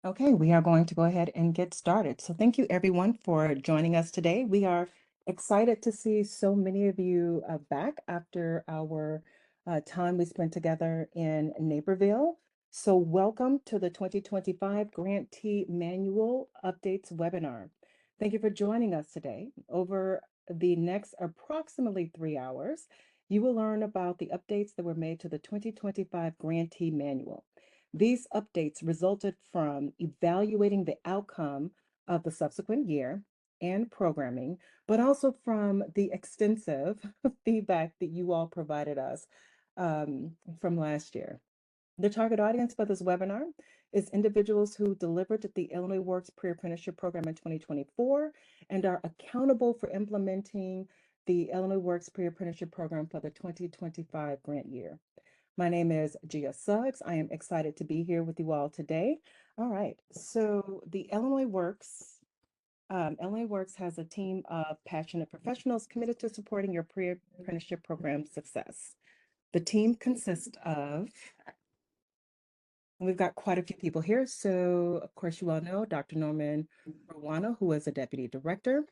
Okay, we are going to go ahead and get started. So thank you everyone for joining us today. We are excited to see so many of you back after our time we spent together in Naperville. So welcome to the 2025 Grantee Manual Updates webinar. Thank you for joining us today. Over the next approximately 3 hours, you will learn about the updates that were made to the 2025 Grantee Manual. These updates resulted from evaluating the outcome of the subsequent year and programming, but also from the extensive feedback that you all provided us from last year. The target audience for this webinar is individuals who delivered the Illinois Works Pre-Apprenticeship Program in 2024 and are accountable for implementing the Illinois Works Pre-Apprenticeship Program for the 2025 grant year. My name is Gia Suggs. I am excited to be here with you all today. All right, so the Illinois Works has a team of passionate professionals committed to supporting your pre-apprenticeship program success. The team consists of we've got quite a few people here. So, of course, you all know Dr. Norman Rowana, who is a deputy director.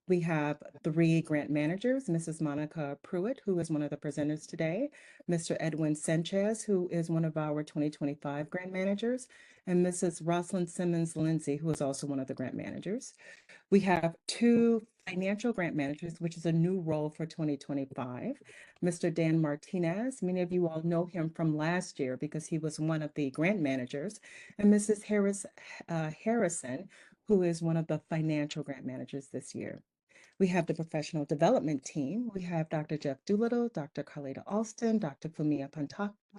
We have three grant managers, Mrs. Monica Pruitt, who is one of the presenters today, Mr. Edwin Sanchez, who is one of our 2025 grant managers, and Mrs. Rosalind Simmons Lindsay, who is also one of the grant managers. We have two financial grant managers, which is a new role for 2025. Mr. Dan Martinez, many of you all know him from last year because he was one of the grant managers, and Mrs. Harrison, who is one of the financial grant managers this year. We have the professional development team. We have Dr. Jeff Doolittle, Dr. Carleta Alston, Dr. Fumia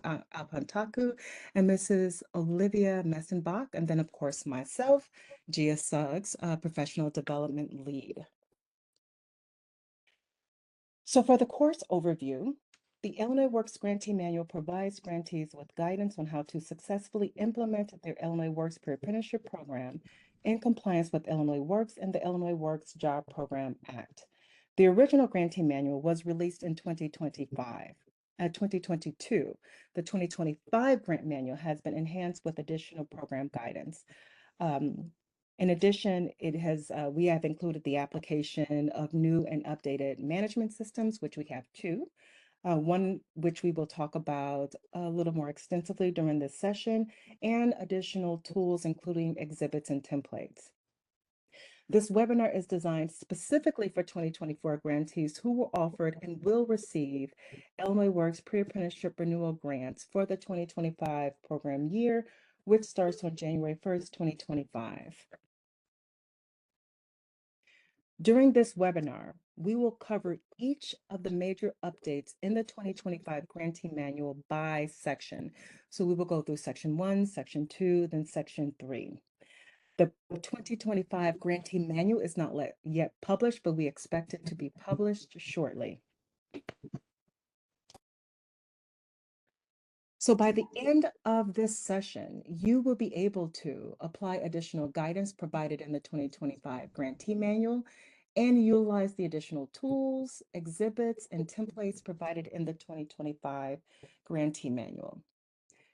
Alpantaku, and Mrs. Olivia Messenbach, and then, of course, myself, Gia Suggs, professional development lead. So for the course overview, the Illinois Works Grantee Manual provides grantees with guidance on how to successfully implement their Illinois Works Pre-Apprenticeship Program in compliance with Illinois Works and the Illinois Works Job Program Act. The original Grantee Manual was released in 2022. The 2025 Grant Manual has been enhanced with additional program guidance. In addition, we have included the application of new and updated management systems, which we have two. One which we will talk about a little more extensively during this session, and additional tools, including exhibits and templates. This webinar is designed specifically for 2024 grantees who were offered and will receive Illinois Works Pre-Apprenticeship Renewal Grants for the 2025 program year, which starts on January 1st, 2025. During this webinar, we will cover each of the major updates in the 2025 Grantee Manual by section. So we will go through section 1, section 2, then section 3. The 2025 Grantee Manual is not yet published, but we expect it to be published shortly. So by the end of this session, you will be able to apply additional guidance provided in the 2025 Grantee Manual and utilize the additional tools, exhibits, and templates provided in the 2025 Grantee Manual.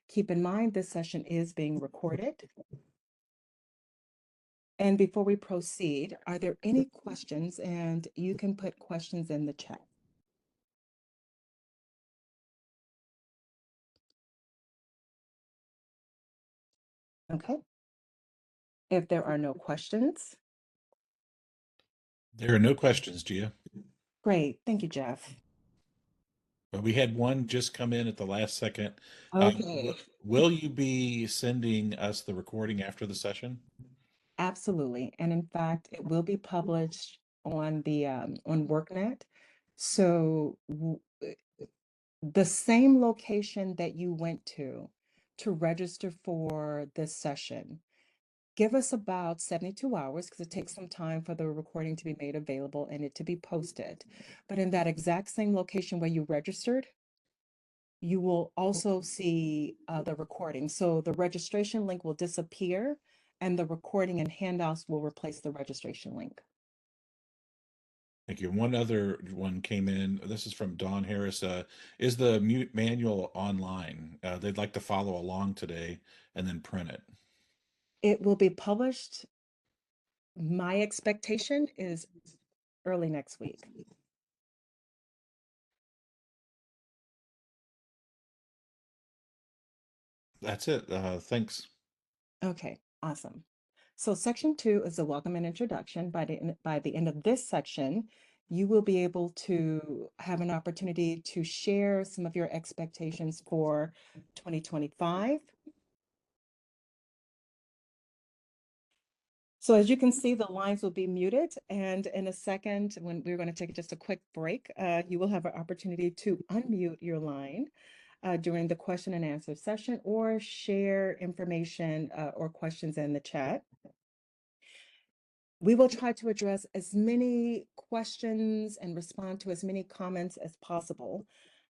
Keep in mind, this session is being recorded. And before we proceed, are there any questions? And you can put questions in the chat. Okay. If there are no questions. There are no questions, Gia. Great. Thank you, Jeff. But we had one just come in at the last second. Okay. Will you be sending us the recording after the session? Absolutely. And in fact, it will be published on the on workNet. So the same location that you went to register for this session, give us about 72 hours because it takes some time for the recording to be made available and it to be posted. But in that exact same location where you registered, you will also see the recording. So the registration link will disappear and the recording and handouts will replace the registration link. Thank you. One other one came in. This is from Dawn Harris. Is the manual online? They'd like to follow along today and then print it. It will be published. My expectation is early next week. That's it. Thanks. Okay, awesome. So section 2 is the welcome and introduction. By the end of this section, you will be able to have an opportunity to share some of your expectations for 2025. So as you can see, the lines will be muted, and in a second, when we're going to take just a quick break, you will have an opportunity to unmute your line during the question and answer session or share information or questions in the chat. We will try to address as many questions and respond to as many comments as possible.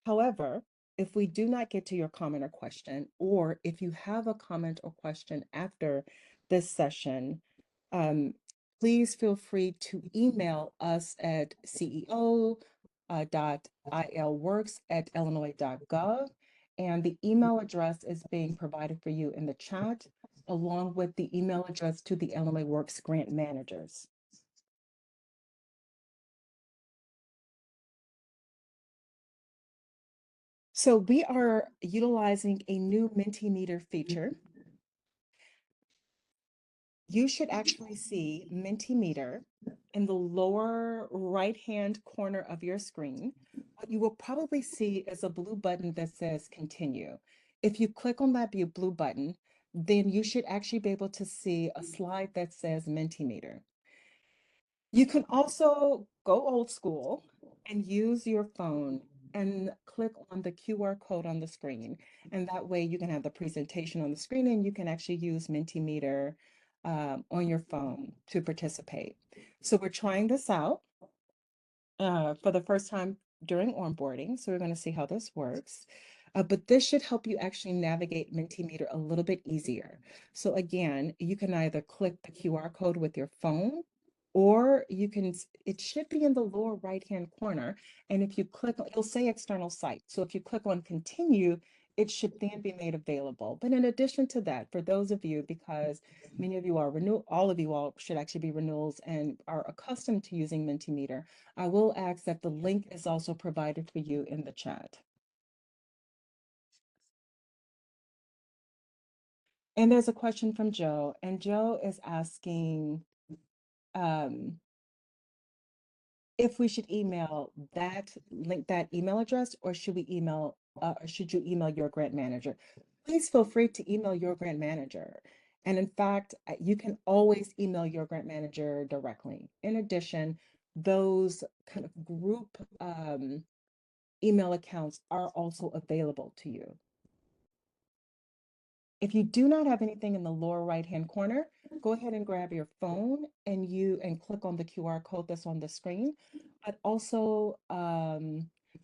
However, if we do not get to your comment or question, or if you have a comment or question after this session, um, please feel free to email us at ceo.ilworks@illinois.gov. And the email address is being provided for you in the chat, along with the email address to the Illinois Works grant managers. So we are utilizing a new Mentimeter feature. You should actually see Mentimeter in the lower right-hand corner of your screen. What you will probably see is a blue button that says continue. If you click on that blue button, then you should actually be able to see a slide that says Mentimeter. You can also go old school and use your phone and click on the QR code on the screen. And that way you can have the presentation on the screen and you can actually use Mentimeter on your phone to participate. So we're trying this out for the first time during onboarding. So we're going to see how this works. But this should help you actually navigate Mentimeter a little bit easier. So again, you can either click the QR code with your phone, or you can, it should be in the lower right-hand corner. And if you click, it'll say external site. So if you click on continue, it should then be made available. But in addition to that, for those of you, because many of you are all of you all should actually be renewals and are accustomed to using Mentimeter, I will ask that the link is also provided for you in the chat. And there's a question from Joe, and Joe is asking if we should email that link, that email address, or should we email, or should you email your grant manager? Please feel free to email your grant manager. And in fact, you can always email your grant manager directly. In addition, those kind of group email accounts are also available to you. If you do not have anything in the lower right-hand corner, go ahead and grab your phone and click on the QR code that's on the screen. But also,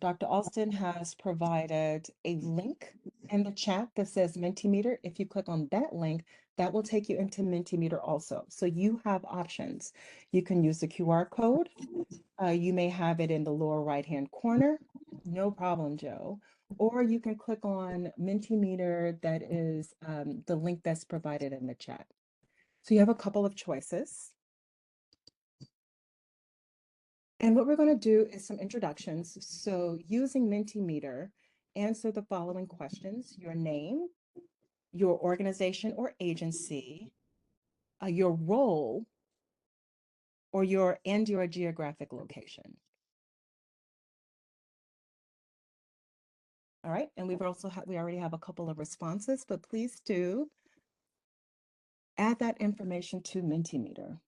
Dr. Austin has provided a link in the chat that says Mentimeter. If you click on that link, that will take you into Mentimeter also. So you have options. You can use the QR code. You may have it in the lower right-hand corner. No problem, Joe. Or you can click on Mentimeter, that is the link that's provided in the chat. So you have a couple of choices. And what we're going to do is some introductions. So using Mentimeter, answer the following questions: your name, your organization or agency, your role, or your geographic location. All right, and we already have a couple of responses, but please do add that information to Mentimeter.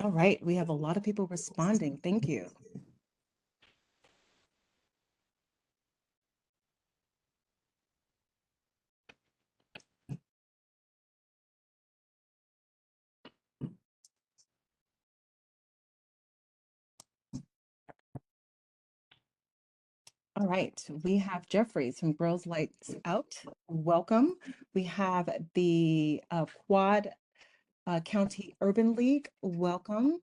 All right, we have a lot of people responding. Thank you. All right, we have Jeffries from Girls Lights Out. Welcome. We have the Quad County Urban League. Welcome.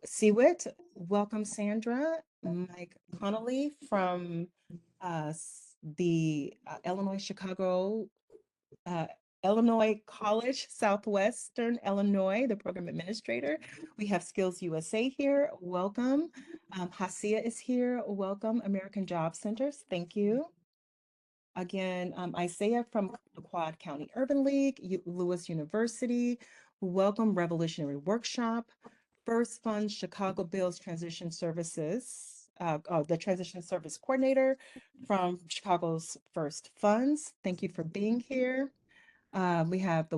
Seawit. Welcome, Sandra. Mike Connolly from the Illinois Chicago uh, Illinois College, Southwestern Illinois, the program administrator. We have Skills USA here. Welcome. Hasia is here. Welcome. American Job Centers. Thank you. Again, Isaiah from the Quad County Urban League, Lewis University. Welcome. Revolutionary Workshop. First Fund Chicago Bills Transition Services. The Transition Service Coordinator from Chicago's First Funds. Thank you for being here. We have the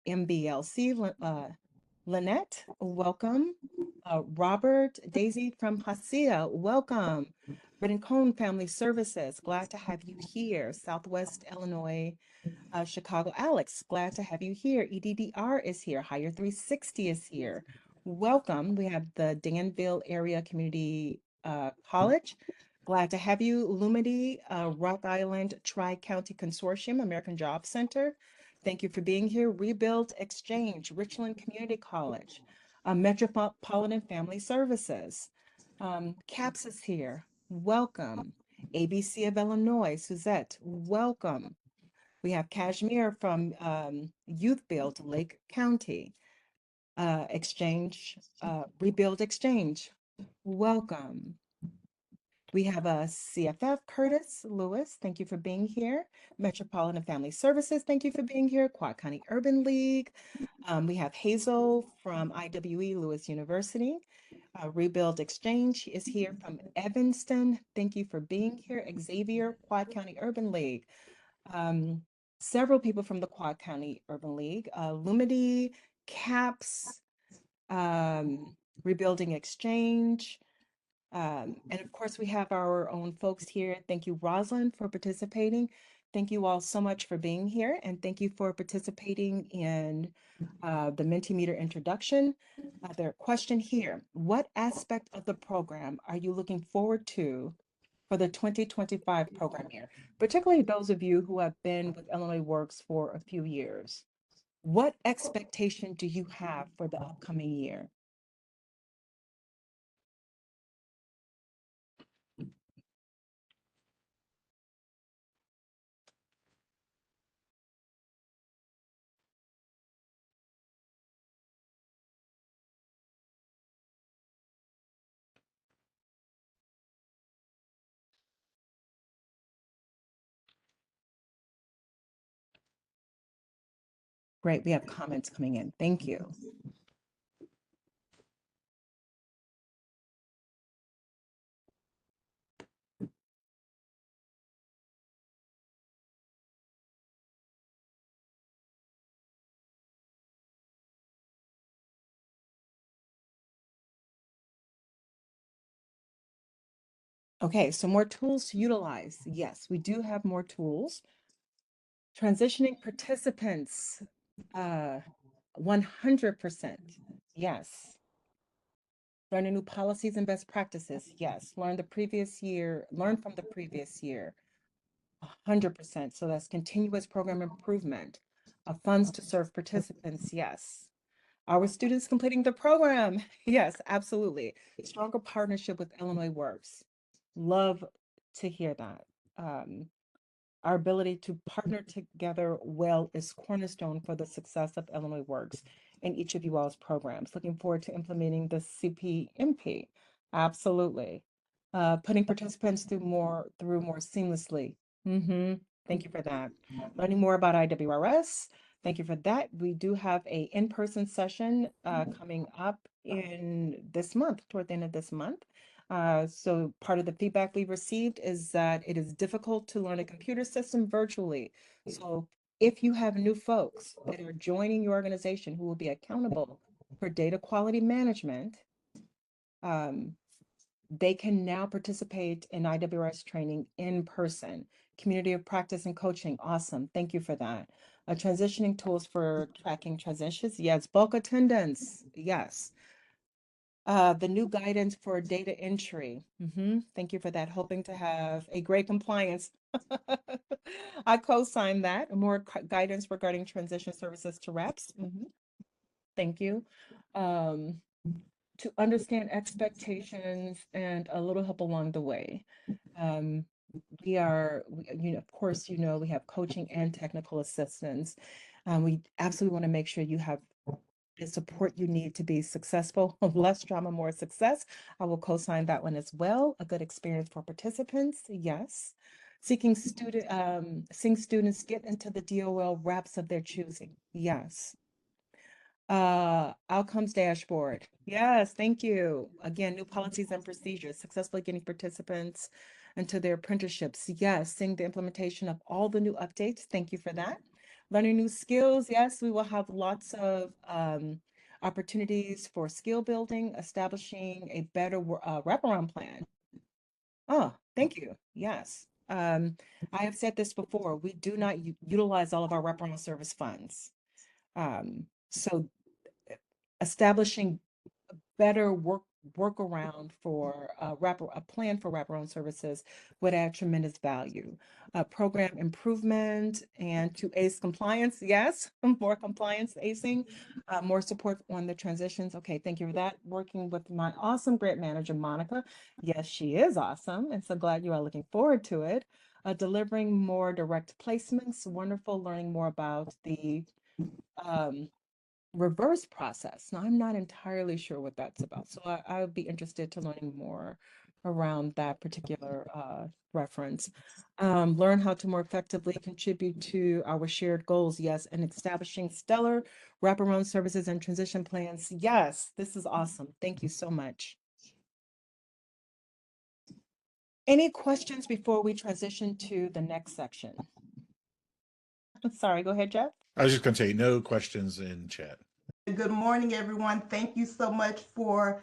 YMBLC, Lynette, welcome. Robert, Daisy from Hasia, welcome. Rincon Family Services, glad to have you here. Southwest Illinois Chicago. Alex, glad to have you here. EDDR is here. Higher 360 is here. Welcome. We have the Danville Area Community College. Glad to have you. Lumity, Rock Island Tri-County Consortium, American Job Center. Thank you for being here. Rebuild Exchange, Richland Community College, Metropolitan Family Services. CAPS is here. Welcome. ABC of Illinois, Suzette, welcome. We have Kashmir from Youth Build Lake County. Rebuild Exchange. Welcome. We have a CFF, Curtis Lewis. Thank you for being here. Metropolitan Family Services. Thank you for being here. Quad County Urban League. We have Hazel from IWE Lewis University. Rebuild Exchange is here from Evanston. Thank you for being here. Xavier, Quad County Urban League. Um, Several people from the Quad County Urban League, Lumity, CAPS, Rebuilding Exchange, and of course we have our own folks here. Thank you, Rosalind, for participating. Thank you all so much for being here, and thank you for participating in the Mentimeter introduction. Their question here, what aspect of the program are you looking forward to for the 2025 program year, particularly those of you who have been with Illinois Works for a few years? What expectation do you have for the upcoming year? Great, we have comments coming in. Thank you. Okay, so more tools to utilize. Yes, we do have more tools. Transitioning participants, 100%. Yes. Learning new policies and best practices. Yes. Learn from the previous year. 100%. So that's continuous program improvement. Funds to serve participants. Yes. Our students completing the program. Yes, absolutely. Stronger partnership with Illinois Works. Love to hear that. Um, our ability to partner together well is cornerstone for the success of Illinois Works and each of you all's programs. Looking forward to implementing the CPMP. Absolutely. Putting participants through more seamlessly. Thank you for that. Learning more about IWRS. Thank you for that. We do have a in-person session coming up in this month, toward the end of this month. So part of the feedback we received is that it is difficult to learn a computer system virtually. So if you have new folks that are joining your organization who will be accountable for data quality management, um, they can now participate in IWRS training in person. Community of practice and coaching, awesome. Thank you for that. Transitioning tools for tracking transitions. Yes, bulk attendance. Yes. The new guidance for data entry. Thank you for that. Hoping to have a great compliance. I co-signed that. More guidance regarding transition services to reps. Thank you. Um, to understand expectations and a little help along the way. Um, of course, we have coaching and technical assistance. We absolutely want to make sure you have the support you need to be successful. Less drama, more success. I will co-sign that one as well. A good experience for participants, yes. Seeing students get into the DOL wraps of their choosing, yes. Outcomes dashboard. Yes, thank you. Again, new policies and procedures, successfully getting participants into their apprenticeships. Yes, seeing the implementation of all the new updates. Thank you for that. Learning new skills. Yes, we will have lots of opportunities for skill building, establishing a better wraparound plan. Oh, thank you. Yes. I have said this before. We do not utilize all of our wraparound service funds. So establishing better workaround for a plan for wraparound services would add tremendous value. Program improvement and to ACE compliance, yes, more compliance acing, more support on the transitions. Okay, thank you for that. Working with my awesome grant manager, Monica. Yes, she is awesome, and so glad you are looking forward to it. Delivering more direct placements, wonderful learning more about the um, reverse process. Now, I'm not entirely sure what that's about, so I would be interested to learning more around that particular reference. Learn how to more effectively contribute to our shared goals, yes, and establishing stellar wraparound services and transition plans. Yes, this is awesome. Thank you so much. Any questions before we transition to the next section? Sorry, go ahead, Jeff. I was just going to say no questions in chat. Good morning, everyone. Thank you so much for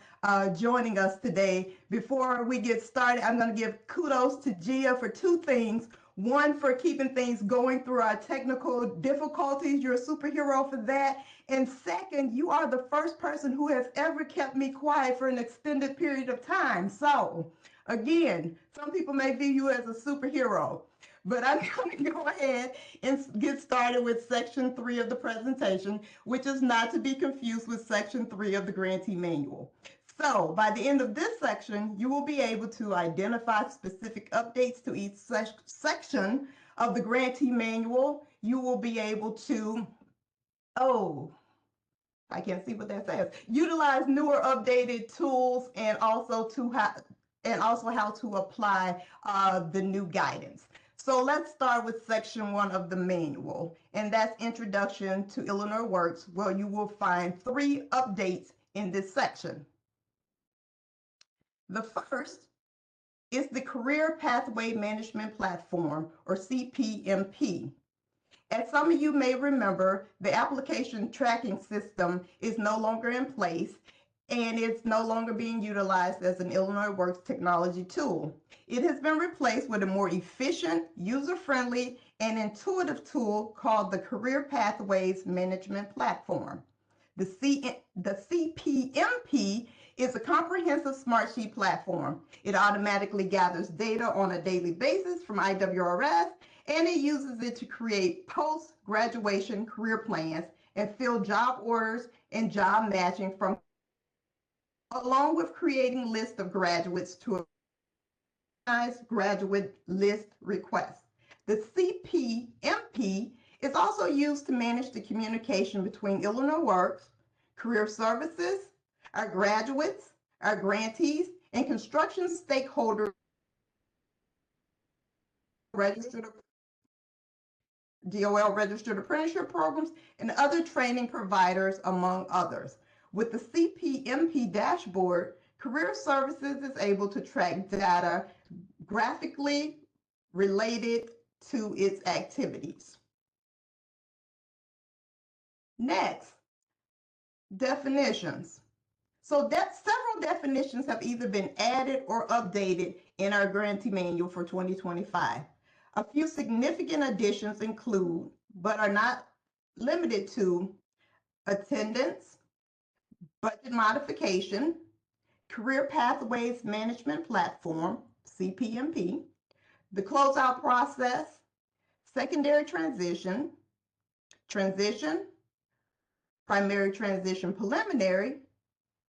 joining us today. Before we get started, I'm going to give kudos to Gia for two things. One, for keeping things going through our technical difficulties. You're a superhero for that. And second, you are the first person who has ever kept me quiet for an extended period of time. So, again, some people may view you as a superhero. But I'm going to go ahead and get started with section 3 of the presentation, which is not to be confused with section 3 of the grantee manual. So by the end of this section, you will be able to identify specific updates to each section of the grantee manual. You will be able to, I can't see what that says. Utilize newer updated tools and also how to apply the new guidance. So let's start with section 1 of the manual, and that's Introduction to Illinois Works, where you will find 3 updates in this section. The first is the Career Pathway Management Platform, or CPMP. As some of you may remember, the application tracking system is no longer in place and it's no longer being utilized as an Illinois Works technology tool. It has been replaced with a more efficient, user-friendly, and intuitive tool called the Career Pathways Management Platform. The CPMP is a comprehensive smartsheet platform. It automatically gathers data on a daily basis from IWRS, and it uses it to create post-graduation career plans and fill job orders and job matching from, along with creating lists of graduates to a graduate list request. The CPMP is also used to manage the communication between Illinois Works, Career Services, our graduates, our grantees, and construction stakeholders registered DOL registered apprenticeship programs, and other training providers, among others. With the CPMP dashboard, Career Services is able to track data graphically related to its activities. Next, definitions. So several definitions have either been added or updated in our grantee manual for 2025. A few significant additions include, but are not limited to, attendance, budget modification, Career Pathways Management Platform, CPMP, the closeout process, secondary transition, transition, primary transition preliminary,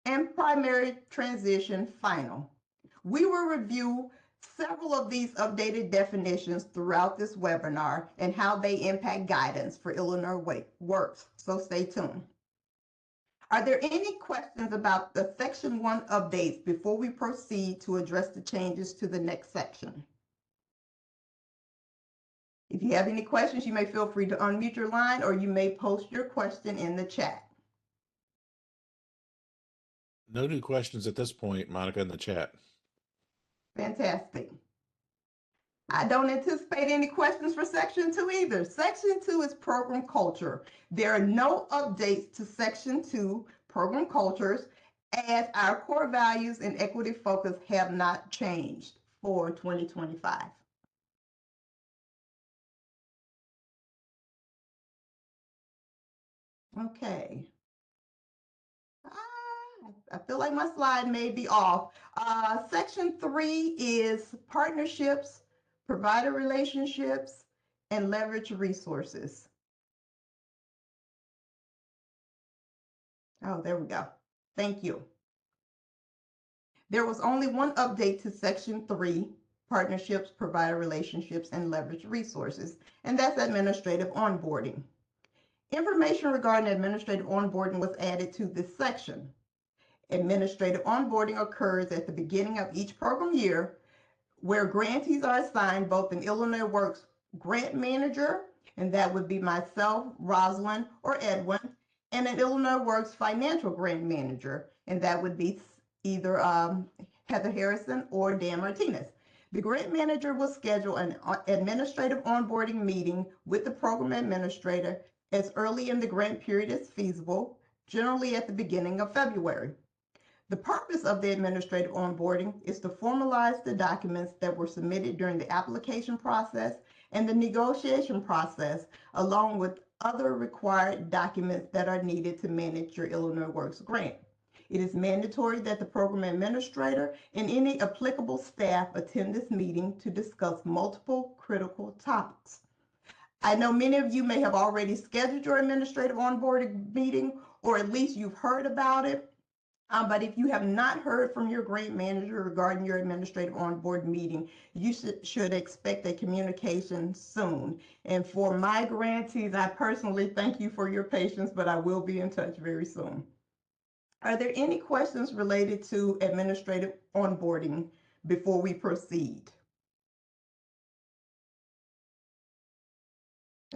and primary transition final. We will review several of these updated definitions throughout this webinar and how they impact guidance for Illinois Works, so stay tuned. Are there any questions about the Section 1 updates before we proceed to address the changes to the next section? If you have any questions, you may feel free to unmute your line or you may post your question in the chat. No new questions at this point, Monica, in the chat. Fantastic. I don't anticipate any questions for Section 2 either. Section 2 is program culture. There are no updates to Section 2 program cultures as our core values and equity focus have not changed for 2025. Okay. I feel like my slide may be off. Section 3 is partnerships, provider relationships, and leverage resources. Oh, there we go. Thank you. There was only one update to Section 3, partnerships, provider relationships, and leverage resources, and that's administrative onboarding. Information regarding administrative onboarding was added to this section. Administrative onboarding occurs at the beginning of each program year, where grantees are assigned both an Illinois Works grant manager, and that would be myself, Rosalind, or Edwin, and an Illinois Works financial grant manager, and that would be either Heather Harrison or Dan Martinez. The grant manager will schedule an administrative onboarding meeting with the program administrator as early in the grant period as feasible, generally at the beginning of February. The purpose of the administrative onboarding is to formalize the documents that were submitted during the application process and the negotiation process, along with other required documents that are needed to manage your Illinois Works grant. It is mandatory that the program administrator and any applicable staff attend this meeting to discuss multiple critical topics. I know many of you may have already scheduled your administrative onboarding meeting, or at least you've heard about it. But if you have not heard from your grant manager regarding your administrative onboard meeting, you should expect a communication soon. And for my grantees, I personally thank you for your patience, but I will be in touch very soon. Are there any questions related to administrative onboarding before we proceed?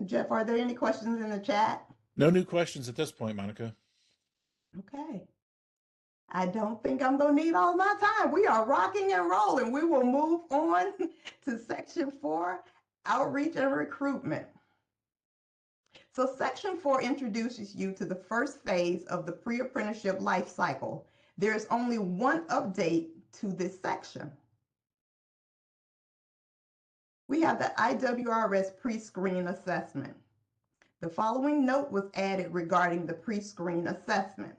Jeff, are there any questions in the chat? No new questions at this point, Monica. Okay. I don't think I'm going to need all my time. We are rocking and rolling. We will move on to Section 4, Outreach and Recruitment. So Section 4 introduces you to the first phase of the pre-apprenticeship life cycle. There is only one update to this section. We have the IWRS pre-screen assessment. The following note was added regarding the pre-screen assessment.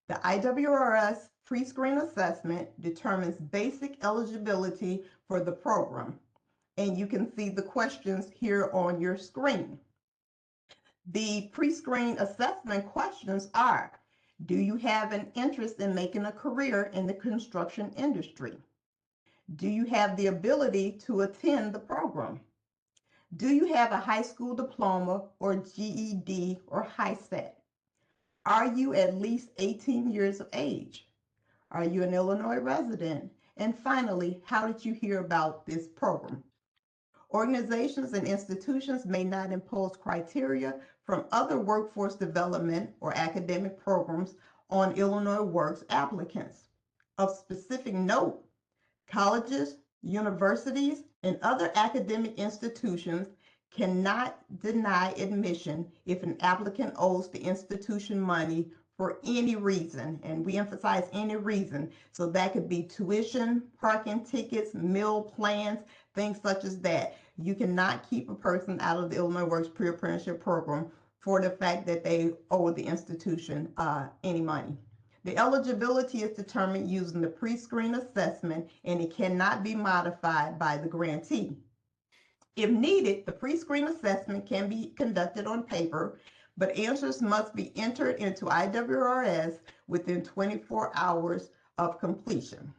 The IWRS pre-screen assessment determines basic eligibility for the program, and you can see the questions here on your screen. The pre-screen assessment questions are: do you have an interest in making a career in the construction industry? Do you have the ability to attend the program? Do you have a high school diploma or GED or HiSET? Are you at least 18 years of age? Are you an Illinois resident? And finally, how did you hear about this program? Organizations and institutions may not impose criteria from other workforce development or academic programs on Illinois Works applicants. Of specific note, colleges, universities, and other academic institutions cannot deny admission if an applicant owes the institution money for any reason, and we emphasize any reason. So that could be tuition, parking tickets, meal plans, things such as that. You cannot keep a person out of the Illinois Works pre-apprenticeship program for the fact that they owe the institution any money. The eligibility is determined using the pre-screen assessment, and it cannot be modified by the grantee. If needed, the pre-screen assessment can be conducted on paper, but answers must be entered into IWRS within 24 hours of completion.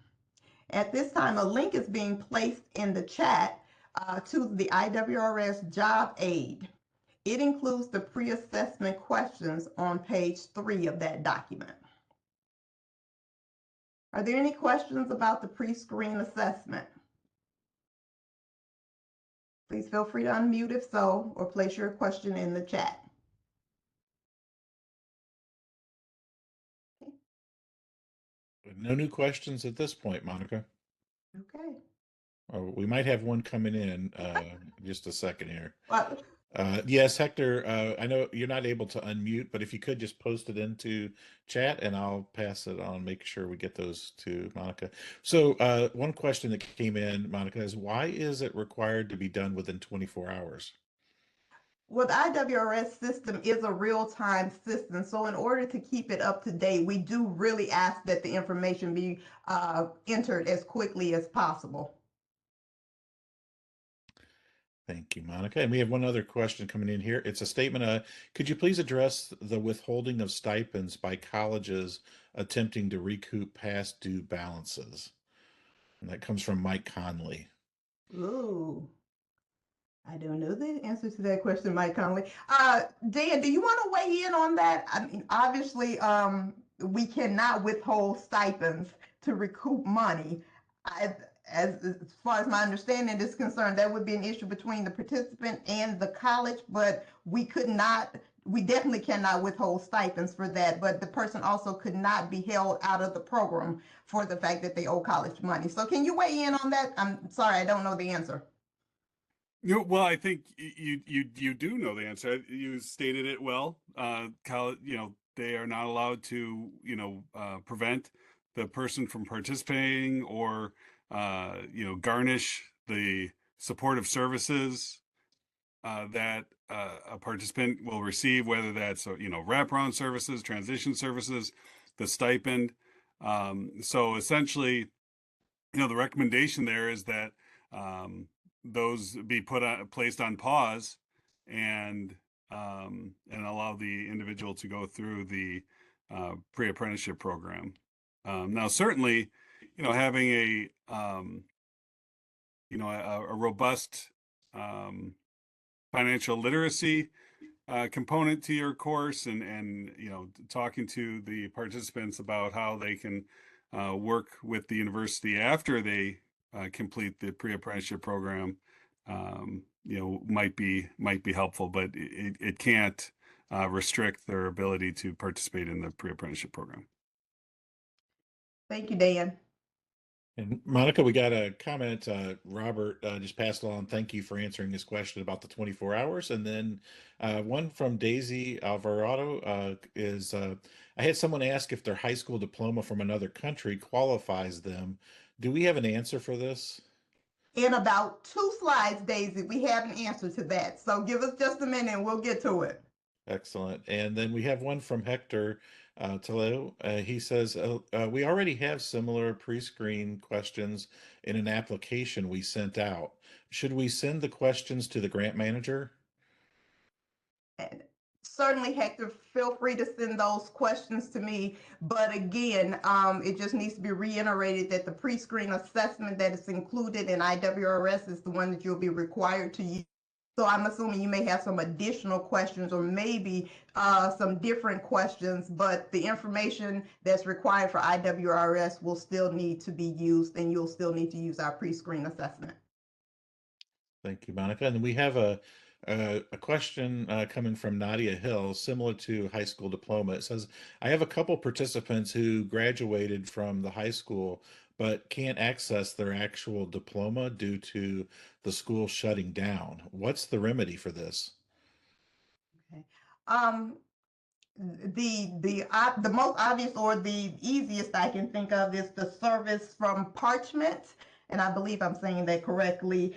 At this time, a link is being placed in the chat to the IWRS job aid. It includes the pre-assessment questions on page 3 of that document. Are there any questions about the pre-screen assessment? Please feel free to unmute if so, or place your question in the chat. No new questions at this point, Monica. Okay. We might have one coming in just a second here. Well, Yes, Hector, I know you're not able to unmute, but if you could just post it into chat and I'll pass it on, make sure we get those to Monica. So one question that came in, Monica, is why is it required to be done within 24 hours? well, the IWRS system is a real-time system, so in order to keep it up to date, we do really ask that the information be entered as quickly as possible. Thank you, Monica. And we have one other question coming in here. It's a statement. Could you please address the withholding of stipends by colleges attempting to recoup past due balances? And that comes from Mike Conley. Ooh. I don't know the answer to that question, Mike Conley. Dan, do you want to weigh in on that? I mean, obviously, we cannot withhold stipends to recoup money. As far as my understanding is concerned, that would be an issue between the participant and the college, but we definitely cannot withhold stipends for that. But the person also could not be held out of the program for the fact that they owe college money. So can you weigh in on that? I'm sorry, I don't know the answer. Well, I think you do know the answer. You stated it well. College, they are not allowed to, prevent the person from participating or, garnish the supportive services that a participant will receive, whether that's, wraparound services, transition services, the stipend. So essentially, the recommendation there is that those be placed on pause and allow the individual to go through the pre-apprenticeship program. Now, certainly, having a robust financial literacy component to your course and talking to the participants about how they can work with the university after they complete the pre-apprenticeship program might be helpful, but it can't restrict their ability to participate in the pre-apprenticeship program. Thank you, Dan. And Monica, we got a comment. Robert just passed along. Thank you for answering his question about the 24 hours. And then one from Daisy Alvarado is I had someone ask if their high school diploma from another country qualifies them. Do we have an answer for this? In about 2 slides, Daisy, we have an answer to that. So give us just a minute and we'll get to it. Excellent. And then we have one from Hector Toledo. He says, we already have similar pre-screen questions in an application we sent out. Should we send the questions to the grant manager? And certainly, Hector, feel free to send those questions to me. But again, it just needs to be reiterated that the pre-screen assessment that is included in IWRS is the one that you'll be required to use. So I'm assuming you may have some additional questions or maybe some different questions, but the information that's required for IWRS will still need to be used, and you'll still need to use our pre-screen assessment. Thank you, Monica. And we have a question coming from Nadia Hill, similar to high school diploma. It says, I have a couple participants who graduated from the high school but can't access their actual diploma due to the school shutting down. What's the remedy for this? Okay. The most obvious or the easiest I can think of is the service from Parchment. and I believe I'm saying that correctly,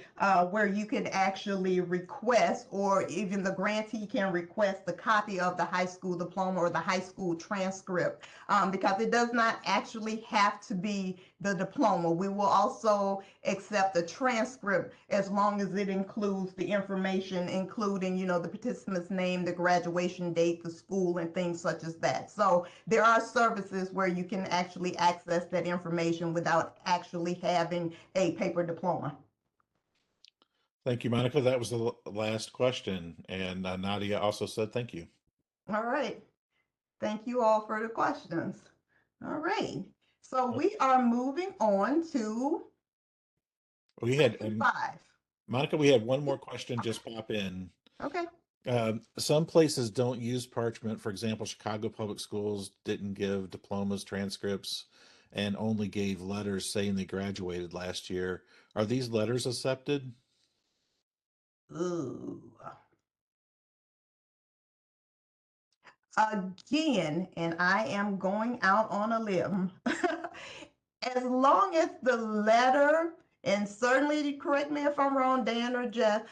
where you can actually request, or even the grantee can request the copy of the high school diploma or the high school transcript, because it does not actually have to be the diploma. We will also accept the transcript as long as it includes the information, including, the participant's name, the graduation date, the school, and things such as that. So there are services where you can actually access that information without actually having a paper diploma. Thank you, Monica. That was the last question. And Nadia also said thank you. All right. Thank you all for the questions. All right. So Oh, we are moving on to we had, section 5. Monica, we had one more question just pop in. Okay. Some places don't use parchment. For example, Chicago Public Schools didn't give diplomas, transcripts, and only gave letters saying they graduated last year. Are these letters accepted? Ooh. Again, and I am going out on a limb. As long as the letter, and certainly correct me if I'm wrong, Dan or Jeff,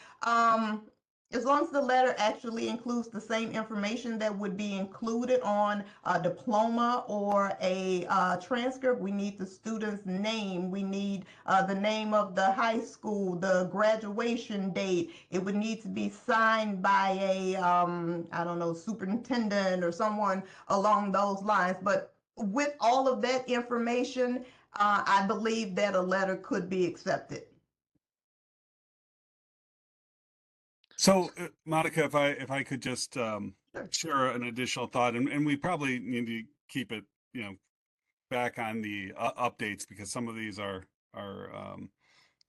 as long as the letter actually includes the same information that would be included on a diploma or a transcript. We need the student's name. We need the name of the high school, the graduation date. It would need to be signed by a, I don't know, superintendent or someone along those lines. But with all of that information, I believe that a letter could be accepted. So, Monica, if I could just Sure. share an additional thought, and we probably need to keep it, back on the updates, because some of these are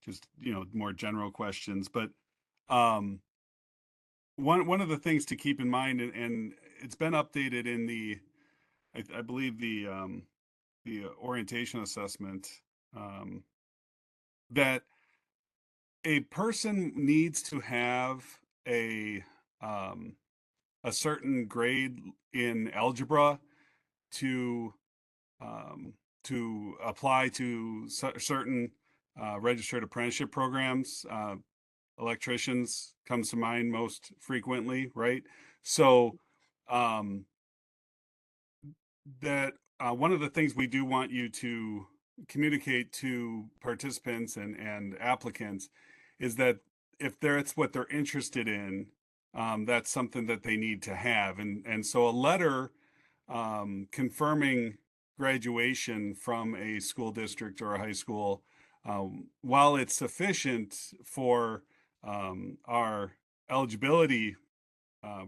just more general questions. But one of the things to keep in mind, and it's been updated in I believe the orientation assessment, that a person needs to have a um, a certain grade in algebra to um, apply to certain registered apprenticeship programs. Electricians comes to mind most frequently, right? So um, that one of the things we do want you to communicate to participants and applicants is that if that's what they're interested in, that's something that they need to have. And so a letter confirming graduation from a school district or a high school, while it's sufficient for our eligibility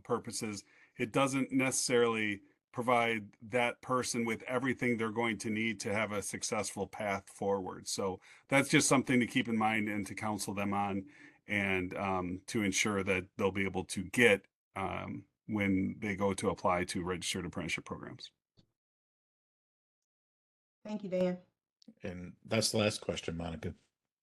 purposes, it doesn't necessarily provide that person with everything they're going to need to have a successful path forward. So that's just something to keep in mind and to counsel them on, and to ensure that they'll be able to get when they go to apply to registered apprenticeship programs. Thank you, Dan. And that's the last question, Monica.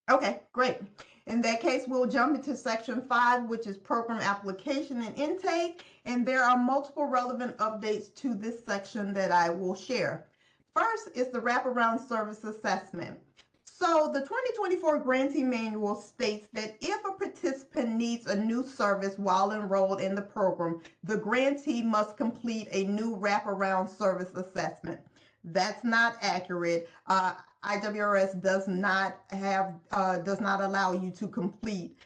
Okay, great. In that case, we'll jump into section 5, which is program application and intake. And there are multiple relevant updates to this section that I will share. First is the wraparound service assessment. So the 2024 Grantee Manual states that if a participant needs a new service while enrolled in the program, the grantee must complete a new wraparound service assessment. That's not accurate. IWRS does not allow you to complete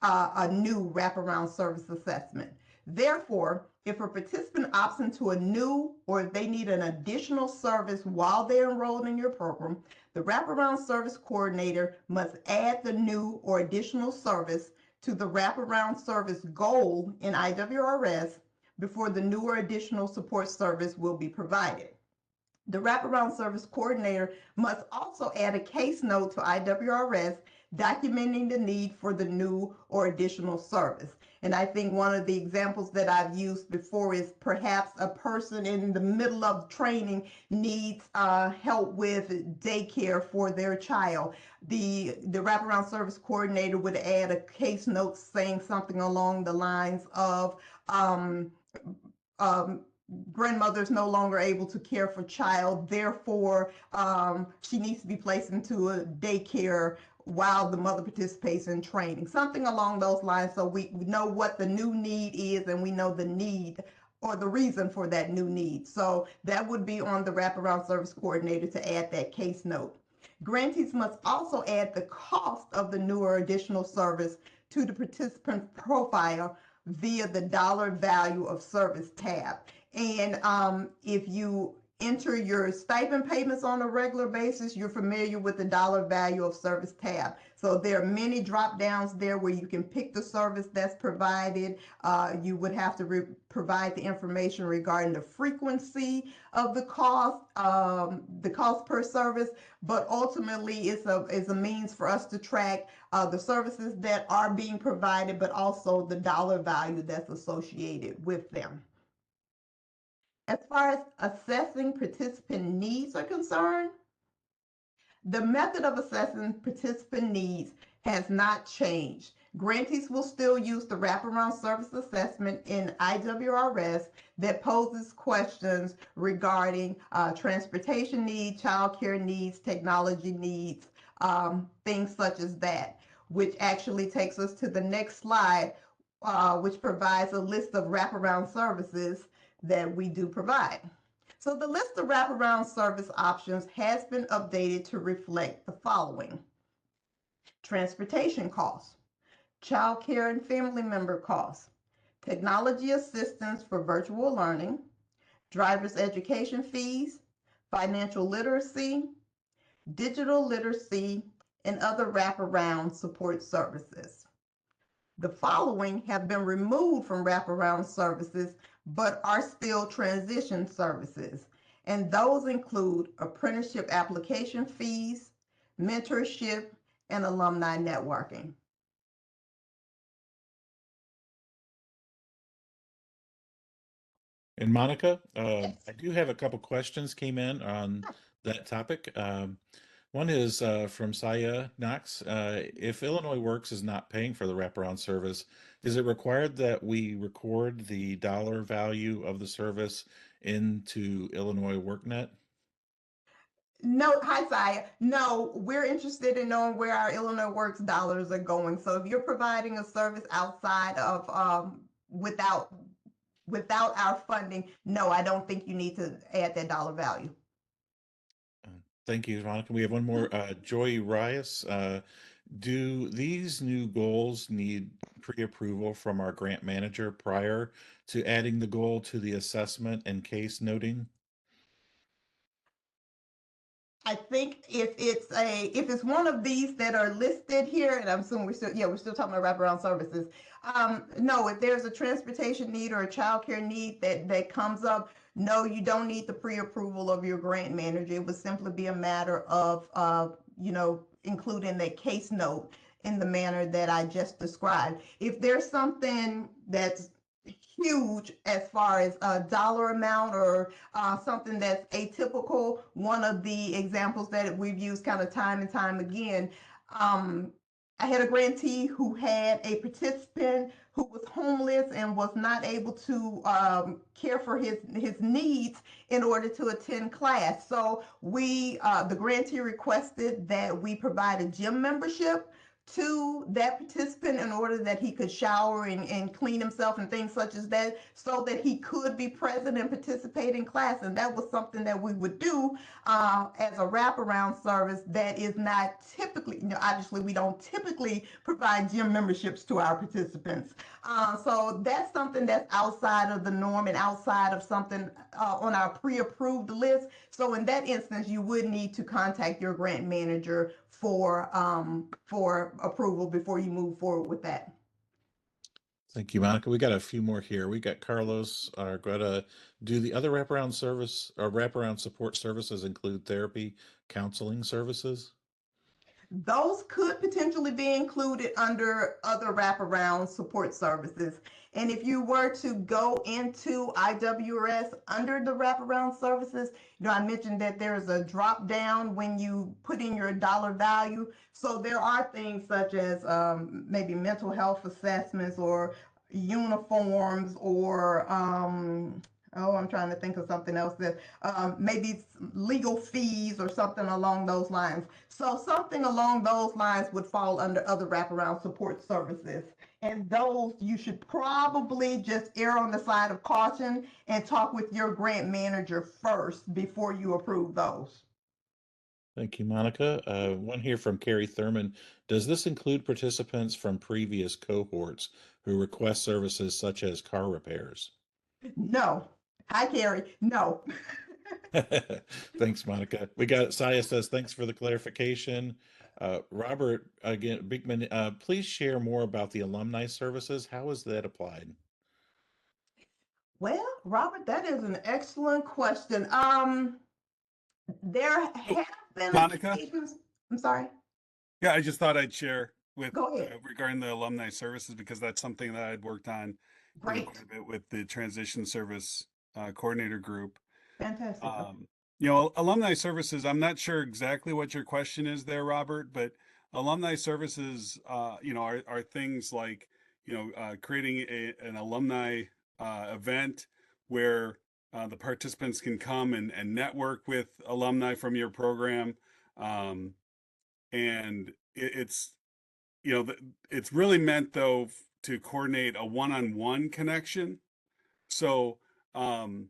a new wraparound service assessment. Therefore, if a participant opts into a new, or if they need an additional service while they're enrolled in your program, the wraparound service coordinator must add the new or additional service to the wraparound service goal in IWRS before the new or additional support service will be provided. The wraparound service coordinator must also add a case note to IWRS documenting the need for the new or additional service. And I think one of the examples that I've used before is perhaps a person in the middle of training needs help with daycare for their child. The wraparound service coordinator would add a case note saying something along the lines of grandmother's no longer able to care for child, therefore she needs to be placed into a daycare while the mother participates in training, something along those lines, so we know what the new need is and we know the need or the reason for that new need. So that would be on the wraparound service coordinator to add that case note. Grantees must also add the cost of the new or additional service to the participant profile via the dollar value of service tab. And if you enter your stipend payments on a regular basis, you're familiar with the dollar value of service tab. So there are many drop downs there where you can pick the service that's provided. You would have to provide the information regarding the frequency of the cost per service, but ultimately it's a means for us to track the services that are being provided, but also the dollar value that's associated with them. As far as assessing participant needs are concerned, the method of assessing participant needs has not changed. Grantees will still use the wraparound service assessment in IWRS that poses questions regarding transportation needs, childcare needs, technology needs, things such as that, which actually takes us to the next slide, which provides a list of wraparound services that we do provide. So the list of wraparound service options has been updated to reflect the following: transportation costs, child care and family member costs, technology assistance for virtual learning, driver's education fees, financial literacy, digital literacy, and other wraparound support services. The following have been removed from wraparound services but are still transition services. And those include apprenticeship application fees, mentorship, and alumni networking. And Monica, Yes. I do have a couple questions came in on that topic. One is from Saya Knox. If Illinois Works is not paying for the wraparound service, is it required that we record the dollar value of the service into Illinois WorkNet? No, hi, Saya. No, we're interested in knowing where our Illinois Works dollars are going. So if you're providing a service outside of without our funding, no, I don't think you need to add that dollar value. Uh, Thank you, Monica. We have one more. Joy Rias. Do these new goals need pre-approval from our grant manager prior to adding the goal to the assessment and case noting? I think if it's one of these that are listed here, and I'm assuming we're still talking about wraparound services. No, if there's a transportation need or a childcare need that comes up, no, you don't need the pre-approval of your grant manager. It would simply be a matter of including the case note in the manner that I just described. If there's something that's huge as far as a dollar amount or something that's atypical, one of the examples that we've used kind of time and time again, I had a grantee who had a participant who was homeless and was not able to care for his needs in order to attend class. So the grantee requested that we provide a gym membership to that participant in order that he could shower and clean himself and things such as that, so that he could be present and participate in class. And that was something that we would do as a wraparound service that is not typically, obviously we don't typically provide gym memberships to our participants. So that's something that's outside of the norm and outside of something on our pre-approved list. So in that instance, you would need to contact your grant manager for approval before you move forward with that. Thank you, Monica. We got a few more here. We got Carlos, Greta. Do the other wraparound service or wraparound support services include therapy, counseling services? Those could potentially be included under other wraparound support services. And if you were to go into IWRS under the wraparound services, I mentioned that there's a drop down when you put in your dollar value. So there are things such as maybe mental health assessments or uniforms or Oh, I'm trying to think of something else that maybe legal fees or something along those lines. So something along those lines would fall under other wraparound support services. And those you should probably just err on the side of caution and talk with your grant manager first before you approve those. Thank you, Monica. One here from Carrie Thurman. Does this include participants from previous cohorts who request services such as car repairs? No. Hi, Carrie. No. Thanks, Monica. We got Saya says, thanks for the clarification. Robert, again, Bigman, please share more about the alumni services. How is that applied? Well, Robert, that is an excellent question. There Oh, have been Monica? occasions. I'm sorry. Yeah, I just thought I'd share with Go ahead. regarding the alumni services because that's something that I'd worked on, Great. quite a bit with the transition service coordinator group. Fantastic. Okay. Alumni services, I'm not sure exactly what your question is there, Robert, but alumni services, are things like, creating an alumni event where the participants can come and network with alumni from your program. Um, and it's really meant though to coordinate a one-on-one connection. So, um,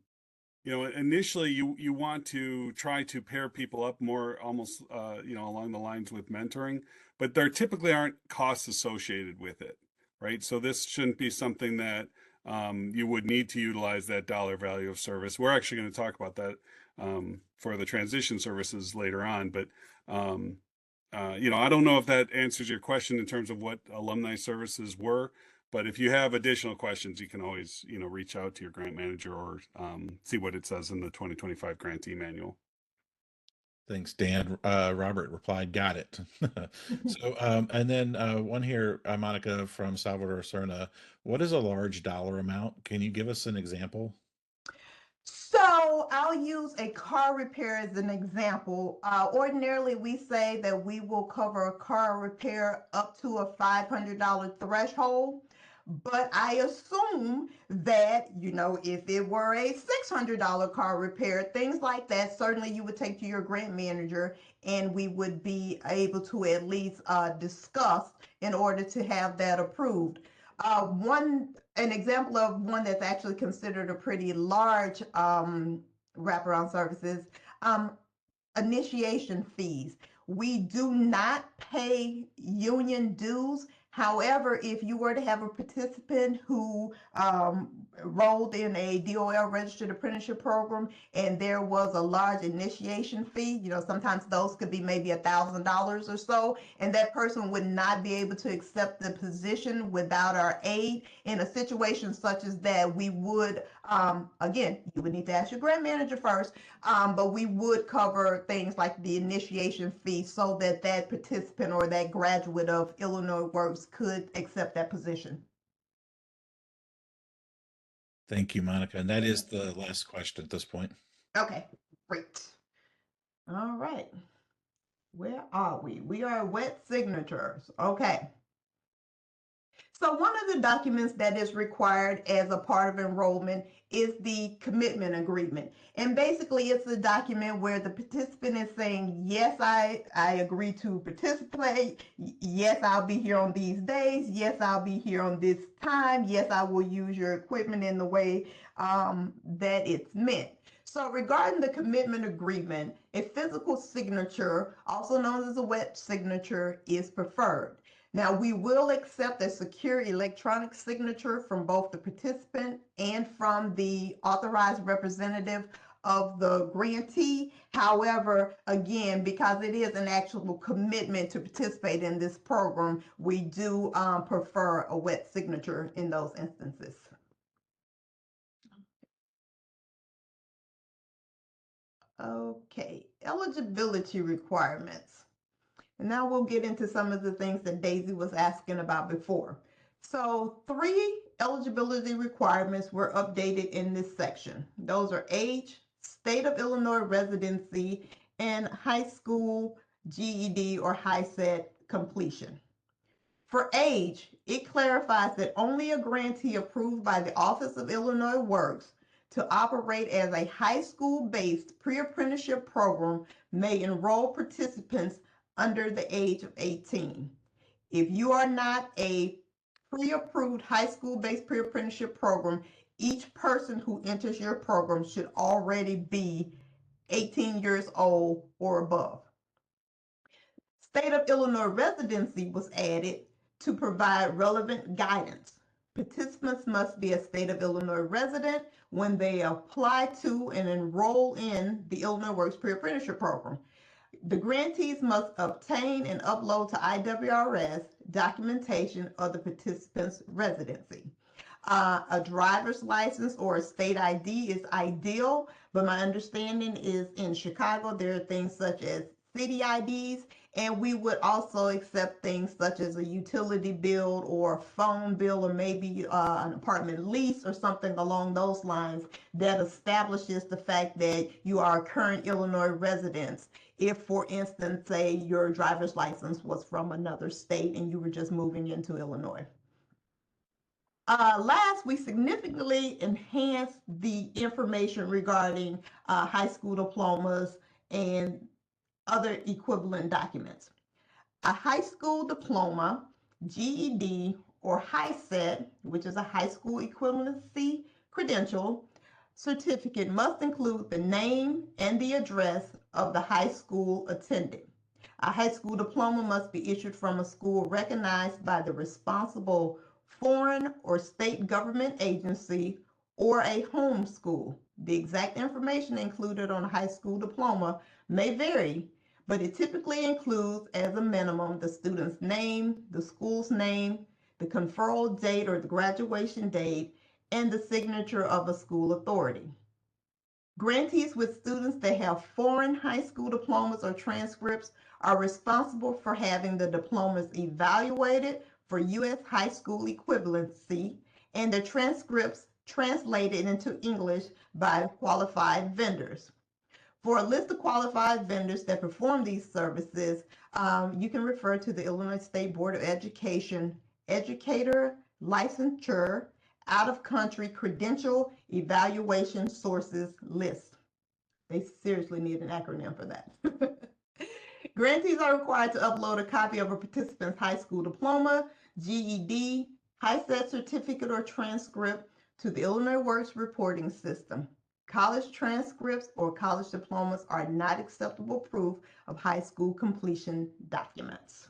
initially you want to try to pair people up more almost, along the lines with mentoring, but there typically aren't costs associated with it, right? So this shouldn't be something that you would need to utilize that dollar value of service. We're actually going to talk about that for the transition services later on, but I don't know if that answers your question in terms of what alumni services were. But if you have additional questions, you can always, reach out to your grant manager or see what it says in the 2025 grantee manual. Thanks, Dan. Robert replied, got it. So, and then one here, Monica from Salvador Serna. What is a large dollar amount? Can you give us an example? So I'll use a car repair as an example. Ordinarily, we say that we will cover a car repair up to a $500 threshold. But I assume that, if it were a $600 car repair, things like that, certainly you would take to your grant manager and we would be able to at least discuss in order to have that approved. An example of one that's actually considered a pretty large wraparound services, um, initiation fees. We do not pay union dues. However, if you were to have a participant who enrolled in a DOL registered apprenticeship program and there was a large initiation fee, sometimes those could be maybe $1,000 or so, and that person would not be able to accept the position without our aid. In a situation such as that, we would, again, you would need to ask your grant manager first, but we would cover things like the initiation fee so that that participant or that graduate of Illinois Works could accept that position. Thank you, Monica. And that is the last question at this point. Okay, great. All right. Where are we? We are wet signatures. Okay. So one of the documents that is required as a part of enrollment is the commitment agreement. And basically it's a document where the participant is saying, yes, I agree to participate. Yes, I'll be here on these days. Yes, I'll be here on this time. Yes, I will use your equipment in the way that it's meant. So regarding the commitment agreement, a physical signature, also known as a wet signature, is preferred. Now, we will accept a secure electronic signature from both the participant and from the authorized representative of the grantee. However, again, because it is an actual commitment to participate in this program, we do prefer a wet signature in those instances. Okay, eligibility requirements. And now we'll get into some of the things that Daisy was asking about before. So 3 eligibility requirements were updated in this section. Those are age, state of Illinois residency, and high school GED or high set completion. For age, it clarifies that only a grantee approved by the Office of Illinois Works to operate as a high school-based pre-apprenticeship program may enroll participants under the age of 18. If you are not a pre-approved high school-based pre-apprenticeship program, each person who enters your program should already be 18 years old or above. State of Illinois residency was added to provide relevant guidance. Participants must be a state of Illinois resident when they apply to and enroll in the Illinois Works Pre-Apprenticeship Program. The grantees must obtain and upload to IWRS documentation of the participant's residency. A driver's license or a state ID is ideal, but my understanding is in Chicago there are things such as city IDs, and we would also accept things such as a utility bill or a phone bill, or maybe an apartment lease or something along those lines that establishes the fact that you are a current Illinois resident. If, for instance, say your driver's license was from another state and you were just moving into Illinois. Last, we significantly enhanced the information regarding high school diplomas and other equivalent documents. A high school diploma, GED, or HiSET, which is a high school equivalency credential certificate, must include the name and the address of the high school attended. A high school diploma must be issued from a school recognized by the responsible foreign or state government agency or a home school. The exact information included on a high school diploma may vary, but it typically includes as a minimum the student's name, the school's name, the conferral date or the graduation date, and the signature of a school authority. Grantees with students that have foreign high school diplomas or transcripts are responsible for having the diplomas evaluated for U.S. high school equivalency and the transcripts translated into English by qualified vendors. For a list of qualified vendors that perform these services, you can refer to the Illinois State Board of Education Educator Licensure Out-of-Country Credential Evaluation Sources List. They seriously need an acronym for that. Grantees are required to upload a copy of a participant's high school diploma, GED, HiSET certificate, or transcript to the Illinois Works reporting system. College transcripts or college diplomas are not acceptable proof of high school completion documents.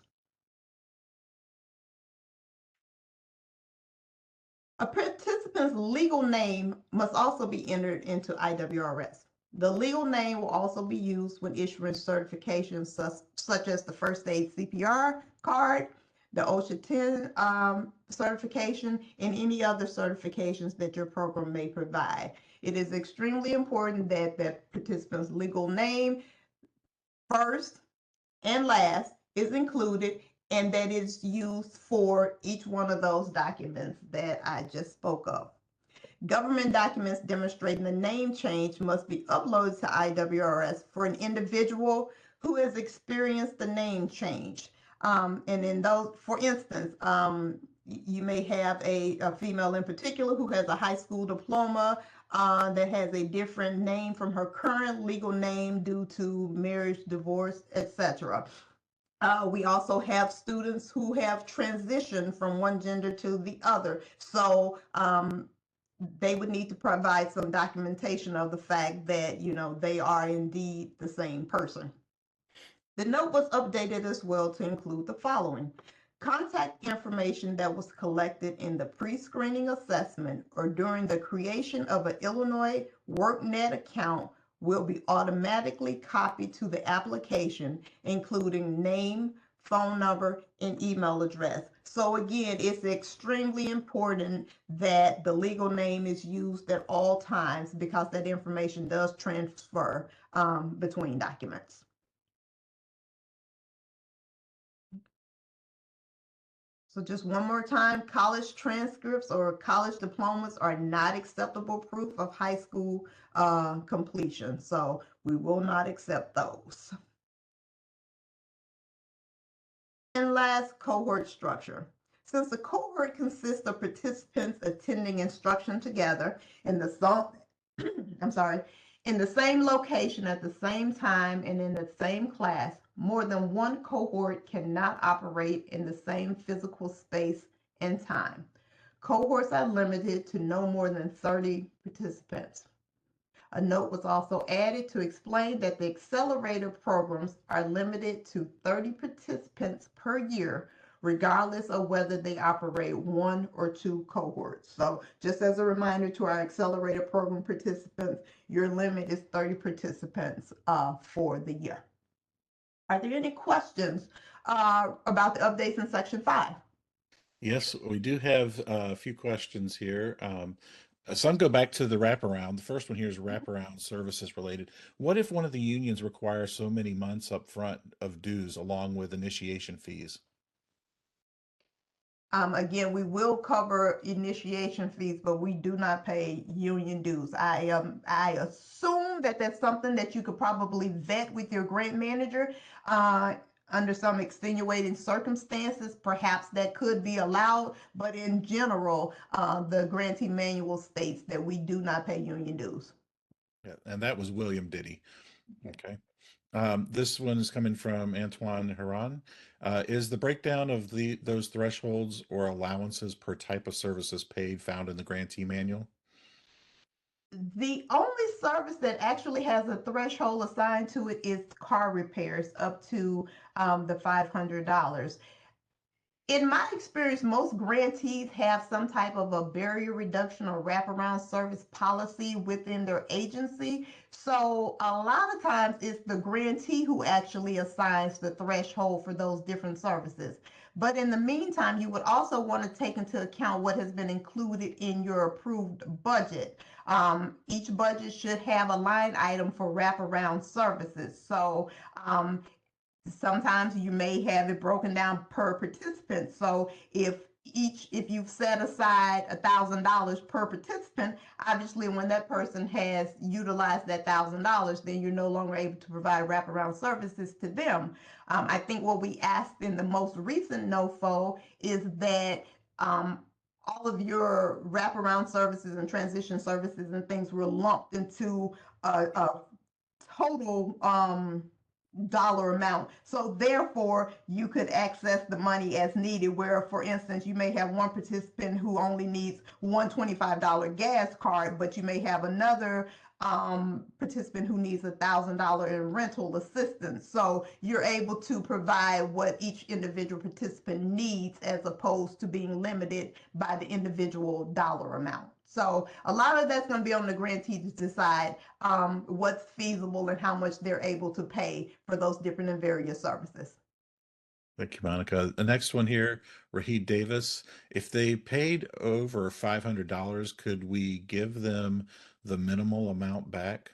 A participant's legal name must also be entered into IWRS. The legal name will also be used when issuing certifications such as the First Aid CPR card, the OSHA 10 certification, and any other certifications that your program may provide. It is extremely important that the participant's legal name, first and last, is included and that is used for each one of those documents that I just spoke of. Government documents demonstrating the name change must be uploaded to IWRS for an individual who has experienced the name change. And in those, for instance, you may have a female in particular who has a high school diploma that has a different name from her current legal name due to marriage, divorce, etc. We also have students who have transitioned from one gender to the other. So they would need to provide some documentation of the fact that, you know, they are indeed the same person. The note was updated as well to include the following. Contact information that was collected in the pre-screening assessment or during the creation of an Illinois workNet account will be automatically copied to the application, including name, phone number, and email address. So again, it's extremely important that the legal name is used at all times because that information does transfer between documents. So just one more time, college transcripts or college diplomas are not acceptable proof of high school completion. So we will not accept those. And last, cohort structure. Since the cohort consists of participants attending instruction together and the I'm sorry, in the same location at the same time and in the same class, more than one cohort cannot operate in the same physical space and time. Cohorts are limited to no more than 30 participants. A note was also added to explain that the accelerator programs are limited to 30 participants per year, regardless of whether they operate one or two cohorts. So just as a reminder to our accelerator program participants, your limit is 30 participants for the year. Are there any questions about the updates in section 5? Yes, we do have a few questions here. Some go back to the wraparound. The first one here is wraparound services related. What if one of the unions requires so many months up front of dues along with initiation fees? Again, we will cover initiation fees, but we do not pay union dues. I assume that that's something that you could probably vet with your grant manager. Under some extenuating circumstances, perhaps that could be allowed, but in general, the grantee manual states that we do not pay union dues. Yeah, and that was William Diddy. Okay. This one is coming from Antoine Heron. Is the breakdown of those thresholds or allowances per type of services paid found in the grantee manual? The only service that actually has a threshold assigned to it is car repairs up to the $500. In my experience, most grantees have some type of a barrier reduction or wraparound service policy within their agency. So a lot of times it's the grantee who actually assigns the threshold for those different services. But in the meantime, you would also want to take into account what has been included in your approved budget. Each budget should have a line item for wraparound services. So sometimes you may have it broken down per participant. So if you've set aside $1,000 per participant, obviously when that person has utilized that $1,000, then you're no longer able to provide wraparound services to them. I think what we asked in the most recent NOFO is that all of your wraparound services and transition services and things were lumped into a total dollar amount. So therefore, you could access the money as needed, where, for instance, you may have one participant who only needs one $25 gas card, but you may have another participant who needs $1,000 in rental assistance. So you're able to provide what each individual participant needs as opposed to being limited by the individual dollar amount. So a lot of that's going to be on the grantee to decide what's feasible and how much they're able to pay for those different and various services. Thank you, Monica. The next one here, Rahid Davis. If they paid over $500, could we give them the minimal amount back?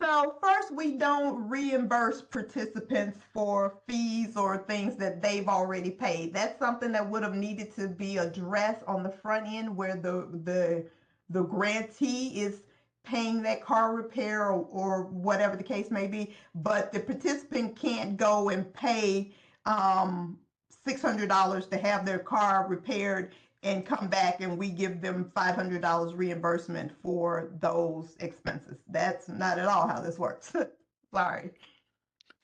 So first, we don't reimburse participants for fees or things that they've already paid. That's something that would have needed to be addressed on the front end, where the grantee is paying that car repair or whatever the case may be, but the participant can't go and pay $600 to have their car repaired and come back and we give them $500 reimbursement for those expenses. That's not at all how this works. Sorry.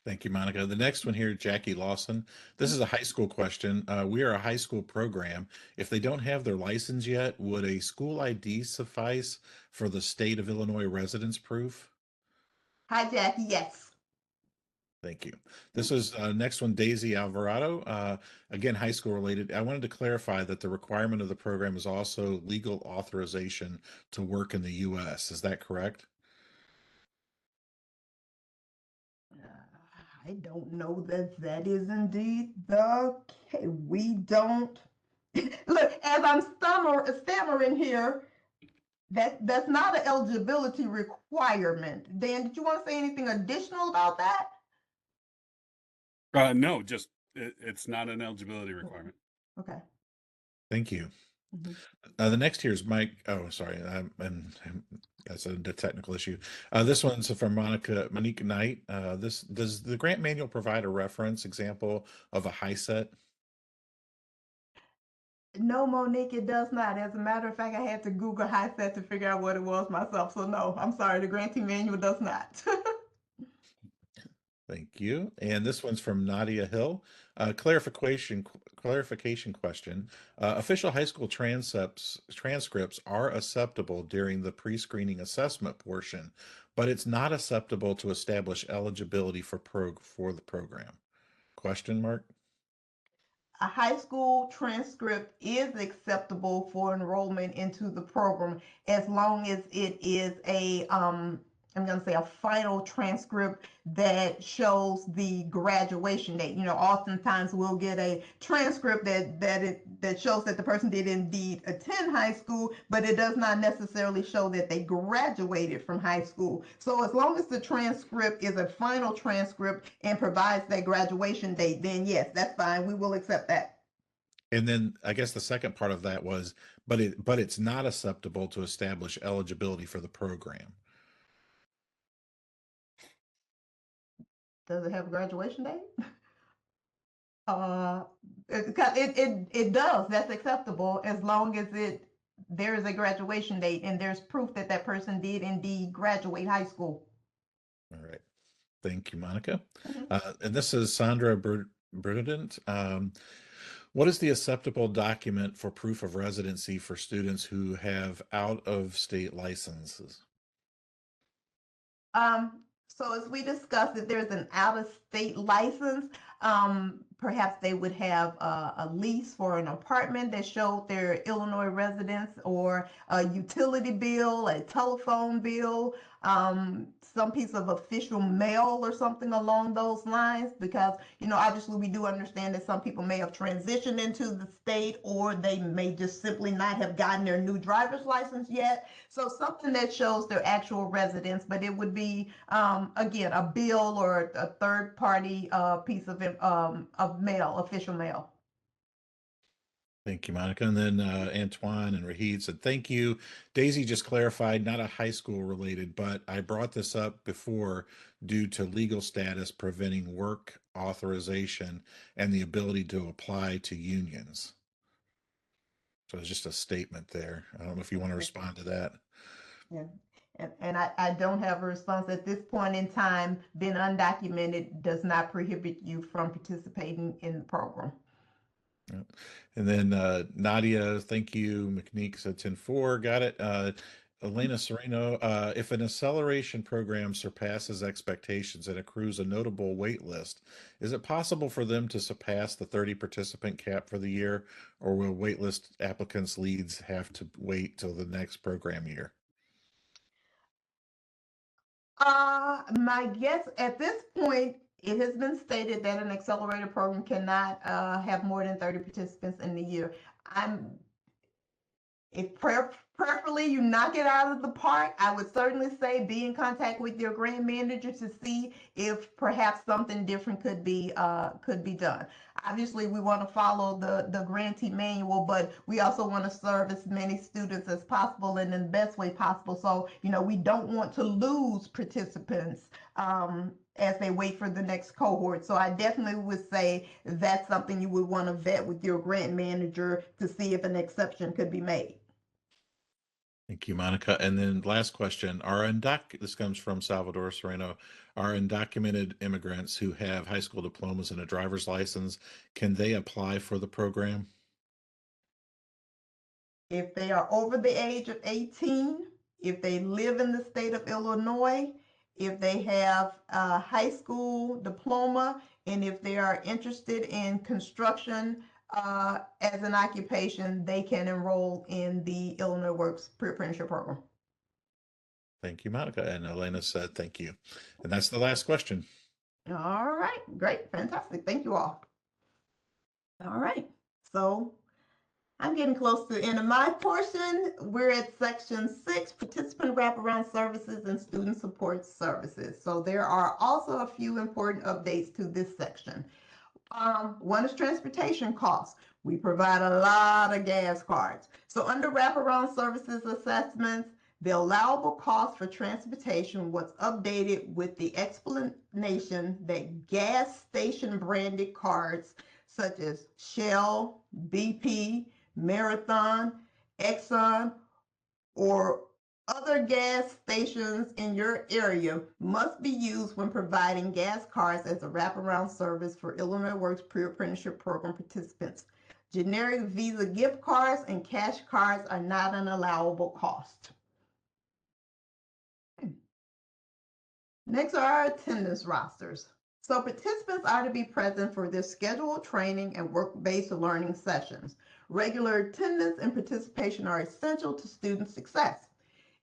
Thank you, Monica. The next one here, Jackie Lawson. This is a high school question. We are a high school program. If they don't have their license yet, would a school ID suffice for the state of Illinois residence proof? Hi, Jackie. Yes. Thank you. This is next one, Daisy Alvarado. Again, high school related. I wanted to clarify that the requirement of the program is also legal authorization to work in the U.S. Is that correct? I don't know that that is indeed the case. We don't. Look, as I'm stammering here, that's not an eligibility requirement. Dan, did you want to say anything additional about that? No, just it's not an eligibility requirement. Okay. Thank you. Mhm. The next here is Mike. Oh, sorry. And that's a technical issue. This one's from Monique Knight. This does the grant manual provide a reference example of a high set? No, Monique, it does not. As a matter of fact, I had to Google HiSET to figure out what it was myself. So no, I'm sorry, the Grantee manual does not. Thank you. And this one's from Nadia Hill. Clarification question. Official high school transcripts are acceptable during the pre-screening assessment portion, but it's not acceptable to establish eligibility for the program. Question mark? A high school transcript is acceptable for enrollment into the program as long as it is I'm going to say a final transcript that shows the graduation date. You know, oftentimes we'll get a transcript that shows that the person did indeed attend high school, but it does not necessarily show that they graduated from high school. So as long as the transcript is a final transcript and provides that graduation date, then yes, that's fine. We will accept that. And then I guess the second part of that was, but it's not acceptable to establish eligibility for the program. Does it have a graduation date? Uh, it does. That's acceptable as long as there is a graduation date and there's proof that that person did indeed graduate high school. All right. Thank you, Monica. Mhm. And this is Sandra Burdent. What is the acceptable document for proof of residency for students who have out-of-state licenses? So as we discussed, if there's an out-of-state license, perhaps they would have a lease for an apartment that showed their Illinois residence, or a utility bill, a telephone bill, some piece of official mail or something along those lines. Because, you know, obviously we do understand that some people may have transitioned into the state, or they may just simply not have gotten their new driver's license yet. So something that shows their actual residence, but it would be, again, a bill or a third party piece of mail, official mail. Thank you, Monica. And then Antoine and Rahid said, thank you. Daisy just clarified, not a high school related, but I brought this up before due to legal status preventing work authorization and the ability to apply to unions. So it's just a statement there. I don't know if you want to respond to that. Yeah. And I don't have a response at this point in time. Being undocumented does not prohibit you from participating in the program. Yep. And then Nadia, thank you. McNeek said 10-4, got it. Elena Sereno, if an acceleration program surpasses expectations and accrues a notable wait list, is it possible for them to surpass the 30 participant cap for the year, or will waitlist applicants' leads have to wait till the next program year? My guess at this point, it has been stated that an accelerated program cannot have more than 30 participants in the year. I'm If preferably you knock it out of the park, I would certainly say be in contact with your grant manager to see if perhaps something different could be done. Obviously, we want to follow the grantee manual, but we also want to serve as many students as possible and in the best way possible. So, you know, we don't want to lose participants as they wait for the next cohort. So I definitely would say that's something you would want to vet with your grant manager to see if an exception could be made. Thank you, Monica. And then last question, this comes from Salvador Sereno, are undocumented immigrants who have high school diplomas and a driver's license, can they apply for the program? If they are over the age of 18, if they live in the state of Illinois, if they have a high school diploma, and if they are interested in construction as an occupation, they can enroll in the Illinois Works pre-apprenticeship program. Thank you, Monica. And Elena said, thank you. And that's the last question. All right, great, fantastic. Thank you all. All right, so I'm getting close to the end of my portion. We're at section 6, participant wraparound services and student support services. So there are also a few important updates to this section. One is transportation costs. We provide a lot of gas cards. So under wraparound services assessments, the allowable cost for transportation was updated with the explanation that gas station branded cards such as Shell, BP, Marathon, Exxon, or other gas stations in your area must be used when providing gas cards as a wraparound service for Illinois Works Pre-Apprenticeship Program participants. Generic Visa gift cards and cash cards are not an allowable cost. Next are our attendance rosters. So participants are to be present for their scheduled training and work-based learning sessions. Regular attendance and participation are essential to student success.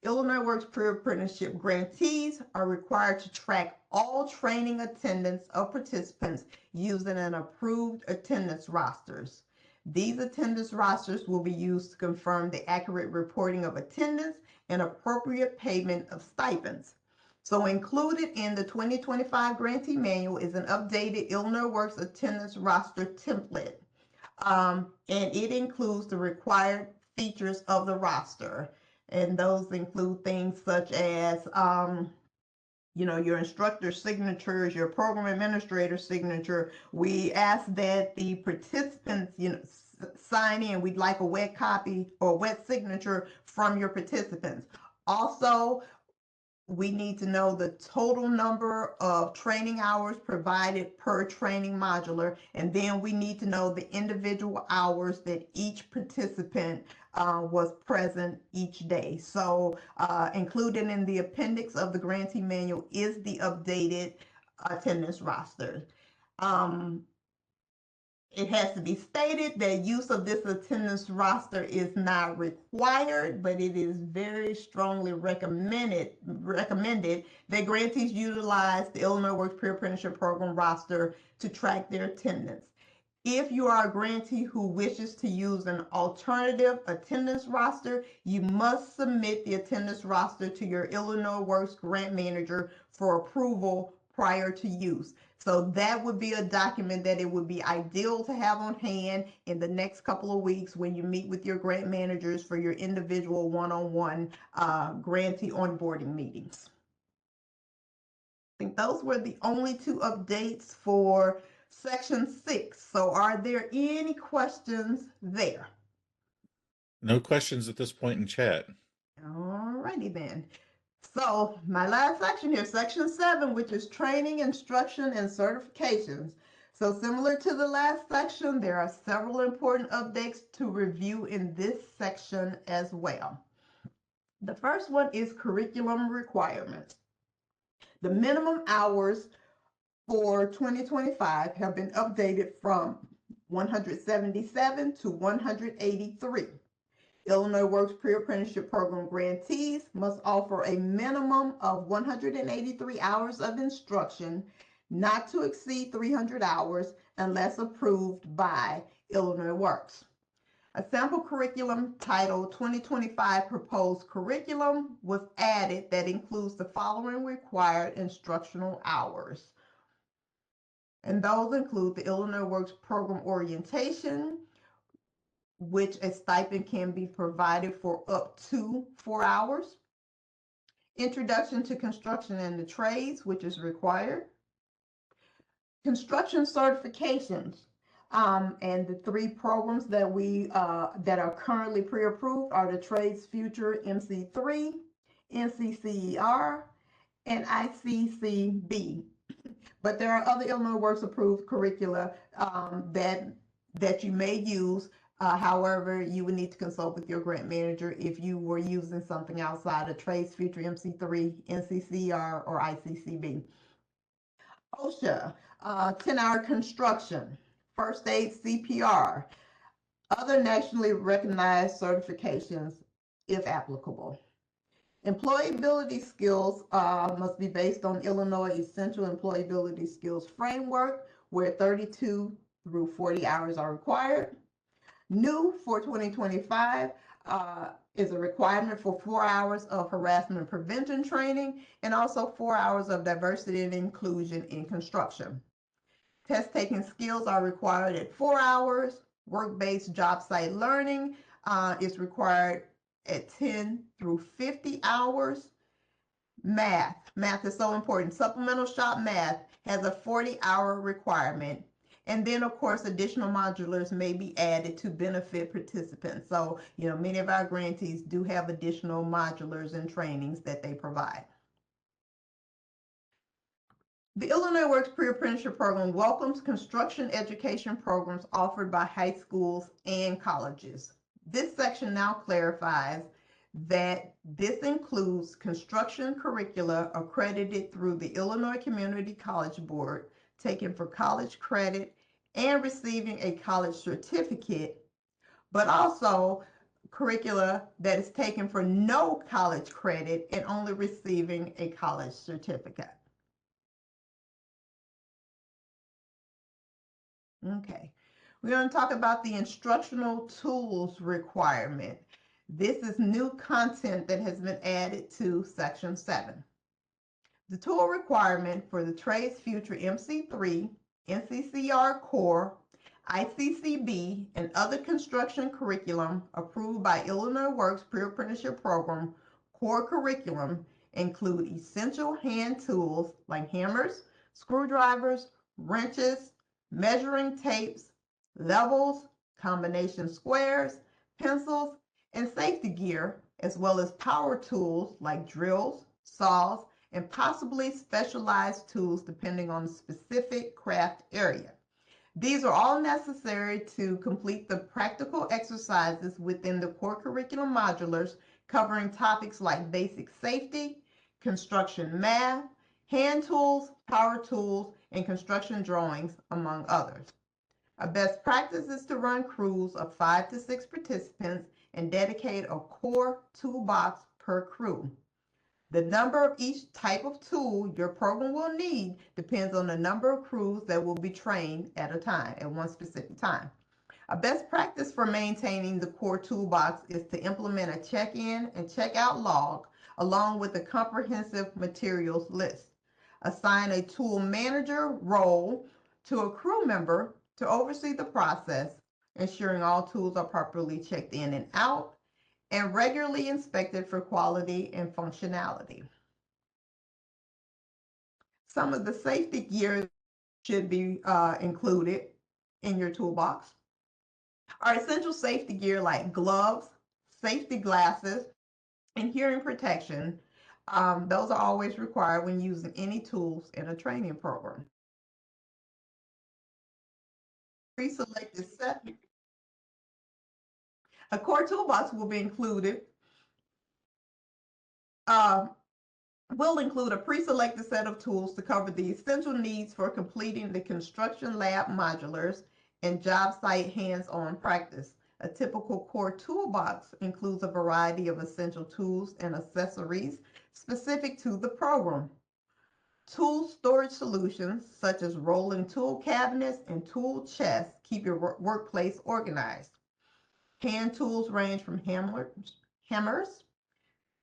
Illinois Works Pre-Apprenticeship grantees are required to track all training attendance of participants using an approved attendance rosters. These attendance rosters will be used to confirm the accurate reporting of attendance and appropriate payment of stipends. So included in the 2025 grantee manual is an updated Illinois Works attendance roster template. And it includes the required features of the roster. And those include things such as, your instructor signatures, your program administrator signature. We ask that the participants, sign in. We'd like a wet copy or wet signature from your participants. Also, we need to know the total number of training hours provided per training modular, and then we need to know the individual hours that each participant was present each day. So included in the appendix of the grantee manual is the updated attendance roster. It has to be stated that use of this attendance roster is not required, but it is very strongly recommended that grantees utilize the Illinois Works Pre-Apprenticeship Program roster to track their attendance. If you are a grantee who wishes to use an alternative attendance roster, you must submit the attendance roster to your Illinois Works grant manager for approval prior to use. So that would be a document that it would be ideal to have on hand in the next couple of weeks when you meet with your grant managers for your individual one-on-one grantee onboarding meetings. I think those were the only two updates for Section 6. So are there any questions there? No questions at this point in chat. All righty then. So my last section here, Section 7, which is training, instruction, and certifications. So similar to the last section, there are several important updates to review in this section as well. The first one is curriculum requirements. The minimum hours for 2025 have been updated from 177 to 183. Illinois Works Pre-Apprenticeship Program grantees must offer a minimum of 183 hours of instruction, not to exceed 300 hours unless approved by Illinois Works. A sample curriculum titled 2025 Proposed Curriculum was added that includes the following required instructional hours. And those include the Illinois Works Program Orientation, which a stipend can be provided for up to 4 hours. Introduction to Construction and the Trades, which is required. Construction certifications, and the 3 programs that that are currently pre-approved are the Trades Future MC3, NCCER, and ICCB. But there are other Illinois Works approved curricula that you may use. However, you would need to consult with your grant manager if you were using something outside of Trades Future MC3, NCCR, or ICCB. OSHA, 10-hour construction, first aid CPR, other nationally recognized certifications if applicable. Employability skills must be based on Illinois Essential Employability Skills Framework, where 32 through 40 hours are required. New for 2025 is a requirement for 4 hours of harassment prevention training and also 4 hours of diversity and inclusion in construction. Test taking skills are required at 4 hours. Work-based job site learning is required at 10 through 50 hours. Math is so important. Supplemental shop math has a 40-hour requirement. And then, of course, additional modulars may be added to benefit participants. So, many of our grantees do have additional modulars and trainings that they provide. The Illinois Works Pre-Apprenticeship Program welcomes construction education programs offered by high schools and colleges. This section now clarifies that this includes construction curricula accredited through the Illinois Community College Board, taken for college credit, and receiving a college certificate, but also curricula that is taken for no college credit and only receiving a college certificate. Okay, we're going to talk about the instructional tools requirement. This is new content that has been added to Section 7. The tool requirement for the Trades Future MC3, NCCR Core, ICCB, and other construction curriculum approved by Illinois Works Pre-Apprenticeship Program core curriculum include essential hand tools like hammers, screwdrivers, wrenches, measuring tapes, levels, combination squares, pencils, and safety gear, as well as power tools like drills, saws, and possibly specialized tools depending on the specific craft area. These are all necessary to complete the practical exercises within the core curriculum modulars covering topics like basic safety, construction math, hand tools, power tools, and construction drawings, among others. A best practice is to run crews of 5 to 6 participants and dedicate a core toolbox per crew. The number of each type of tool your program will need depends on the number of crews that will be trained at a time, at one specific time. A best practice for maintaining the core toolbox is to implement a check-in and check-out log along with a comprehensive materials list. Assign a tool manager role to a crew member to oversee the process, ensuring all tools are properly checked in and out, and regularly inspected for quality and functionality. Some of the safety gear should be included in your toolbox. Our essential safety gear like gloves, safety glasses, and hearing protection, those are always required when using any tools in a training program. Pre-selected set. A core toolbox will be included. Will include a pre-selected set of tools to cover the essential needs for completing the construction lab modulars and job site hands-on practice. A typical core toolbox includes a variety of essential tools and accessories specific to the program. Tool storage solutions such as rolling tool cabinets and tool chests keep your workplace organized. Hand tools range from hammers,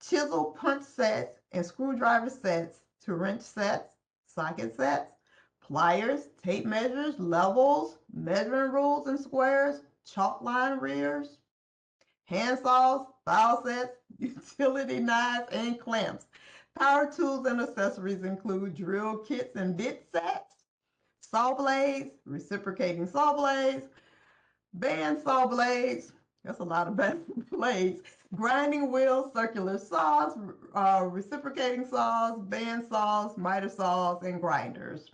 chisel punch sets, and screwdriver sets to wrench sets, socket sets, pliers, tape measures, levels, measuring rules and squares, chalk line rears, hand saws, file sets, utility knives, and clamps. Power tools and accessories include drill kits and bit sets, saw blades, reciprocating saw blades, band saw blades, that's a lot of band blades, grinding wheels, circular saws, reciprocating saws, band saws, miter saws, and grinders.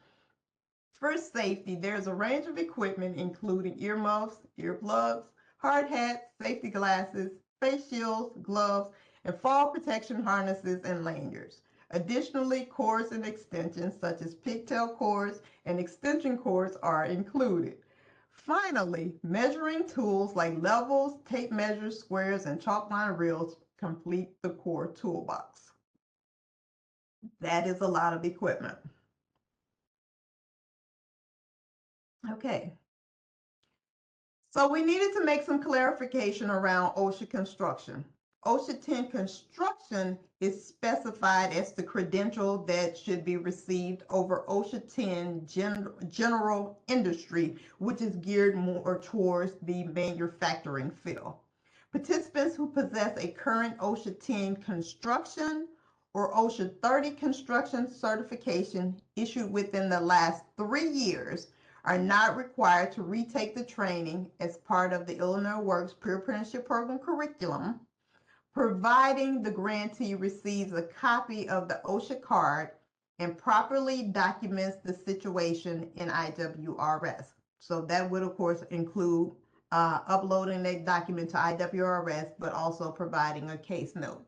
For safety, there's a range of equipment including earmuffs, earplugs, hard hats, safety glasses, face shields, gloves, and fall protection harnesses and lanyards. Additionally, cords and extensions such as pigtail cords and extension cords are included. Finally, measuring tools like levels, tape measures, squares, and chalk line reels complete the core toolbox. That is a lot of equipment. Okay. So we needed to make some clarification around OSHA construction. OSHA 10 construction is specified as the credential that should be received over OSHA 10 general industry, which is geared more towards the manufacturing field. Participants who possess a current OSHA 10 construction or OSHA 30 construction certification issued within the last 3 years are not required to retake the training as part of the Illinois Works Pre-Apprenticeship Program curriculum, providing the grantee receives a copy of the OSHA card and properly documents the situation in IWRS. So that would, of course, include uploading that document to IWRS, but also providing a case note.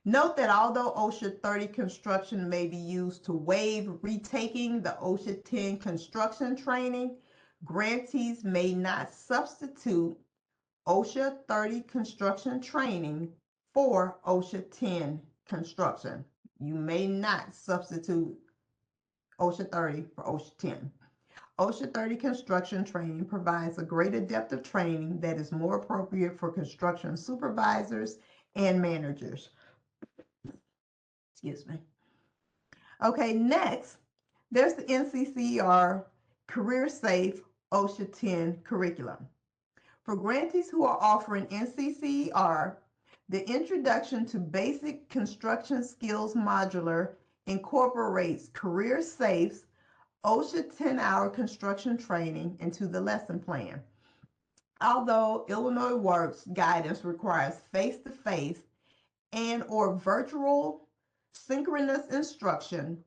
Note that although OSHA 30 construction may be used to waive retaking the OSHA 10 construction training, grantees may not substitute OSHA 30 construction training for OSHA 10 construction. You may not substitute OSHA 30 for OSHA 10. OSHA 30 construction training provides a greater depth of training that is more appropriate for construction supervisors and managers. Excuse me. Okay, next, there's the NCCER Career Safe OSHA 10 curriculum. For grantees who are offering NCCER, the Introduction to Basic Construction Skills modular incorporates Career Safe's OSHA 10-hour construction training into the lesson plan. Although Illinois Works guidance requires face-to-face and/or virtual synchronous instruction,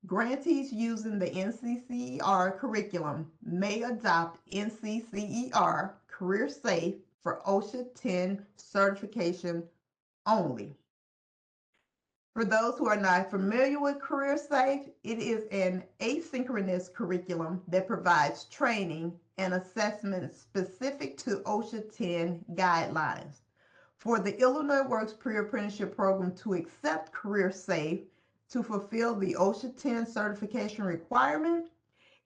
grantees using the NCCER curriculum may adopt NCCER Career Safe for OSHA 10 certification only. For those who are not familiar with Career Safe, it is an asynchronous curriculum that provides training and assessment specific to OSHA 10 guidelines. For the Illinois Works Pre-Apprenticeship Program to accept Career Safe to fulfill the OSHA 10 certification requirement,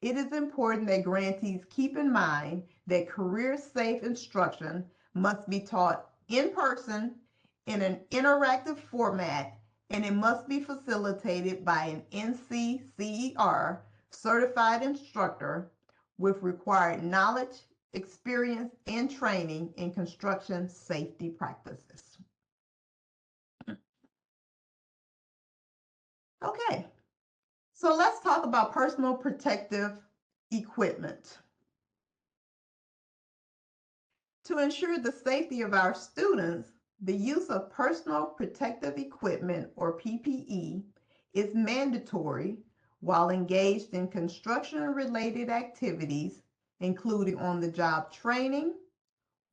it is important that grantees keep in mind that Career Safe instruction must be taught in person in an interactive format, and it must be facilitated by an NCCER certified instructor with required knowledge, experience, and training in construction safety practices. Okay, so let's talk about personal protective equipment. To ensure the safety of our students, the use of personal protective equipment, or PPE, is mandatory while engaged in construction-related activities, including on-the-job training,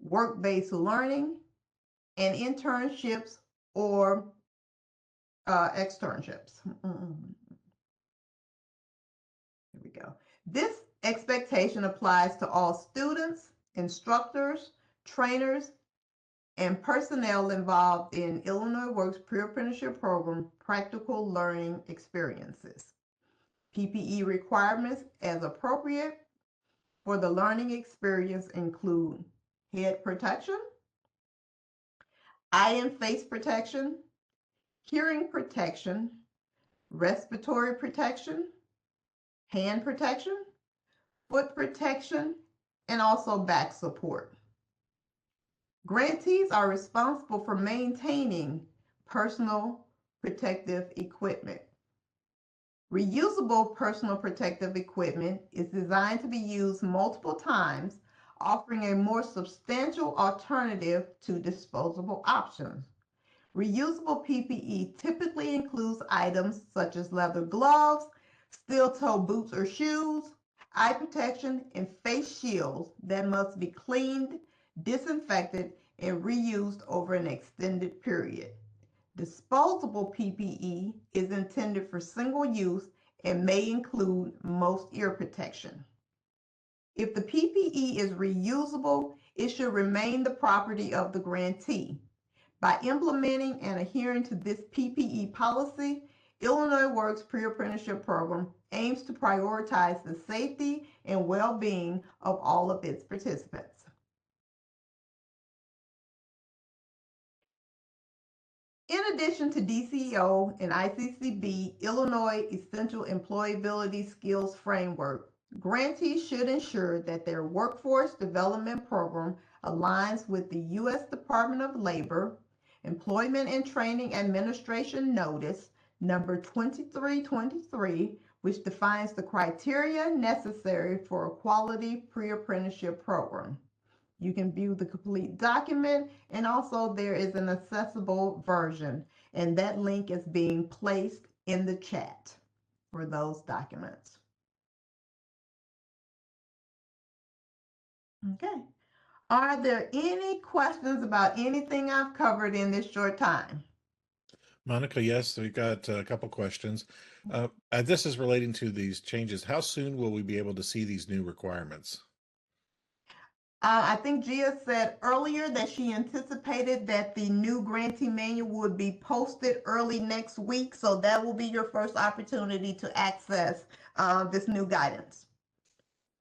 work-based learning, and internships or externships. Here we go. This expectation applies to all students, instructors, trainers, and personnel involved in Illinois Works Pre-Apprenticeship Program practical learning experiences. PPE requirements as appropriate for the learning experience include head protection, eye and face protection, hearing protection, respiratory protection, hand protection, foot protection, and also back support. Grantees are responsible for maintaining personal protective equipment. Reusable personal protective equipment is designed to be used multiple times, offering a more substantial alternative to disposable options. Reusable PPE typically includes items such as leather gloves, steel-toe boots or shoes, eye protection, and face shields that must be cleaned, disinfected, and reused over an extended period. Disposable PPE is intended for single use and may include most ear protection. If the PPE is reusable, it should remain the property of the grantee. By implementing and adhering to this PPE policy, Illinois Works Pre-Apprenticeship Program aims to prioritize the safety and well-being of all of its participants. In addition to DCEO and ICCB Illinois Essential Employability Skills Framework, grantees should ensure that their workforce development program aligns with the U.S. Department of Labor Employment and Training Administration Notice number 2323 which defines the criteria necessary for a quality pre-apprenticeship program. You can view the complete document, and also there is an accessible version, and that link is being placed in the chat for those documents. Okay. Are there any questions about anything I've covered in this short time? Monica, yes, we got a couple questions. This is relating to these changes. How soon will we be able to see these new requirements? I think Gia said earlier that she anticipated that the new grantee manual would be posted early next week, so that will be your first opportunity to access this new guidance.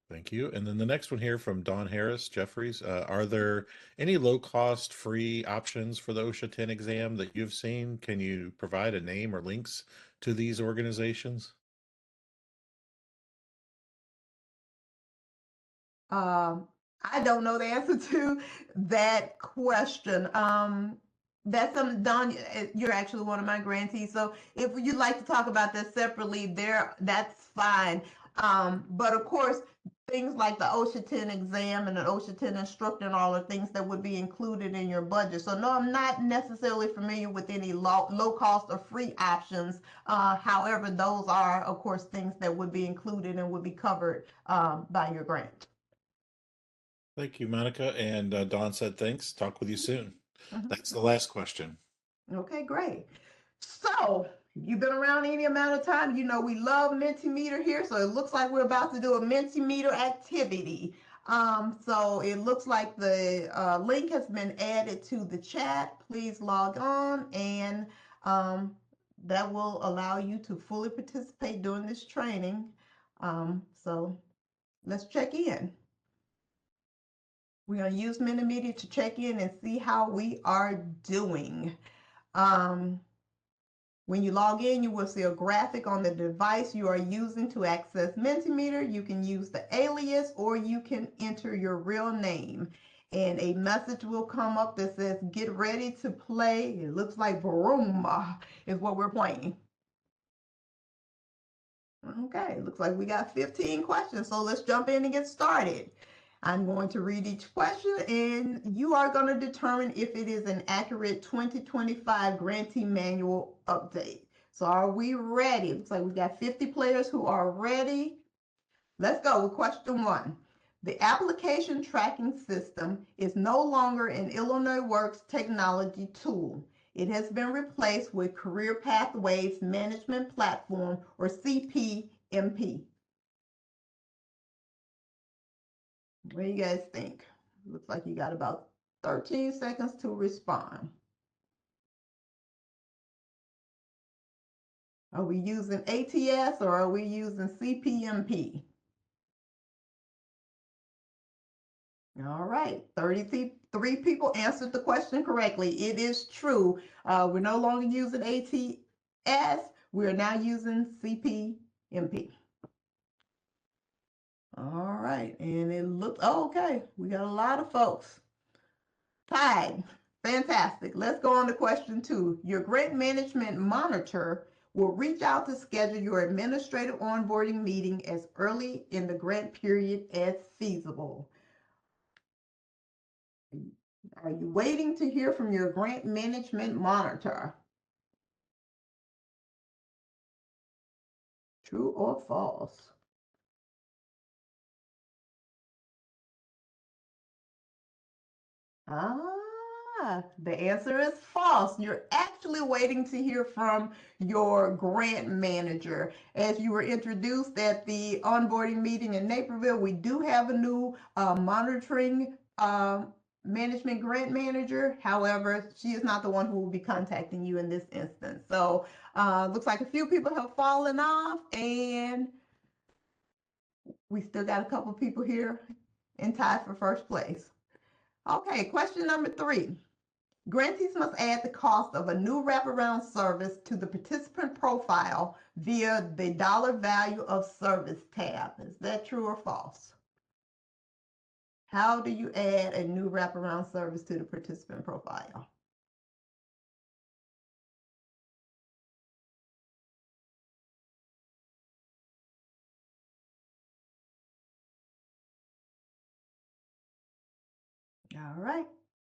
Thank you. And then the next one here from Don Harris, Jeffries. Are there any low-cost free options for the OSHA 10 exam that you've seen? Can you provide a name or links to these organizations? I don't know the answer to that question. That's something, Don, you're actually one of my grantees. So if you'd like to talk about that separately, that's fine. But of course, things like the OSHA 10 exam and an OSHA 10 instructor and all the things that would be included in your budget. So no, I'm not necessarily familiar with any low cost or free options. However, those are, of course, things that would be included and would be covered by your grant. Thank you, Monica. And Don said thanks. Talk with you soon. Mhm. That's the last question. Okay, great. So, if you've been around any amount of time, you know we love Mentimeter here. So it looks like we're about to do a Mentimeter activity. So it looks like the link has been added to the chat. Please log on, and that will allow you to fully participate during this training. So let's check in. We're going to use Mentimeter to check in and see how we are doing. When you log in, you will see a graphic on the device you are using to access Mentimeter. You can use the alias or you can enter your real name. And a message will come up that says, get ready to play. It looks like Vroom is what we're playing. Okay, looks like we got 15 questions. So let's jump in and get started. I'm going to read each question and you are going to determine if it is an accurate 2025 grantee manual update. So are we ready? Looks like we've got 50 players who are ready. Let's go with question 1. The application tracking system is no longer an Illinois Works technology tool. It has been replaced with Career Pathways Management Platform, or CPMP. What do you guys think? Looks like you got about 13 seconds to respond. Are we using ATS or are we using CPMP? All right, 33 people answered the question correctly. It is true. We're no longer using ATS. We're now using CPMP. All right, and it looks, oh, okay, we got a lot of folks. Tied. Fantastic. Let's go on to question 2. Your grant management monitor will reach out to schedule your administrative onboarding meeting as early in the grant period as feasible. Are you waiting to hear from your grant management monitor? True or false? The answer is false. You're actually waiting to hear from your grant manager. As you were introduced at the onboarding meeting in Naperville, we do have a new monitoring management grant manager. However, she is not the one who will be contacting you in this instance. So looks like a few people have fallen off, and we still got a couple people here in tie for first place. Okay, question number 3. Grantees must add the cost of a new wraparound service to the participant profile via the dollar value of service tab. Is that true or false? How do you add a new wraparound service to the participant profile? All right.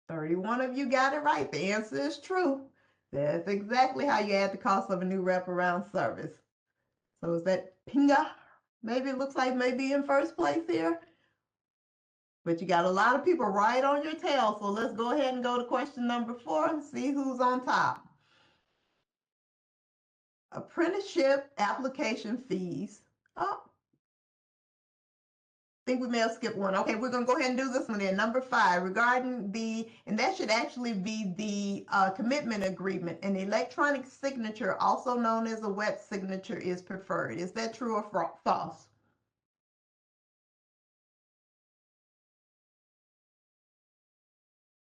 31 of you got it right. The answer is true. That's exactly how you add the cost of a new wraparound service. So is that Pinga? Maybe it looks like maybe in first place here. But you got a lot of people right on your tail. So let's go ahead and go to question number 4 and see who's on top. Apprenticeship application fees. Oh, I think we may have skipped one. Okay, we're going to go ahead and do this one then. Number 5, regarding and that should actually be the commitment agreement. An electronic signature, also known as a wet signature, is preferred. Is that true or false?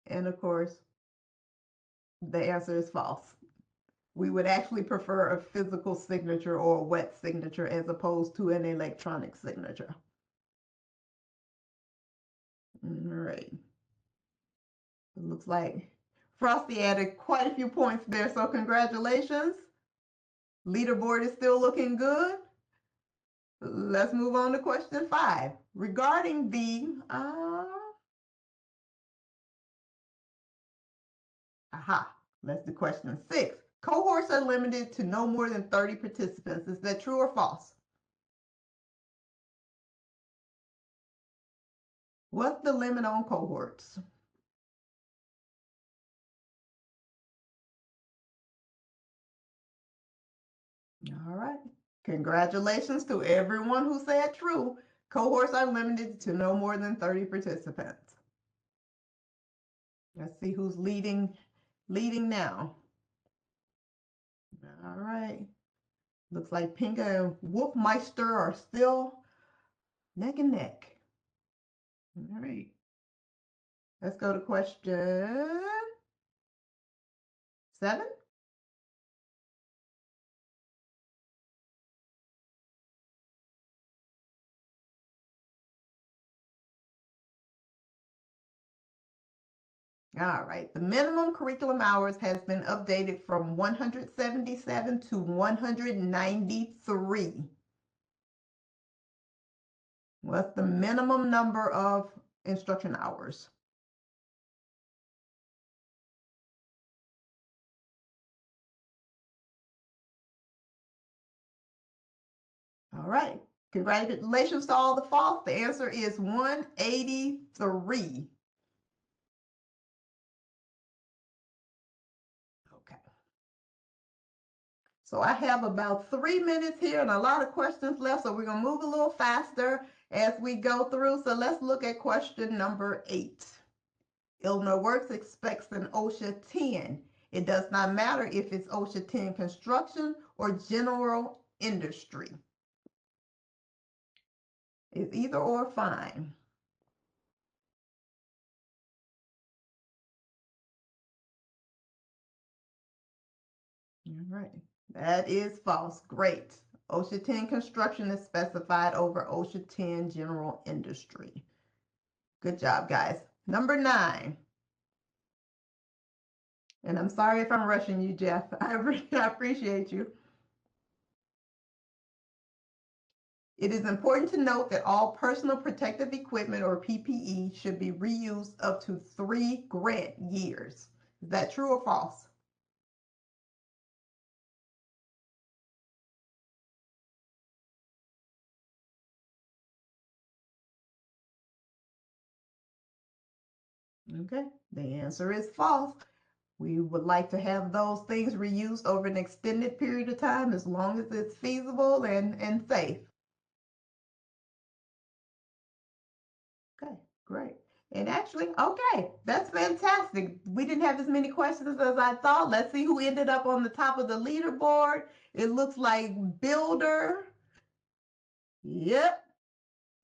And of course, the answer is false. We would actually prefer a physical signature or a wet signature as opposed to an electronic signature. All right. It looks like Frosty added quite a few points there, so congratulations. Leaderboard is still looking good. Let's move on to question 5. Regarding let's do question 6. Cohorts are limited to no more than 30 participants. Is that true or false? What's the limit on cohorts? All right. Congratulations to everyone who said true. Cohorts are limited to no more than 30 participants. Let's see who's leading now. All right. Looks like Pinga and Wolfmeister are still neck and neck. All right. Let's go to question 7. All right. The minimum curriculum hours has been updated from 177 to 193. What's the minimum number of instruction hours? All right. Congratulations to all the false. The answer is 183. Okay. So I have about 3 minutes here and a lot of questions left. So we're going to move a little faster as we go through. So let's look at question number 8. Illinois Works expects an OSHA 10. It does not matter if it's OSHA 10 construction or general industry. It's either or fine. All right. That is false. Great. OSHA 10 construction is specified over OSHA 10 general industry. Good job, guys. Number 9. And I'm sorry if I'm rushing you, Jeff. I appreciate you. It is important to note that all personal protective equipment or PPE should be reused up to 3 grant years. Is that true or false? Okay, the answer is false. We would like to have those things reused over an extended period of time as long as it's feasible and safe. Okay, great. And actually, okay, that's fantastic. We didn't have as many questions as I thought. Let's see who ended up on the top of the leaderboard. It looks like Builder. Yep.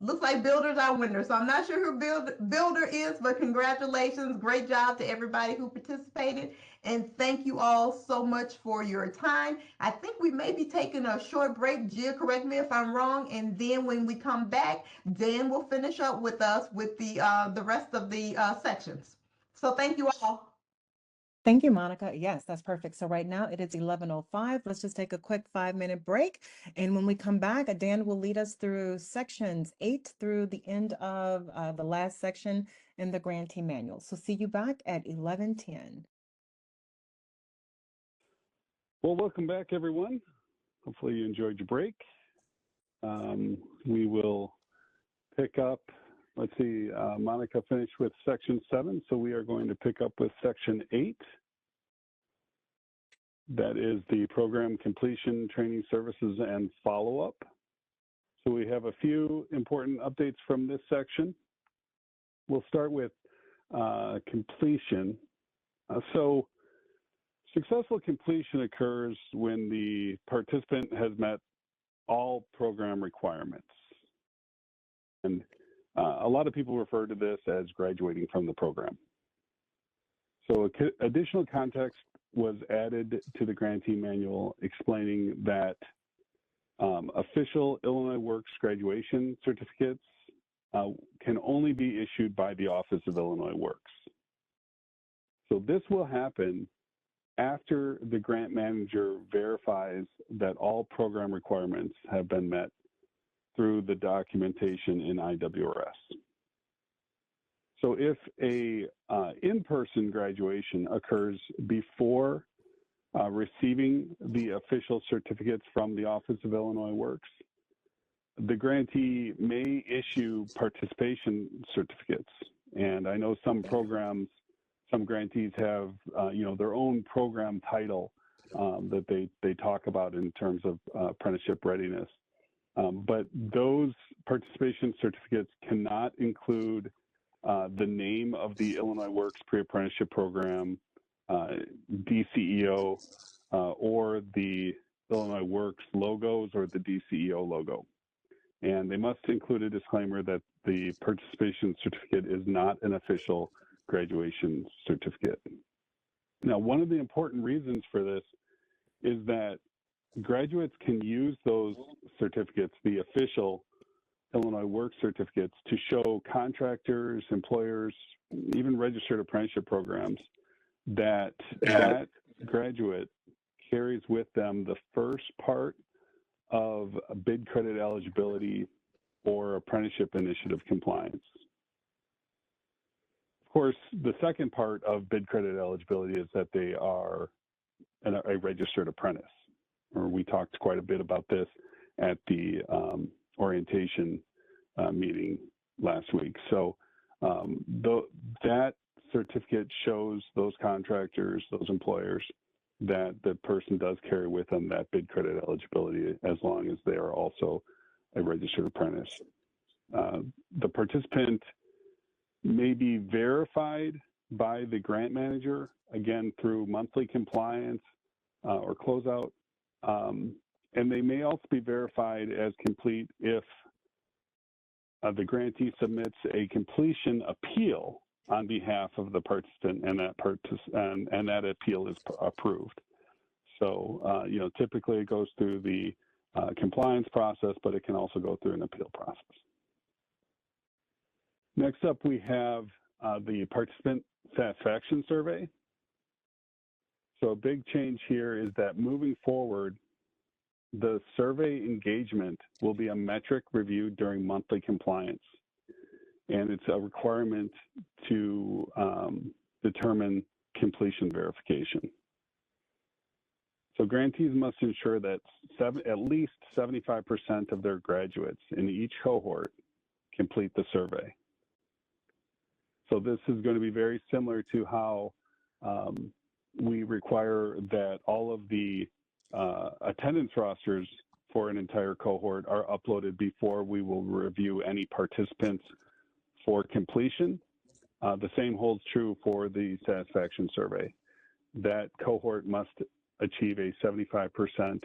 Looks like Builder's our winner. So I'm not sure who Builder is, but congratulations. Great job to everybody who participated. And thank you all so much for your time. I think we may be taking a short break. Gia, correct me if I'm wrong. And then when we come back, Dan will finish up with us with the rest of the sections. So thank you all. Thank you, Monica. Yes, that's perfect. So right now it is 11:05. Let's just take a quick 5-minute break. And when we come back, Dan will lead us through sections 8 through the end of the last section. in the grantee manual. So see you back at 11:10. Well, welcome back, everyone. Hopefully you enjoyed your break. We will pick up, let's see, Monica finished with section 7, so we are going to pick up with section 8. That is the program completion, training services, and follow-up. So we have a few important updates from this section. We'll start with completion. So successful completion occurs when the participant has met all program requirements. And a lot of people refer to this as graduating from the program. So additional context was added to the grantee manual explaining that official Illinois Works graduation certificates can only be issued by the Office of Illinois Works. So this will happen after the grant manager verifies that all program requirements have been met through the documentation in IWRS. So if a in-person graduation occurs before receiving the official certificates from the Office of Illinois Works, the grantee may issue participation certificates. And I know some programs, some grantees have their own program title that they talk about in terms of apprenticeship readiness. But those participation certificates cannot include the name of the Illinois Works Pre-Apprenticeship Program, DCEO, or the Illinois Works logos or the DCEO logo. And they must include a disclaimer that the participation certificate is not an official graduation certificate. Now, one of the important reasons for this is that graduates can use those certificates, the official Illinois Works certificates, to show contractors, employers, even registered apprenticeship programs that that graduate carries with them the first part of bid credit eligibility or apprenticeship initiative compliance. Of course, the second part of bid credit eligibility is that they are a registered apprentice. Or we talked quite a bit about this at the orientation meeting last week. So that certificate shows those contractors, those employers, that the person does carry with them that bid credit eligibility as long as they are also a registered apprentice. The participant may be verified by the grant manager, again, through monthly compliance or closeout. And they may also be verified as complete if the grantee submits a completion appeal on behalf of the participant and that appeal is approved. So, typically it goes through the compliance process, but it can also go through an appeal process. Next up, we have the participant satisfaction survey. So a big change here is that moving forward, the survey engagement will be a metric reviewed during monthly compliance. And it's a requirement to determine completion verification. So grantees must ensure that at least 75% of their graduates in each cohort complete the survey. So this is going to be very similar to how we require that all of the attendance rosters for an entire cohort are uploaded before we will review any participants for completion. The same holds true for the satisfaction survey. That cohort must achieve a 75%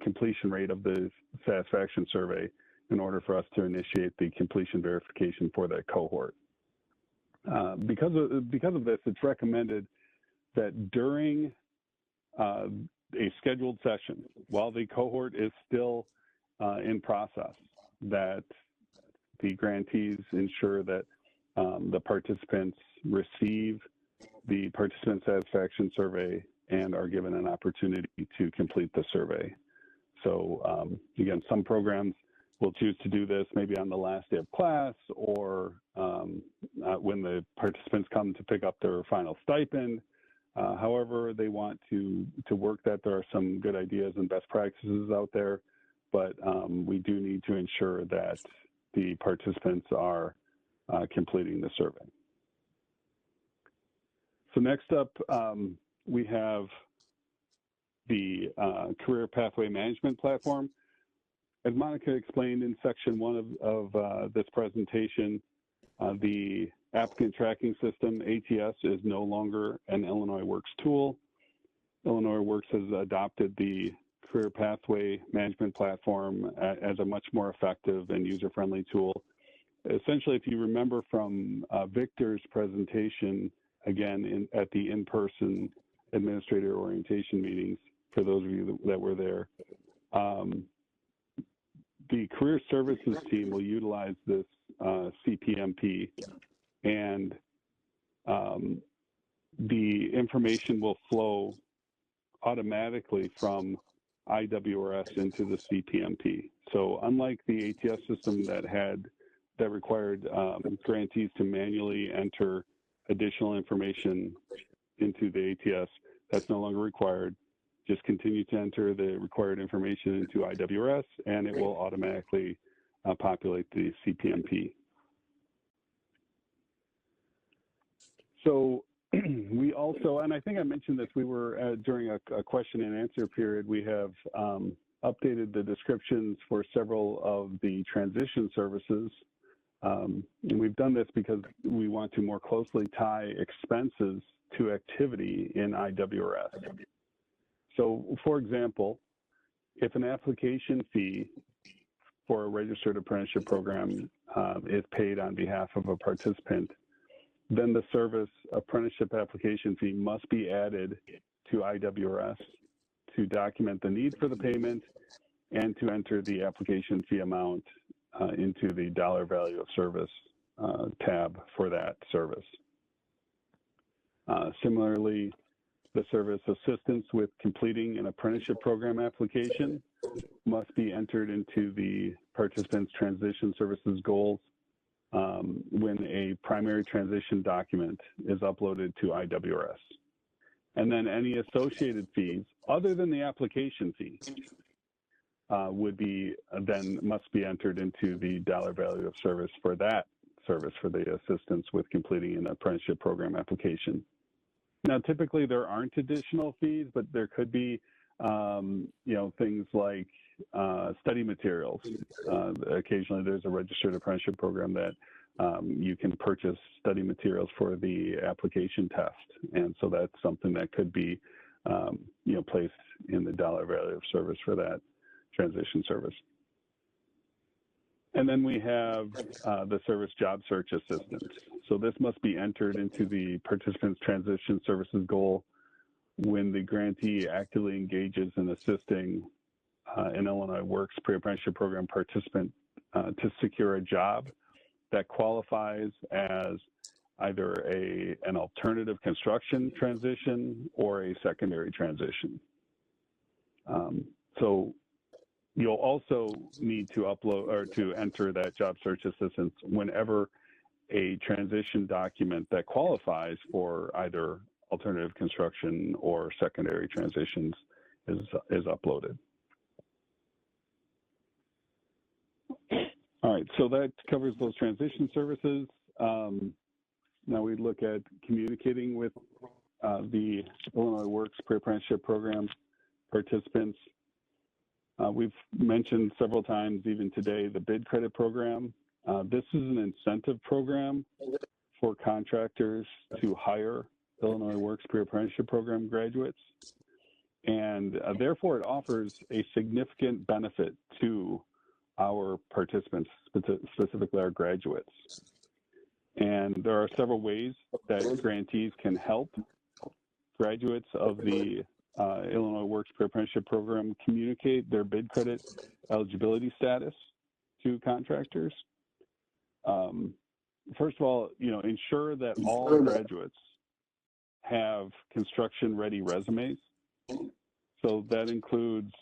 completion rate of the satisfaction survey in order for us to initiate the completion verification for that cohort. Because of this, it's recommended that during a scheduled session, while the cohort is still in process, that the grantees ensure that the participants receive the participant satisfaction survey and are given an opportunity to complete the survey. So again, some programs will choose to do this maybe on the last day of class or when the participants come to pick up their final stipend. However they want to work that. There are some good ideas and best practices out there, but we do need to ensure that the participants are completing the survey. So next up, we have the Career Pathway Management Platform. As Monica explained in section 1 of this presentation, the applicant tracking system, ATS, is no longer an Illinois Works tool. Illinois Works has adopted the Career Pathway Management Platform as a much more effective and user-friendly tool. Essentially, if you remember from Victor's presentation, again, at the in-person administrator orientation meetings, for those of you that were there, the career services team will utilize this CPMP, and the information will flow automatically from IWRS into the CPMP. So unlike the ATS system that required grantees to manually enter additional information into the ATS, that's no longer required. Just continue to enter the required information into IWRS, and it will automatically populate the CPMP. So we also, and I think I mentioned this, we were during a question and answer period, we have updated the descriptions for several of the transition services. And we've done this because we want to more closely tie expenses to activity in IWRS. So, for example, if an application fee for a registered apprenticeship program is paid on behalf of a participant, then the service apprenticeship application fee must be added to IWRS to document the need for the payment and to enter the application fee amount into the dollar value of service tab for that service. Similarly, the service assistance with completing an apprenticeship program application must be entered into the participant's transition services goals when a primary transition document is uploaded to IWRS. And then any associated fees other than the application fee must be entered into the dollar value of service for that service for the assistance with completing an apprenticeship program application. Now, typically there aren't additional fees, but there could be, things like study materials. Occasionally there's a registered apprenticeship program that you can purchase study materials for the application test. And so that's something that could be, placed in the dollar value of service for that transition service. And then we have the service job search assistance. So this must be entered into the participant's transition services goal when the grantee actively engages in assisting an Illinois Works pre-apprenticeship program participant to secure a job that qualifies as either an alternative construction transition or a secondary transition. So you'll also need to upload or to enter that job search assistance whenever a transition document that qualifies for either alternative construction or secondary transitions is uploaded. All right, so that covers those transition services. Now we look at communicating with the Illinois Works pre-apprenticeship program participants. We've mentioned several times, even today, the bid credit program. This is an incentive program for contractors to hire Illinois Works pre-apprenticeship program graduates. And therefore, it offers a significant benefit to our participants, specifically our graduates. And there are several ways that grantees can help graduates of the Illinois Works pre-apprenticeship program communicate their bid credit eligibility status to contractors. First of all, ensure that all graduates have construction-ready resumes. So that includes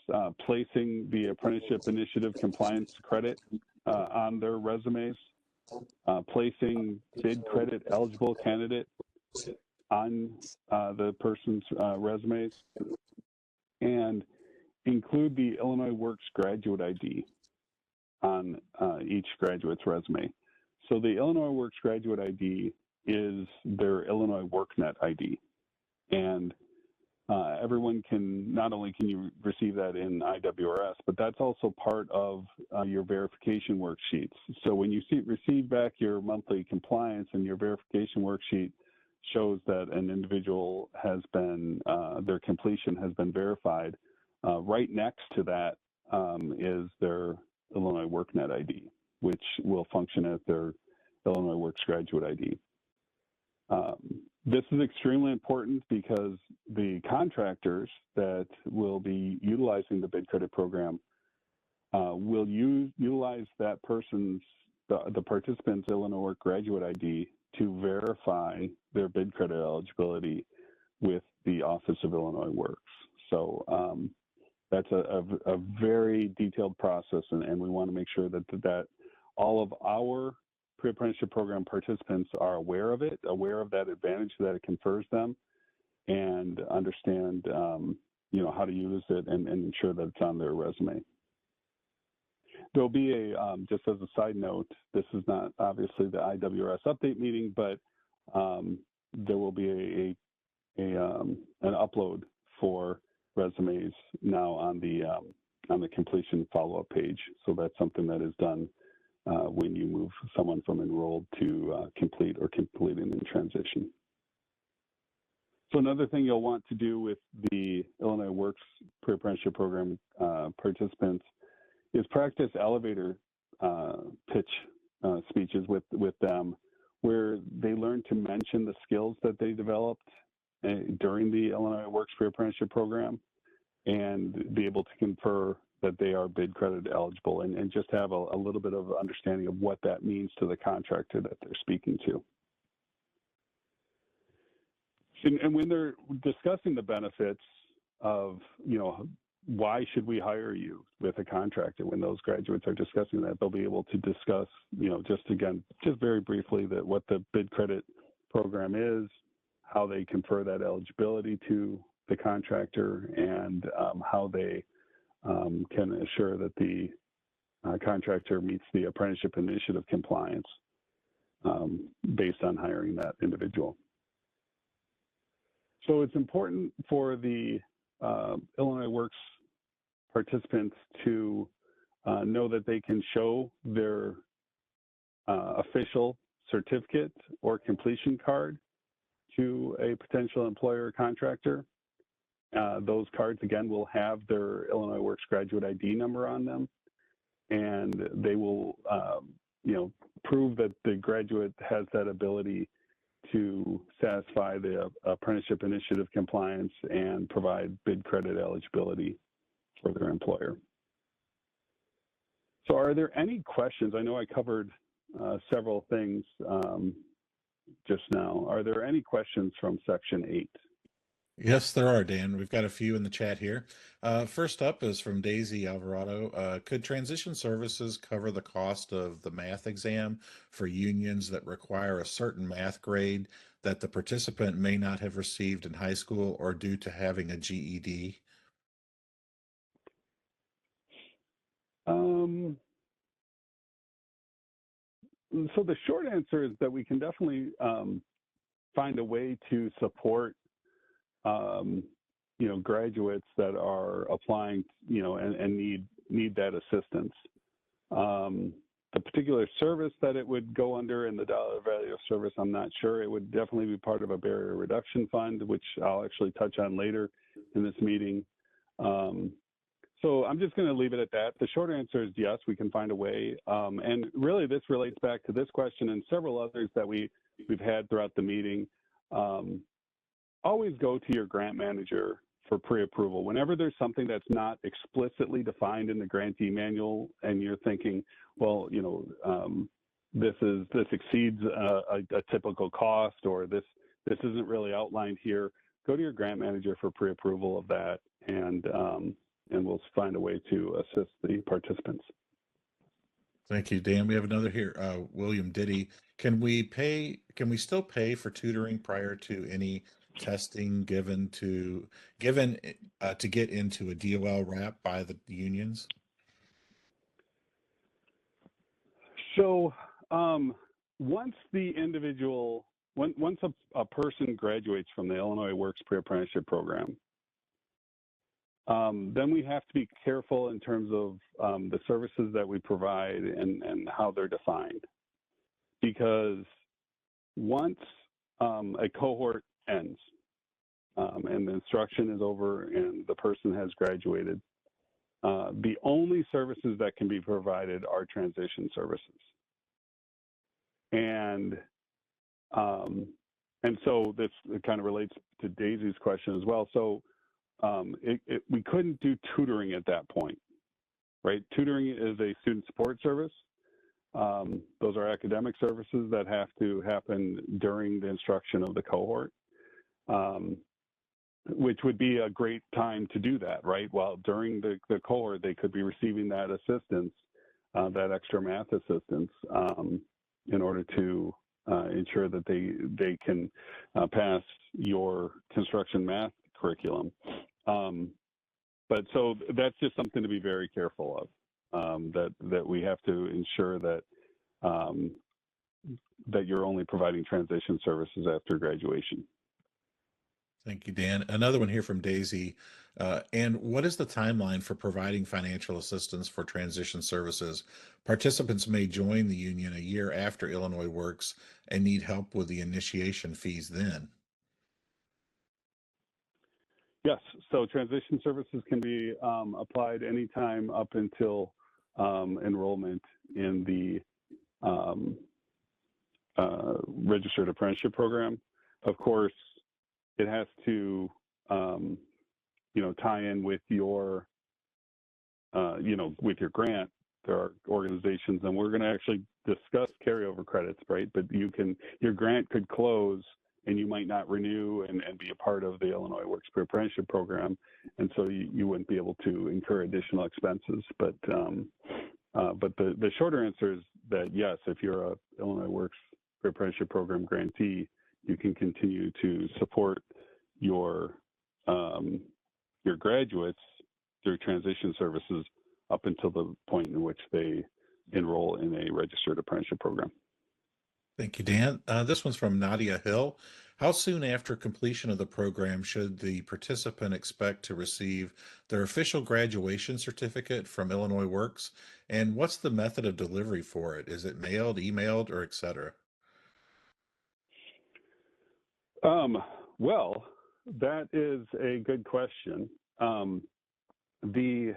placing the apprenticeship initiative compliance credit on their resumes, placing bid credit eligible candidate on the person's resumes, and include the Illinois Works graduate ID on each graduate's resume. So the Illinois Works graduate ID is their Illinois workNet ID. And everyone can, not only can you receive that in IWRS, but that's also part of your verification worksheets. So when you receive back your monthly compliance, and your verification worksheet shows that an individual has been, their completion has been verified, right next to that is their Illinois workNet ID, which will function as their Illinois Works graduate ID. This is extremely important because the contractors that will be utilizing the bid credit program will utilize that person's, the participant's Illinois Work graduate ID to verify their bid credit eligibility with the Office of Illinois Works. So that's a very detailed process, and we want to make sure that all of our pre-apprenticeship program participants are aware of it, aware of that advantage that it confers them, and understand how to use it and ensure that it's on their resume. There'll be a, just as a side note, this is not obviously the IWRS update meeting, but there will be an upload for resumes now on the completion follow-up page. So that's something that is done when you move someone from enrolled to complete or completing in transition. So another thing you'll want to do with the Illinois Works pre-apprenticeship program participants is practice elevator pitch speeches with them, where they learn to mention the skills that they developed during the Illinois Works pre-apprenticeship program, and be able to confer that they are bid credit eligible, and just have a little bit of understanding of what that means to the contractor that they're speaking to. And when they're discussing the benefits of, why should we hire you with a contractor, when those graduates are discussing that, they'll be able to discuss, just very briefly, that what the bid credit program is, how they confer that eligibility to the contractor, and how they can assure that the contractor meets the apprenticeship initiative compliance based on hiring that individual. So it's important for the Illinois Works participants to know that they can show their official certificate or completion card to a potential employer or contractor. Those cards, again, will have their Illinois Works graduate ID number on them, and they will, prove that the graduate has that ability to satisfy the apprenticeship initiative compliance and provide bid credit eligibility for their employer. So are there any questions? I know I covered several things just now. Are there any questions from section 8? Yes, there are, Dan. We've got a few in the chat here. First up is from Daisy Alvarado. Could transition services cover the cost of the math exam for unions that require a certain math grade that the participant may not have received in high school or due to having a GED? So the short answer is that we can definitely find a way to support graduates that are applying, and need that assistance. The particular service that it would go under and the dollar value of service, I'm not sure. It would definitely be part of a barrier reduction fund, which I'll actually touch on later in this meeting. So I'm just going to leave it at that. The short answer is yes, we can find a way. And really, this relates back to this question and several others that we've had throughout the meeting. Always go to your grant manager for pre-approval. Whenever there's something that's not explicitly defined in the grantee manual and you're thinking, well, this exceeds a typical cost, or this isn't really outlined here, go to your grant manager for pre-approval of that and we'll find a way to assist the participants. Thank you, Dan. We have another here, William Diddy. Can we still pay for tutoring prior to any testing given to get into a DOL wrap by the unions? So once a person graduates from the Illinois Works Pre-Apprenticeship Program, then we have to be careful in terms of the services that we provide and how they're defined. Because once a cohort ends and the instruction is over and the person has graduated, the only services that can be provided are transition services. And so this kind of relates to Daisy's question as well. So we couldn't do tutoring at that point, right? Tutoring is a student support service. Those are academic services that have to happen during the instruction of the cohort, which would be a great time to do that, right? While during the cohort, they could be receiving that assistance, that extra math assistance, in order to ensure that they can pass your construction math curriculum. But so that's just something to be very careful of, that we have to ensure that that you're only providing transition services after graduation. Thank you, Dan. Another one here from Daisy. And what is the timeline for providing financial assistance for transition services? Participants may join the union a year after Illinois Works and need help with the initiation fees then. Yes, so transition services can be applied anytime up until enrollment in the registered apprenticeship program. Of course, it has to, tie in with your, with your grant. There are organizations, and we're going to actually discuss carryover credits, right? But your grant could close, and you might not renew and be a part of the Illinois Works Pre-Apprenticeship Program, and so you wouldn't be able to incur additional expenses. But the shorter answer is that yes, if you're a Illinois Works Pre-Apprenticeship Program grantee, you can continue to support your graduates through transition services up until the point in which they enroll in a registered apprenticeship program. Thank you, Dan. This one's from Nadia Hill. How soon after completion of the program should the participant expect to receive their official graduation certificate from Illinois Works? And what's the method of delivery for it? Is it mailed, emailed, or et cetera? Well, that is a good question. The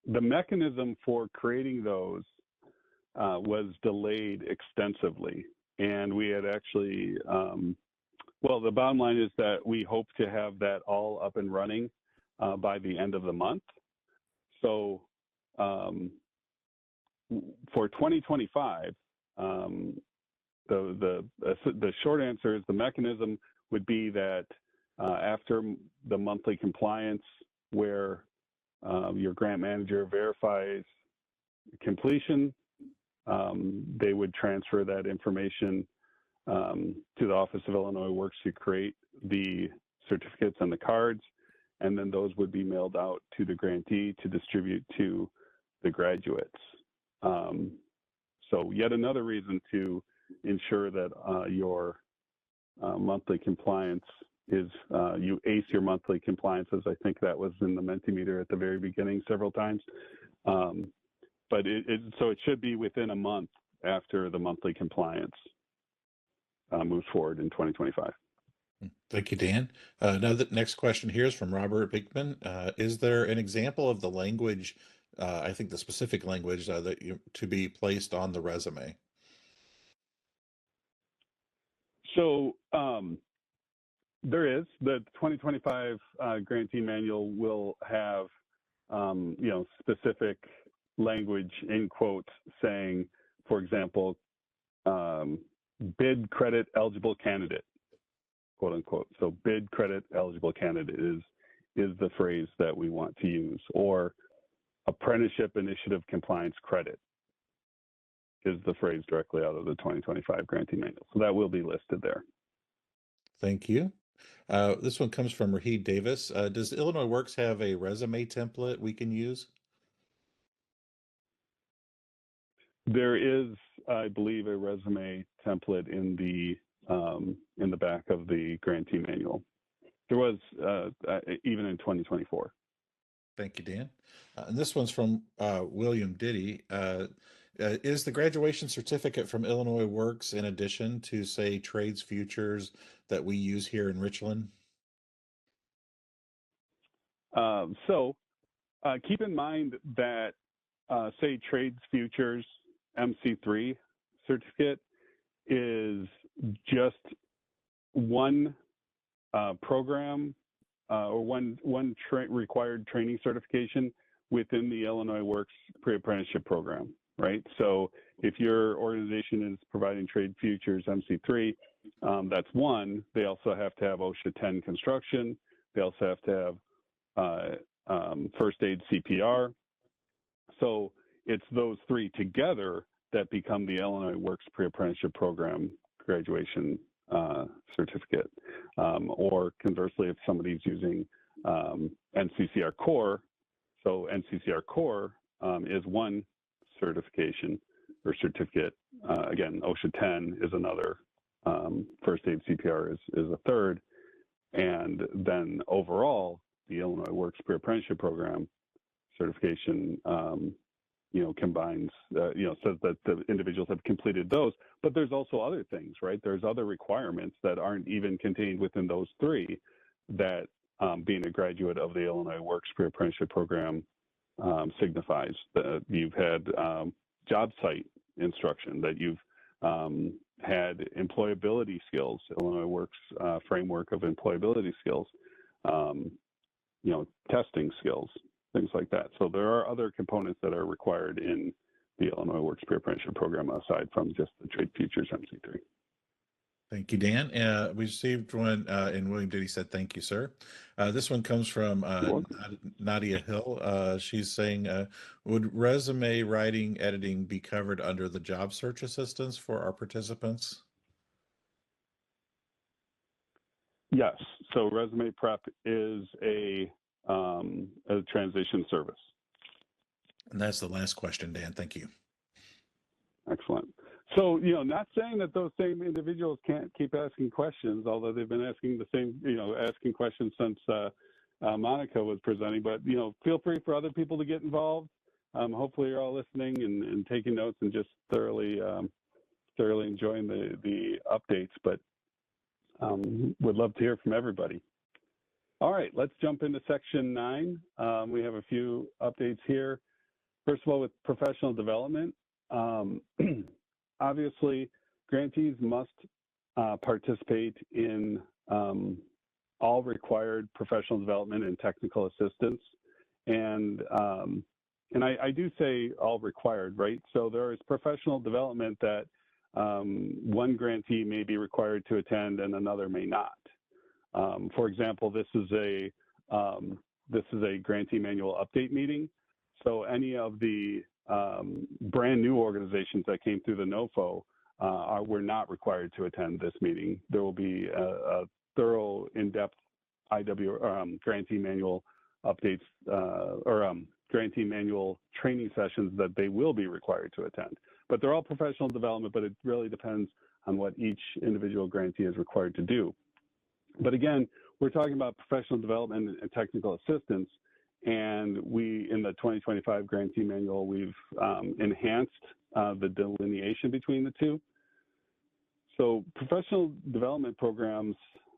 mechanism for creating those was delayed extensively, and we had actually, the bottom line is that we hope to have that all up and running by the end of the month. So for 2025, the short answer is the mechanism would be that after the monthly compliance, where your grant manager verifies completion, they would transfer that information to the Office of Illinois Works to create the certificates and the cards, and then those would be mailed out to the grantee to distribute to the graduates. So yet another reason to ensure that your monthly compliance is, you ace your monthly compliance, as I think that was in the Mentimeter at the very beginning several times. But so it should be within a month after the monthly compliance moves forward in 2025. Thank you, Dan. Now the next question here is from Robert Bickman. Is there an example of the language, I think the specific language to be placed on the resume? So there is. The 2025 grantee manual will have, specific language in quotes saying, for example, bid credit eligible candidate, quote unquote. So bid credit eligible candidate is the phrase that we want to use, or apprenticeship initiative compliance credit is the phrase directly out of the 2025 grantee manual. So that will be listed there. Thank you. This one comes from Raheed Davis. Does Illinois Works have a resume template we can use? There is, I believe, a resume template in the back of the grantee manual. There was even in 2024. Thank you, Dan. And this one's from William Diddy. Is the graduation certificate from Illinois Works in addition to, say, trades futures that we use here in Richland? So keep in mind that, say, trades futures MC3 certificate is just one program or one required training certification within the Illinois Works pre-apprenticeship program, right? So if your organization is providing trade futures MC3, that's one. They also have to have OSHA 10 construction. They also have to have first aid CPR. So it's those three together that become the Illinois Works pre-apprenticeship program graduation certificate. Or conversely, if somebody's using NCCR Core, so NCCR Core is one certification or certificate. Again, OSHA 10 is another. First aid CPR is a third. And then overall, the Illinois Works pre-apprenticeship program certification, combines, says that the individuals have completed those, but there's also other things, right? There's other requirements that aren't even contained within those three that being a graduate of the Illinois Works pre-apprenticeship program signifies. That you've had job site instruction, that you've had employability skills, Illinois Works framework of employability skills, testing skills, things like that. So there are other components that are required in the Illinois Works pre-apprenticeship program aside from just the trade futures MC3. Thank you, Dan. We received one, and William Diddy said, thank you, sir. This one comes from Nadia Hill. She's saying, would resume writing, editing be covered under the job search assistance for our participants? Yes. So resume prep is a transition service. And that's the last question, Dan. Thank you. Excellent. So, not saying that those same individuals can't keep asking questions, although they've been asking the same, asking questions since Monica was presenting, but, feel free for other people to get involved. Hopefully you're all listening and taking notes and just thoroughly enjoying the updates, but would love to hear from everybody. All right, let's jump into section 9. We have a few updates here. First of all, with professional development, obviously, grantees must participate in all required professional development and technical assistance. And I do say all required, right? So there is professional development that one grantee may be required to attend and another may not. For example, this is a grantee manual update meeting. So any of the brand new organizations that came through the NOFO were not required to attend this meeting. There will be a thorough, in-depth grantee manual updates grantee manual training sessions that they will be required to attend. But they're all professional development, but it really depends on what each individual grantee is required to do. But again, we're talking about professional development and technical assistance. And in the 2025 grantee manual, we've enhanced the delineation between the two. So professional development programs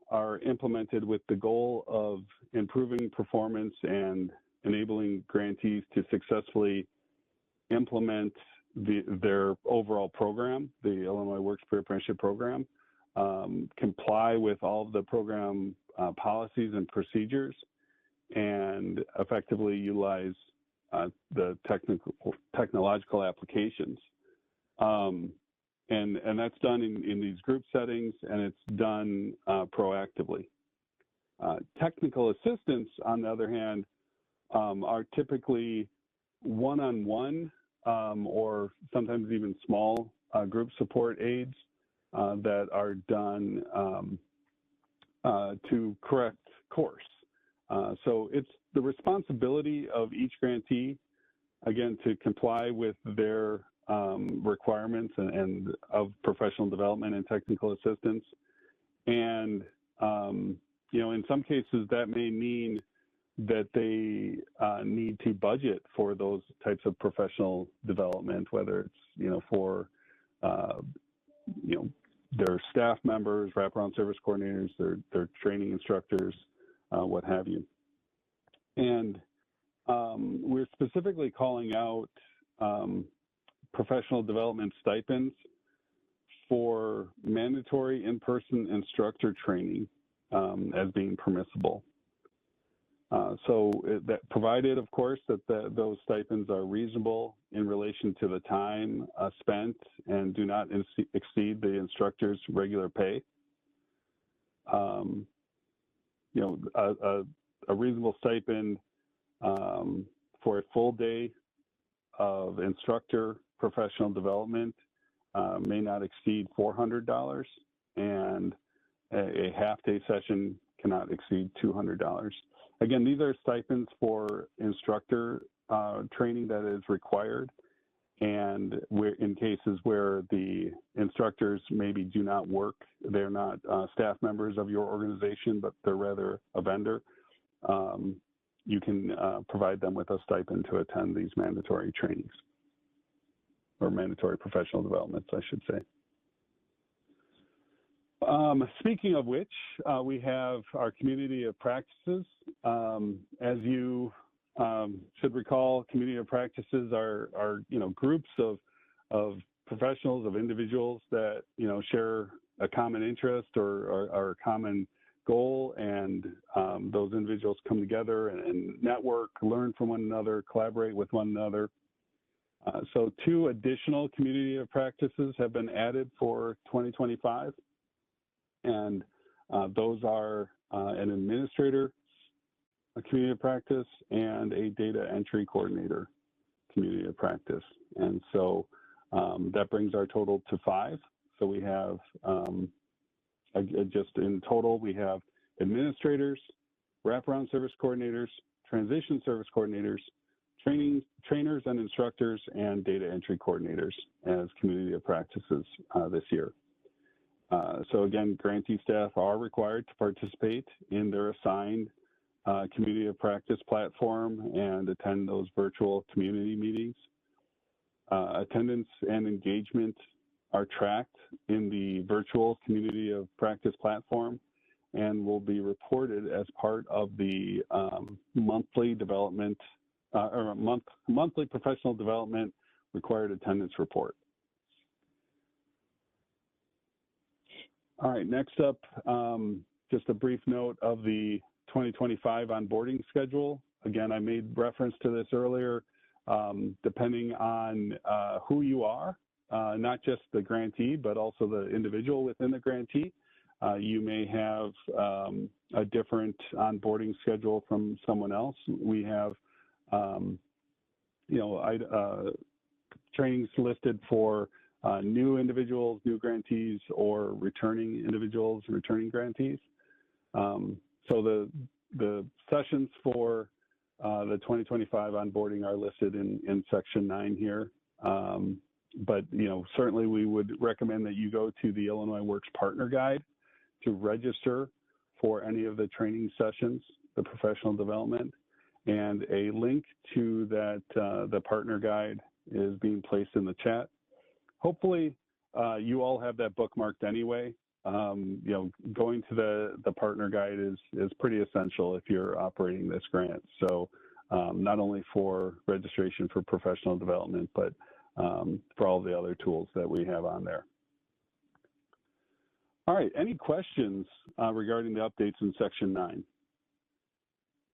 are implemented with the goal of improving performance and enabling grantees to successfully implement their overall program, the Illinois Works Pre-Apprenticeship Program, comply with all of the program policies and procedures, and effectively utilize the technological applications. And that's done in these group settings, and it's done proactively. Technical assistants, on the other hand, are typically one-on-one or sometimes even small group support aids that are done to correct course. So it's the responsibility of each grantee, again, to comply with their requirements and of professional development and technical assistance. And, you know, in some cases that may mean that they need to budget for those types of professional development, whether it's, you know, for, you know, their staff members, wraparound service coordinators, their training instructors, what have you. And we're specifically calling out professional development stipends for mandatory in-person instructor training as being permissible. So that provided, of course, that those stipends are reasonable in relation to the time spent and do not exceed the instructor's regular pay. You know, a reasonable stipend for a full day of instructor professional development may not exceed $400, and a half-day session cannot exceed $200. Again, these are stipends for instructor training that is required, and in cases where the instructors maybe do not work, they're not staff members of your organization, but they're rather a vendor, you can provide them with a stipend to attend these mandatory trainings, or mandatory professional developments, I should say. Speaking of which, we have our community of practices. As you should recall, community of practices are you know, groups of professionals, of individuals that, you know, share a common interest or a common goal, and those individuals come together and network, learn from one another, collaborate with one another. So 2 additional community of practices have been added for 2025. And those are an administrator, a community of practice, and a data entry coordinator community of practice. And so that brings our total to 5. So we have, just in total, we have administrators, wraparound service coordinators, transition service coordinators, trainers and instructors, and data entry coordinators as community of practices this year. So again, grantee staff are required to participate in their assigned community of practice platform and attend those virtual community meetings. Attendance and engagement are tracked in the virtual community of practice platform and will be reported as part of the monthly development monthly professional development required attendance report. All right, next up, just a brief note of the 2025 onboarding schedule. Again, I made reference to this earlier. Depending on who you are, not just the grantee, but also the individual within the grantee, you may have a different onboarding schedule from someone else. We have, you know, trainings listed for new individuals, new grantees, or returning individuals, returning grantees. So the sessions for the 2025 onboarding are listed in section 9 here. But, you know, certainly we would recommend that you go to the Illinois Works Partner Guide to register for any of the training sessions, the professional development, and a link to that, the partner guide is being placed in the chat. Hopefully you all have that bookmarked anyway. You know, going to the partner guide is pretty essential if you're operating this grant. So not only for registration for professional development, but for all the other tools that we have on there. All right, any questions regarding the updates in section 9?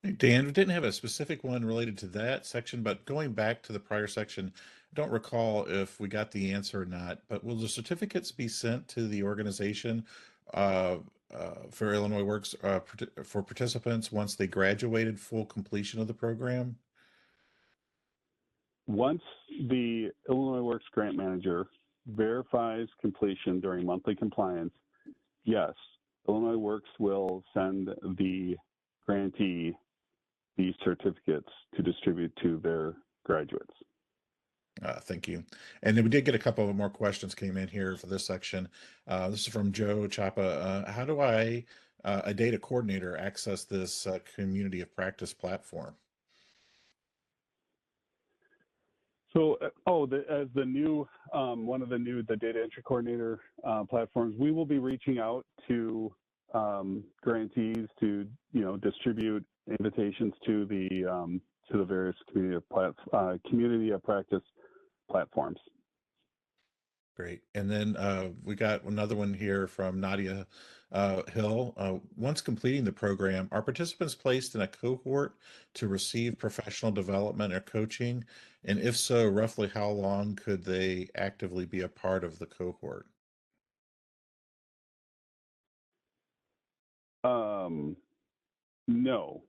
Hey, Dan, we didn't have a specific one related to that section, but going back to the prior section, I don't recall if we got the answer or not, but will the certificates be sent to the organization for Illinois Works for participants once they graduated full completion of the program? Once the Illinois Works grant manager verifies completion during monthly compliance, yes, Illinois Works will send the grantee these certificates to distribute to their graduates. Thank you. And then we did get a couple of more questions came in here for this section. This is from Joe Chapa. How do I, a data coordinator, access this community of practice platform? So, as the new, one of the new, the data entry coordinator platforms, we will be reaching out to grantees to, distribute invitations to the various community of practice platforms. Great. And then we got another one here from Nadia Hill. Once completing the program, are participants placed in a cohort to receive professional development or coaching? And if so, roughly how long could they actively be a part of the cohort? No.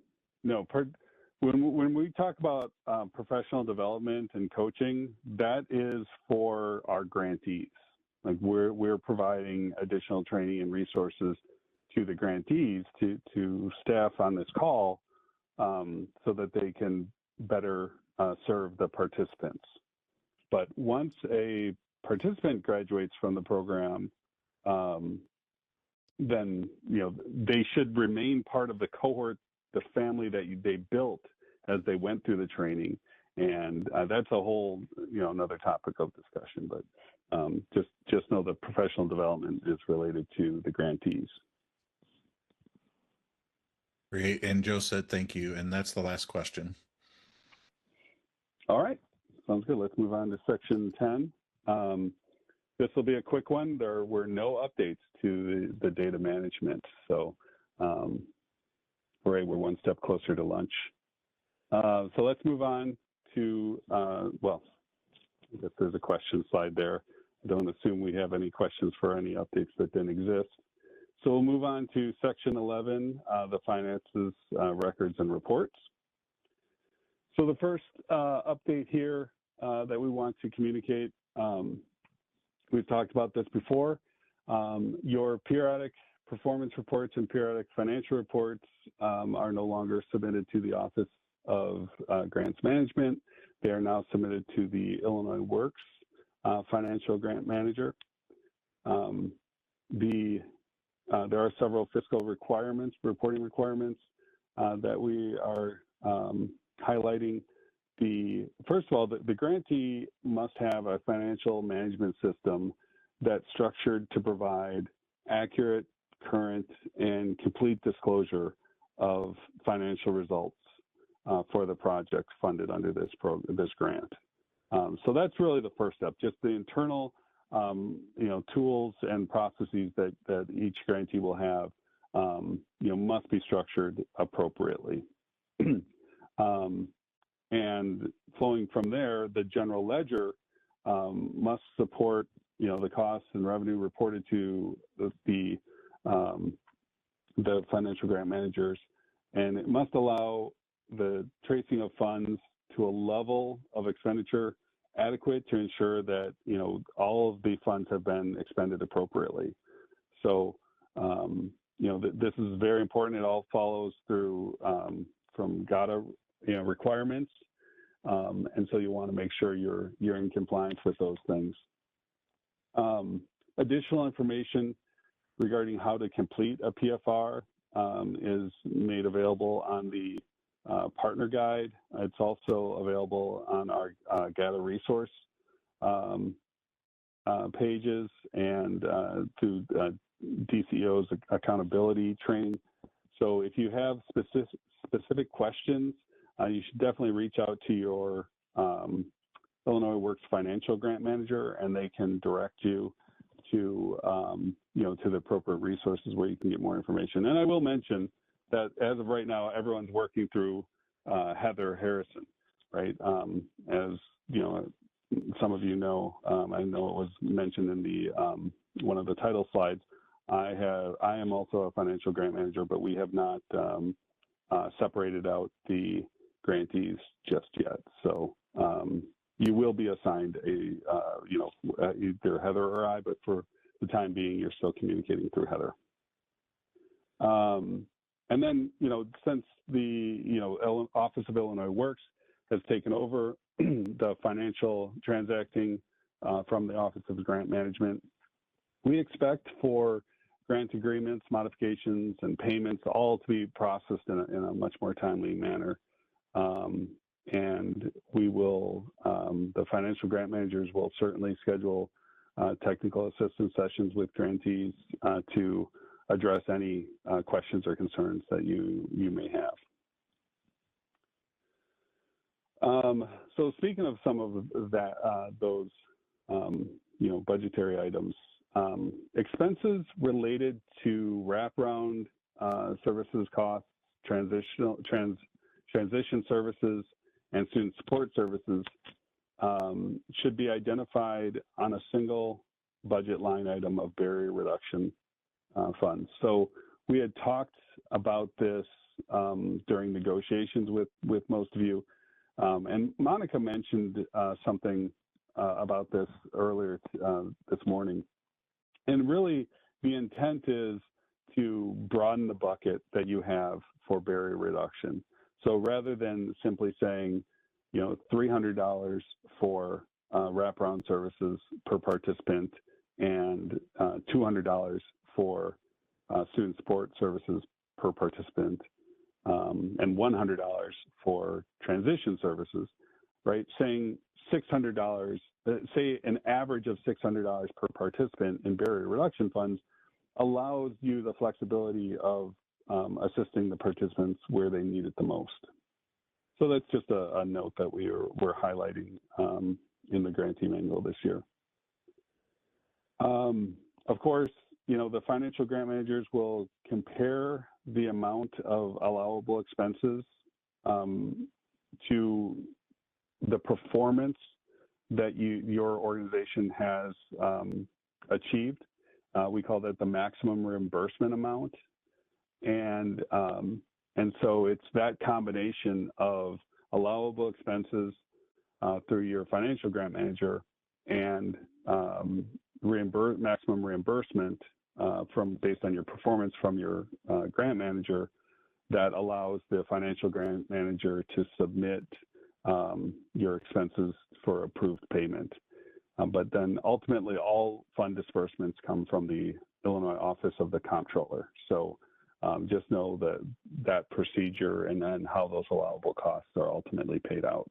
When we talk about professional development and coaching, that is for our grantees. Like we're providing additional training and resources to the grantees, to staff on this call, so that they can better serve the participants. But once a participant graduates from the program, then they should remain part of the cohort, the family that they built as they went through the training, and that's a whole another topic of discussion. But just know that professional development is related to the grantees. Great. And Joe said thank you, and that's the last question. All right, sounds good. Let's move on to section 10. This will be a quick one. There were no updates to the data management, so we're one step closer to lunch. So let's move on to, well, I guess there's a question slide there. I don't assume we have any questions for any updates that didn't exist. So we'll move on to section 11, the finances, records, and reports. So the first update here that we want to communicate, we've talked about this before. Your periodic performance reports and periodic financial reports are no longer submitted to the Office of Grants Management. They are now submitted to the Illinois Works Financial Grant Manager. There are several fiscal requirements, reporting requirements that we are highlighting. First of all, the grantee must have a financial management system that's structured to provide accurate, current, and complete disclosure of financial results for the project funded under this grant. So that's really the first step, just the internal tools and processes that each grantee will have must be structured appropriately. And flowing from there, the general ledger must support the costs and revenue reported to the financial grant managers, and it must allow the tracing of funds to a level of expenditure adequate to ensure that all of the funds have been expended appropriately. So this is very important. It all follows through from GATA requirements, and so you want to make sure you're in compliance with those things. Additional information regarding how to complete a PFR is made available on the partner guide. It's also available on our GATA resource pages and through DCEO's accountability training. So if you have specific questions, you should definitely reach out to your Illinois Works Financial Grant Manager, and they can direct you to to the appropriate resources where you can get more information. And I will mention that as of right now, everyone's working through Heather Harrison, right? As some of you know, I know it was mentioned in the one of the title slides. I am also a financial grant manager, but we have not separated out the grantees just yet. So you will be assigned a, either Heather or I, but for the time being, you're still communicating through Heather. And then, since the, Office of Illinois Works has taken over the financial transacting from the Office of Grant Management, we expect for grant agreements, modifications, and payments all to be processed in a much more timely manner. And we will, the financial grant managers will certainly schedule technical assistance sessions with grantees to address any questions or concerns that you may have. So speaking of some of that, those budgetary items, expenses related to wraparound services costs, transition services, and student support services should be identified on a single budget line item of barrier reduction funds. So we had talked about this during negotiations with most of you, and Monica mentioned something about this earlier this morning. And really, the intent is to broaden the bucket that you have for barrier reduction. So rather than simply saying, $300 for wraparound services per participant and $200 for student support services per participant and $100 for transition services, right? Saying $600, say an average of $600 per participant in barrier reduction funds allows you the flexibility of assisting the participants where they need it the most. So that's just a note that we're highlighting in the grantee manual this year. Of course, the financial grant managers will compare the amount of allowable expenses to the performance that your organization has achieved. We call that the maximum reimbursement amount. And so it's that combination of allowable expenses through your financial grant manager and maximum reimbursement based on your performance from your grant manager that allows the financial grant manager to submit your expenses for approved payment. But then ultimately all fund disbursements come from the Illinois Office of the Comptroller. So just know that procedure and then how those allowable costs are ultimately paid out.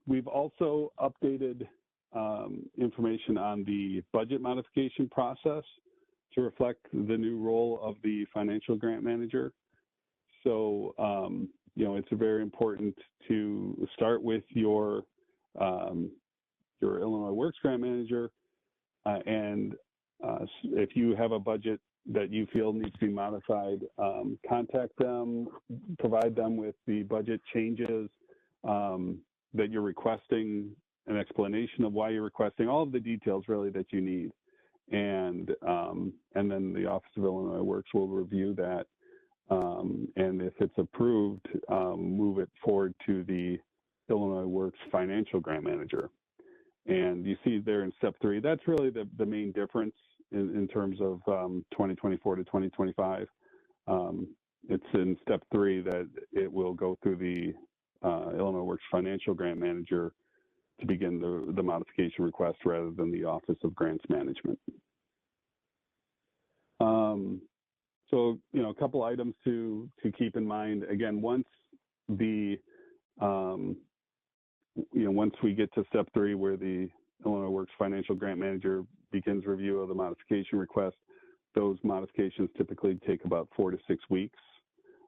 We've also updated information on the budget modification process to reflect the new role of the financial grant manager. So, it's very important to start with your Illinois Works grant manager, and if you have a budget that you feel needs to be modified, contact them, provide them with the budget changes that you're requesting, an explanation of why you're requesting, all of the details really that you need. And then the Office of Illinois Works will review that. And if it's approved, move it forward to the Illinois Works financial grant manager. And you see there in step 3, that's really the main difference in terms of 2024 to 2025. It's in step 3 that it will go through the Illinois Works financial grant manager to begin the modification request rather than the Office of Grants Management. So, a couple items to keep in mind. Again, once once we get to step 3, where the Illinois Works financial grant manager begins review of the modification request, those modifications typically take about 4 to 6 weeks,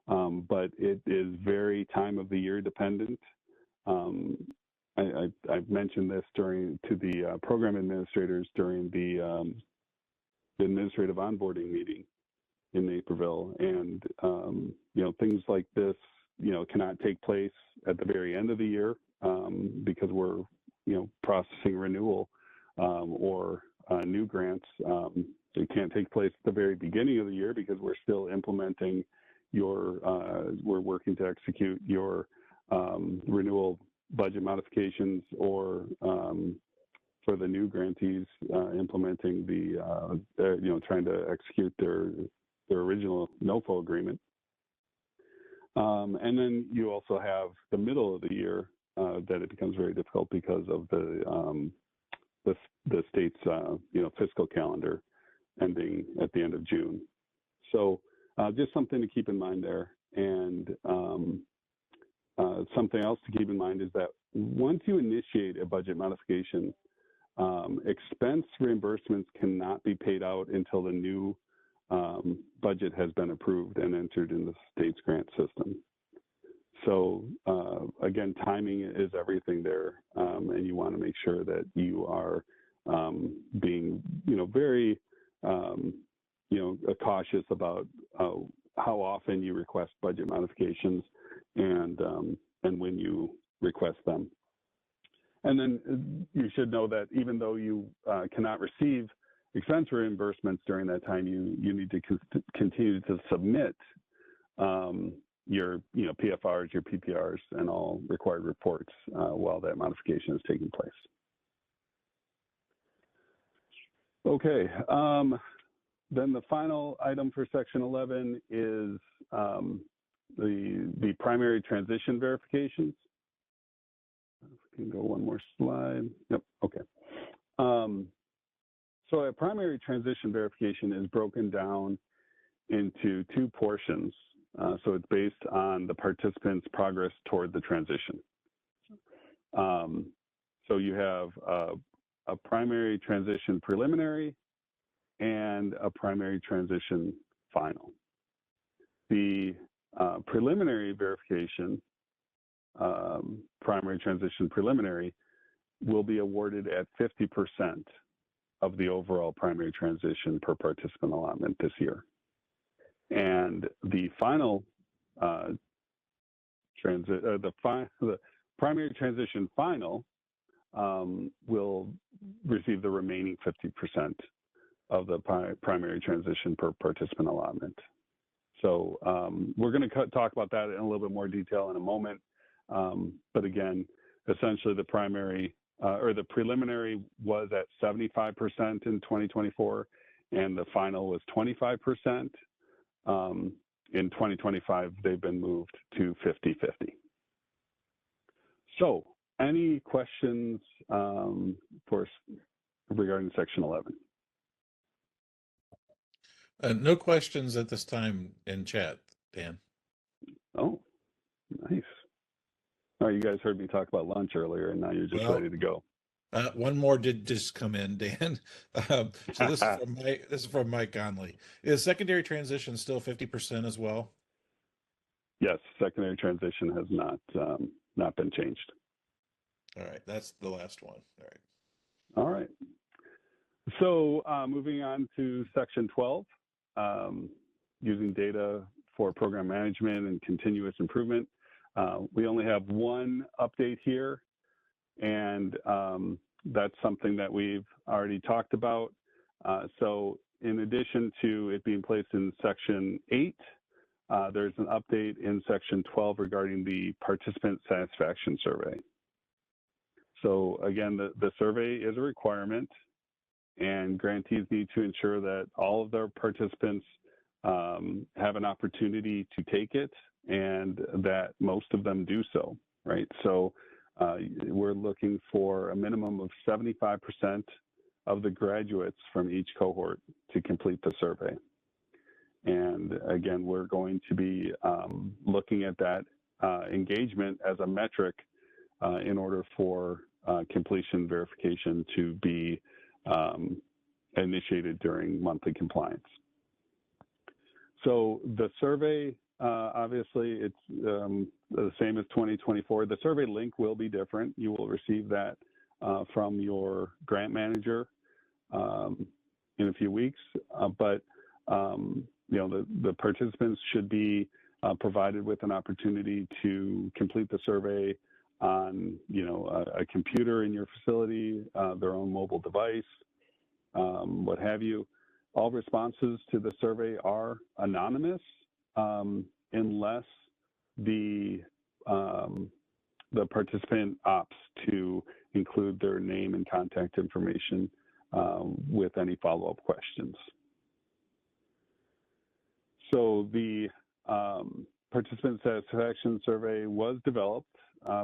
but it is very time of the year dependent. I've mentioned this to the program administrators during the administrative onboarding meeting in Naperville, and things like this cannot take place at the very end of the year because we're processing renewal or new grants. They can't take place at the very beginning of the year because we're still implementing we're working to execute your renewal budget modifications, or for the new grantees, implementing trying to execute their original NOFO agreement. And then you also have the middle of the year that it becomes very difficult because of the state's fiscal calendar ending at the end of June. So just something to keep in mind there. And something else to keep in mind is that once you initiate a budget modification, expense reimbursements cannot be paid out until the new budget has been approved and entered in the state's grant system. So again, timing is everything there, and you want to make sure that you are being, very, cautious about how often you request budget modifications and when you request them. And then you should know that even though you cannot receive expense reimbursements during that time, you need to continue to submit your PFRs, your PPRs, and all required reports while that modification is taking place. Okay, then the final item for Section 11 is the primary transition verifications. If we can go one more slide. Yep, okay. So a primary transition verification is broken down into two portions. So it's based on the participant's progress toward the transition. So you have a primary transition preliminary and a primary transition final. The preliminary verification, primary transition preliminary, will be awarded at 50% of the overall primary transition per participant allotment this year. And the final the primary transition final will receive the remaining 50% of the primary transition per participant allotment. So we're going to talk about that in a little bit more detail in a moment. But again, essentially the primary or the preliminary was at 75% in 2024, and the final was 25%. In 2025, they've been moved to 50-50. So any questions regarding Section 11? No questions at this time in chat, Dan. Oh, nice. Oh, you guys heard me talk about lunch earlier, and now you're just ready to go. One more did just come in, Dan. So this is from Mike Conley. Is secondary transition still 50% as well? Yes, secondary transition has not been changed. All right, that's the last one. All right. All right. So moving on to Section 12, using data for program management and continuous improvement. We only have one update here, and that's something that we've already talked about. So in addition to it being placed in Section 8, there's an update in Section 12 regarding the participant satisfaction survey. So again, the survey is a requirement, and grantees need to ensure that all of their participants have an opportunity to take it, and that most of them do so, right? So we're looking for a minimum of 75% of the graduates from each cohort to complete the survey. And again, we're going to be looking at that engagement as a metric in order for completion verification to be initiated during monthly compliance. So the survey, obviously, it's the same as 2024. The survey link will be different. You will receive that from your grant manager in a few weeks. But the participants should be provided with an opportunity to complete the survey on a computer in your facility, their own mobile device, what have you. All responses to the survey are anonymous unless the participant opts to include their name and contact information with any follow-up questions. So the participant satisfaction survey was developed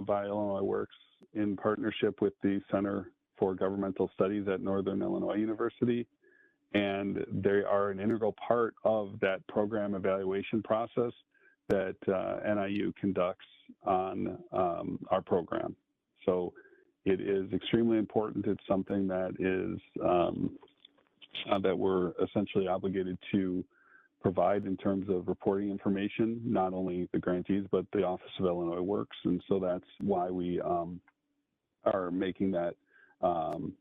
by Illinois Works in partnership with the Center for Governmental Studies at Northern Illinois University, and they are an integral part of that program evaluation process that NIU conducts on our program. So it is extremely important. It's something that is that we're essentially obligated to provide in terms of reporting information, not only the grantees, but the Office of Illinois Works. And so that's why we are making that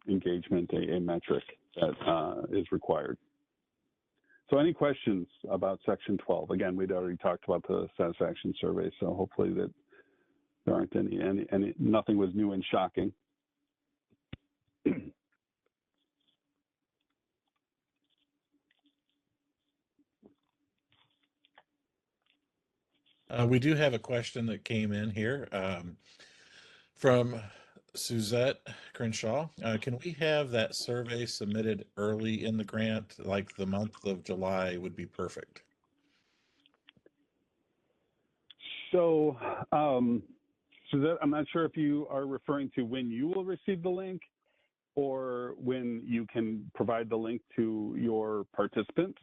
engagement a metric that is required. So any questions about Section 12? Again, we'd already talked about the satisfaction survey, so hopefully that there aren't any nothing was new and shocking. We do have a question that came in here from Suzette Crenshaw. Can we have that survey submitted early in the grant, like the month of July would be perfect? So, Suzette, I'm not sure if you are referring to when you will receive the link or when you can provide the link to your participants,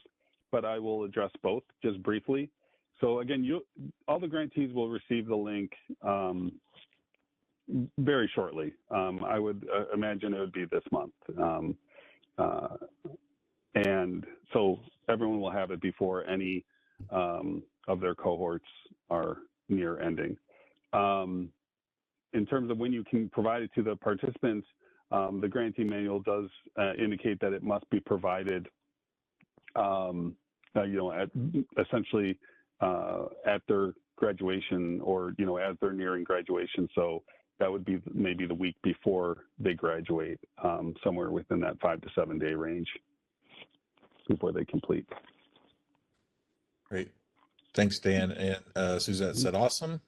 but I will address both just briefly. So again, all the grantees will receive the link very shortly. I would imagine it would be this month. And so everyone will have it before any of their cohorts are near ending. In terms of when you can provide it to the participants, the grantee manual does indicate that it must be provided, essentially at their graduation or, as they're nearing graduation. So that would be maybe the week before they graduate, somewhere within that 5 to 7 day range before they complete. Great. Thanks, Dan. And Suzette said, awesome.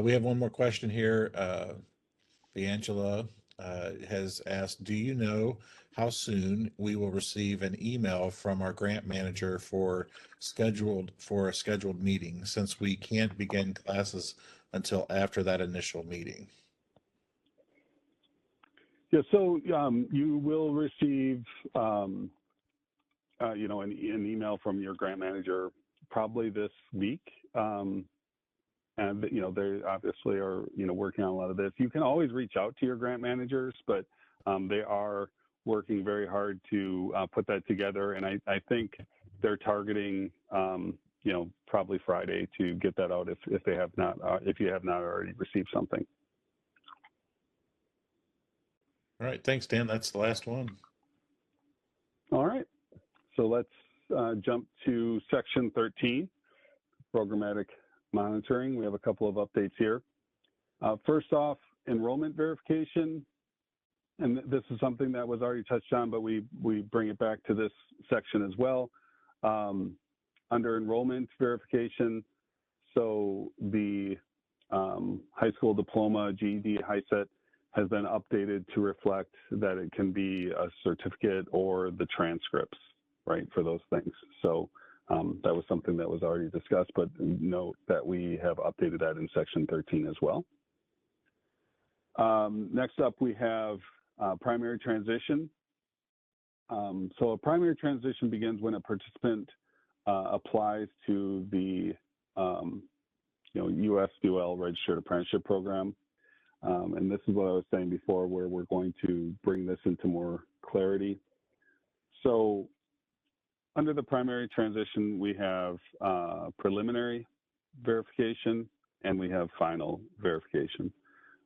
We have one more question here. Angela has asked, do you know how soon we will receive an email from our grant manager for a scheduled meeting, since we can't begin classes until after that initial meeting? Yeah, so you will receive, an email from your grant manager probably this week. And, they obviously are, working on a lot of this. You can always reach out to your grant managers, but they are working very hard to put that together. And I think they're targeting, probably Friday to get that out if they have not, if you have not already received something. All right. Thanks, Dan. That's the last one. All right. So let's jump to Section 13, programmatic monitoring. We have a couple of updates here. First off, enrollment verification. And this is something that was already touched on, but we bring it back to this section as well. Under enrollment verification, so the high school diploma, GED, HiSET has been updated to reflect that it can be a certificate or the transcripts, right, for those things. So that was something that was already discussed, but note that we have updated that in Section 13 as well. Next up, we have primary transition. So a primary transition begins when a participant applies to the USUL Registered Apprenticeship Program. And this is what I was saying before, where we're going to bring this into more clarity. So under the primary transition, we have preliminary verification and we have final verification.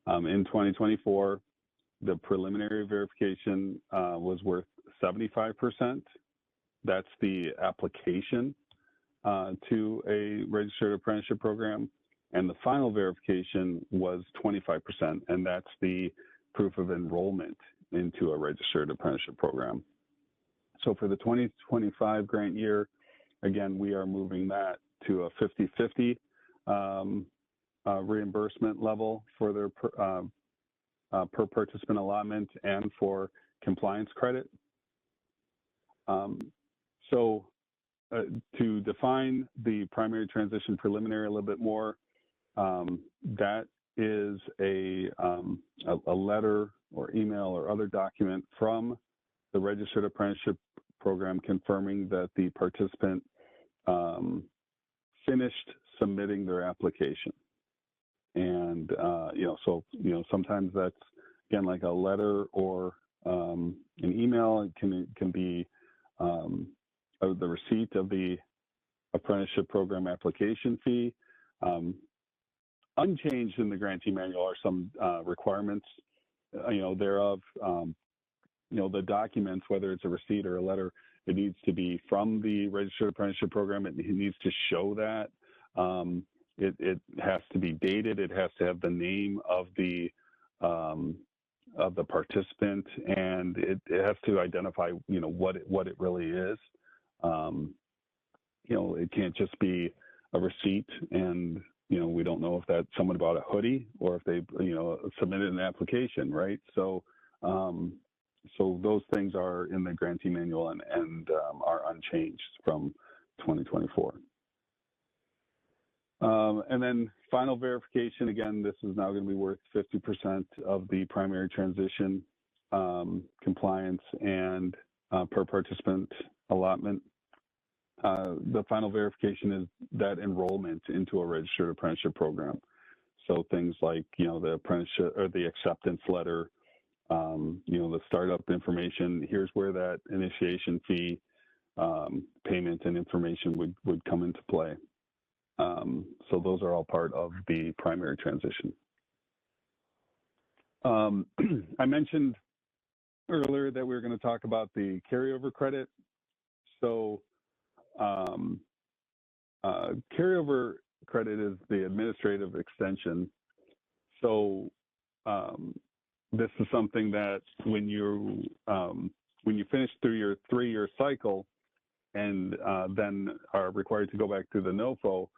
In 2024, the preliminary verification was worth 75%. That's the application to a registered apprenticeship program. And the final verification was 25%, and that's the proof of enrollment into a registered apprenticeship program. So for the 2025 grant year, again, we are moving that to a 50-50 reimbursement level for their per participant allotment and for compliance credit. To define the primary transition preliminary a little bit more, that is a letter or email or other document from the Registered Apprenticeship Program confirming that the participant finished submitting their application. And, sometimes that's, again, like a letter or an email. It can be the receipt of the apprenticeship program application fee. Unchanged in the grantee manual are some requirements, thereof. The documents, whether it's a receipt or a letter, it needs to be from the Registered Apprenticeship Program. It needs to show that. It has to be dated. It has to have the name of the participant, and it has to identify, what it really is. It can't just be a receipt, and we don't know if that someone bought a hoodie or if they submitted an application, right? So those things are in the grantee manual and are unchanged from 2024. And then final verification, again, this is now going to be worth 50% of the primary transition compliance and per participant allotment. The final verification is that enrollment into a registered apprenticeship program. So things like, the apprenticeship or the acceptance letter, the startup information. Here's where that initiation fee payment and information would come into play. So those are all part of the primary transition. I mentioned earlier that we were going to talk about the carryover credit. So carryover credit is the administrative extension. So this is something that when you finish through your 3-year cycle and then are required to go back to the NOFO,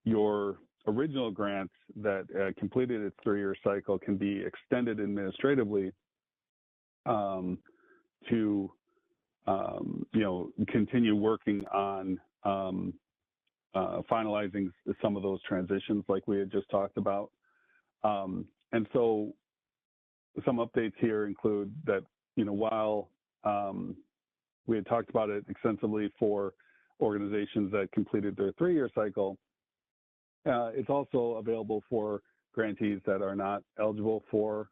your original grant that completed its 3-year cycle can be extended administratively to continue working on finalizing some of those transitions like we had just talked about. And so some updates here include that, while we had talked about it extensively for organizations that completed their 3-year cycle, it's also available for grantees that are not eligible for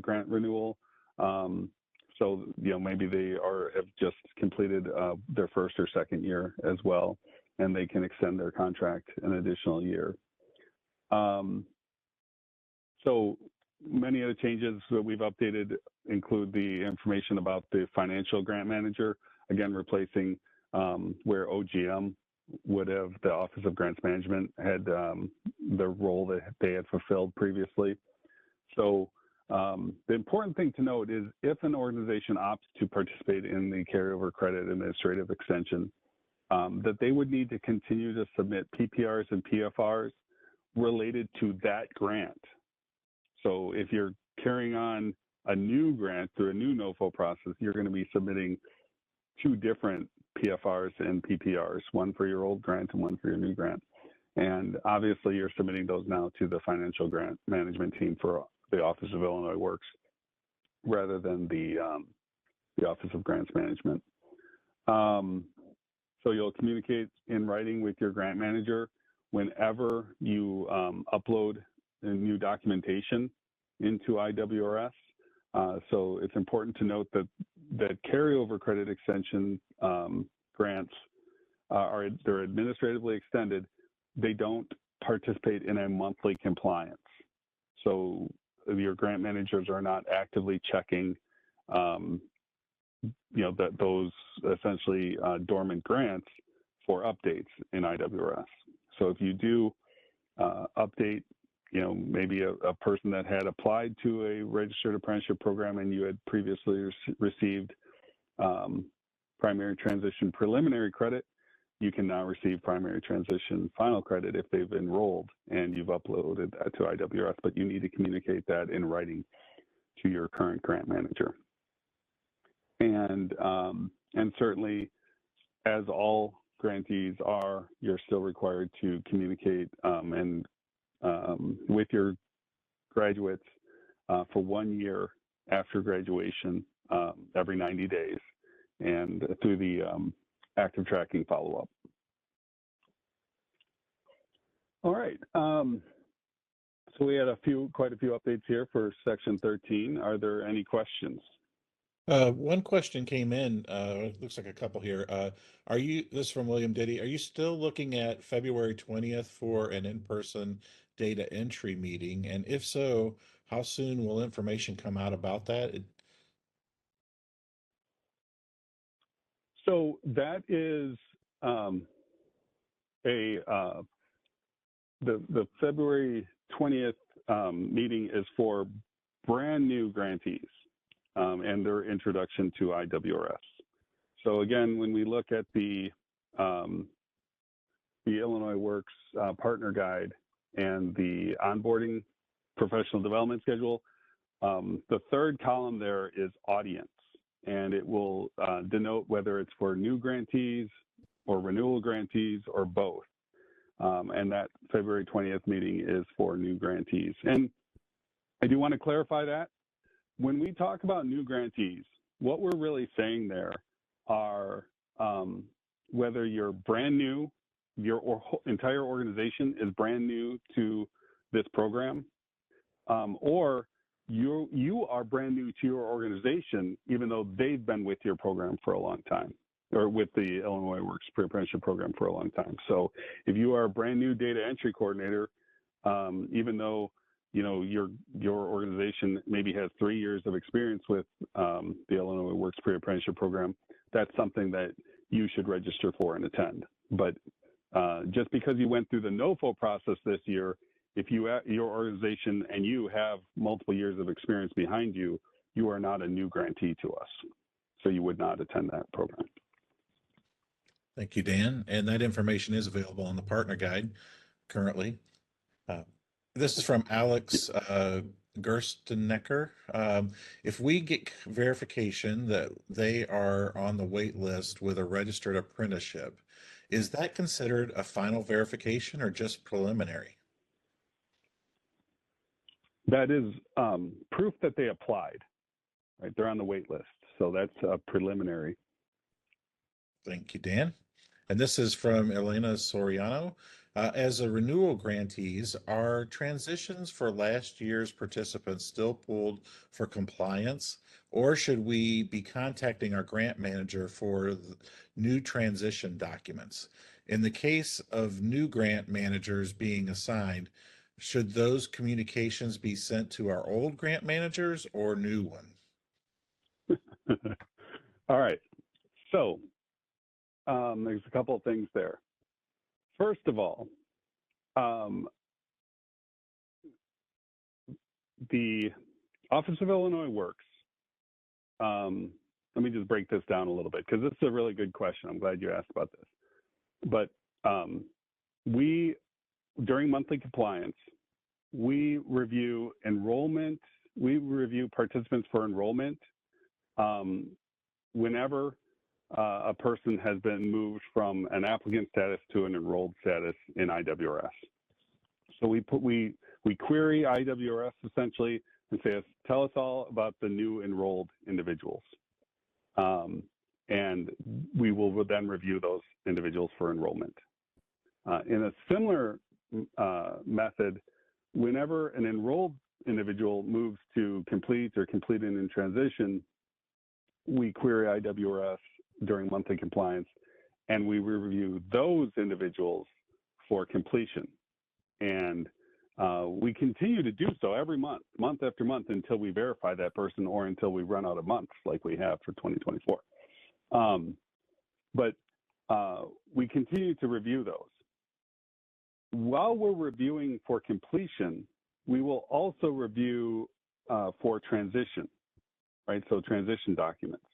grant renewal. So, maybe they have just completed their 1st or 2nd year as well, and they can extend their contract an additional year. So many of the changes that we've updated include the information about the financial grant manager, again, replacing where OGM would have, the Office of Grants Management had the role that they had fulfilled previously. So the important thing to note is if an organization opts to participate in the carryover credit administrative extension, that they would need to continue to submit PPRs and PFRs related to that grant. So if you're carrying on a new grant through a new NOFO process, you're going to be submitting 2 different PFRs and PPRs, one for your old grant and one for your new grant. And obviously you're submitting those now to the financial grant management team for the Office of Illinois Works rather than the Office of Grants Management. So you'll communicate in writing with your grant manager whenever you upload a new documentation into IWRS. So it's important to note that carryover credit extension grants they're administratively extended. They don't participate in a monthly compliance. So your grant managers are not actively checking, that those essentially dormant grants for updates in IWRS. So if you do update, maybe a person that had applied to a registered apprenticeship program and you had previously received primary transition preliminary credit, you can now receive primary transition final credit if they've enrolled and you've uploaded that to IWRS, but you need to communicate that in writing to your current grant manager. And certainly, as all grantees are, you're still required to communicate with your graduates for 1 year after graduation, every 90 days, and through the active tracking follow-up. All right. So we had quite a few updates here for Section 13. Are there any questions? One question came in, it looks like a couple here. This is from William Diddy, are you still looking at February 20th for an in-person data entry meeting? And if so, how soon will information come out about that? So that is the February 20th meeting is for brand new grantees and their introduction to IWRS. So again, when we look at the Illinois Works partner guide and the onboarding professional development schedule, the third column there is audience, and it will denote whether it's for new grantees or renewal grantees or both. And that February 20th meeting is for new grantees. And I do want to clarify that. When we talk about new grantees, what we're really saying there are whether you're brand new, your entire organization is brand new to this program, or you are brand new to your organization, even though they've been with your program for a long time, or with the Illinois Works Pre-Apprenticeship Program for a long time. So if you are a brand new data entry coordinator, even though your organization maybe has 3 years of experience with the Illinois Works Pre-Apprenticeship Program, that's something that you should register for and attend. But just because you went through the NOFO process this year, if your organization and you have multiple years of experience behind you, you are not a new grantee to us. So you would not attend that program. Thank you, Dan. And that information is available on the partner guide currently. This is from Alex Gerstenecker. If we get verification that they are on the wait list with a registered apprenticeship, is that considered a final verification or just preliminary? That is proof that they applied, right? They're on the wait list. So that's a preliminary. Thank you, Dan. And this is from Elena Soriano. As a renewal grantees, are transitions for last year's participants still pulled for compliance, or should we be contacting our grant manager for new transition documents? In the case of new grant managers being assigned, should those communications be sent to our old grant managers or new one? All right. So there's a couple of things there. First of all, the Office of Illinois Works, let me just break this down a little bit because this is a really good question. I'm glad you asked about this. But we, during monthly compliance, we review enrollment, we review participants for enrollment whenever a person has been moved from an applicant status to an enrolled status in IWRS. So we query IWRS essentially and say, tell us all about the new enrolled individuals. And we will then review those individuals for enrollment. In a similar method, whenever an enrolled individual moves to complete or completed in transition, we query IWRS during monthly compliance, and we review those individuals for completion. And we continue to do so every month, month after month, until we verify that person or until we run out of months like we have for 2024. But we continue to review those. While we're reviewing for completion, we will also review for transition, right? So transition documents.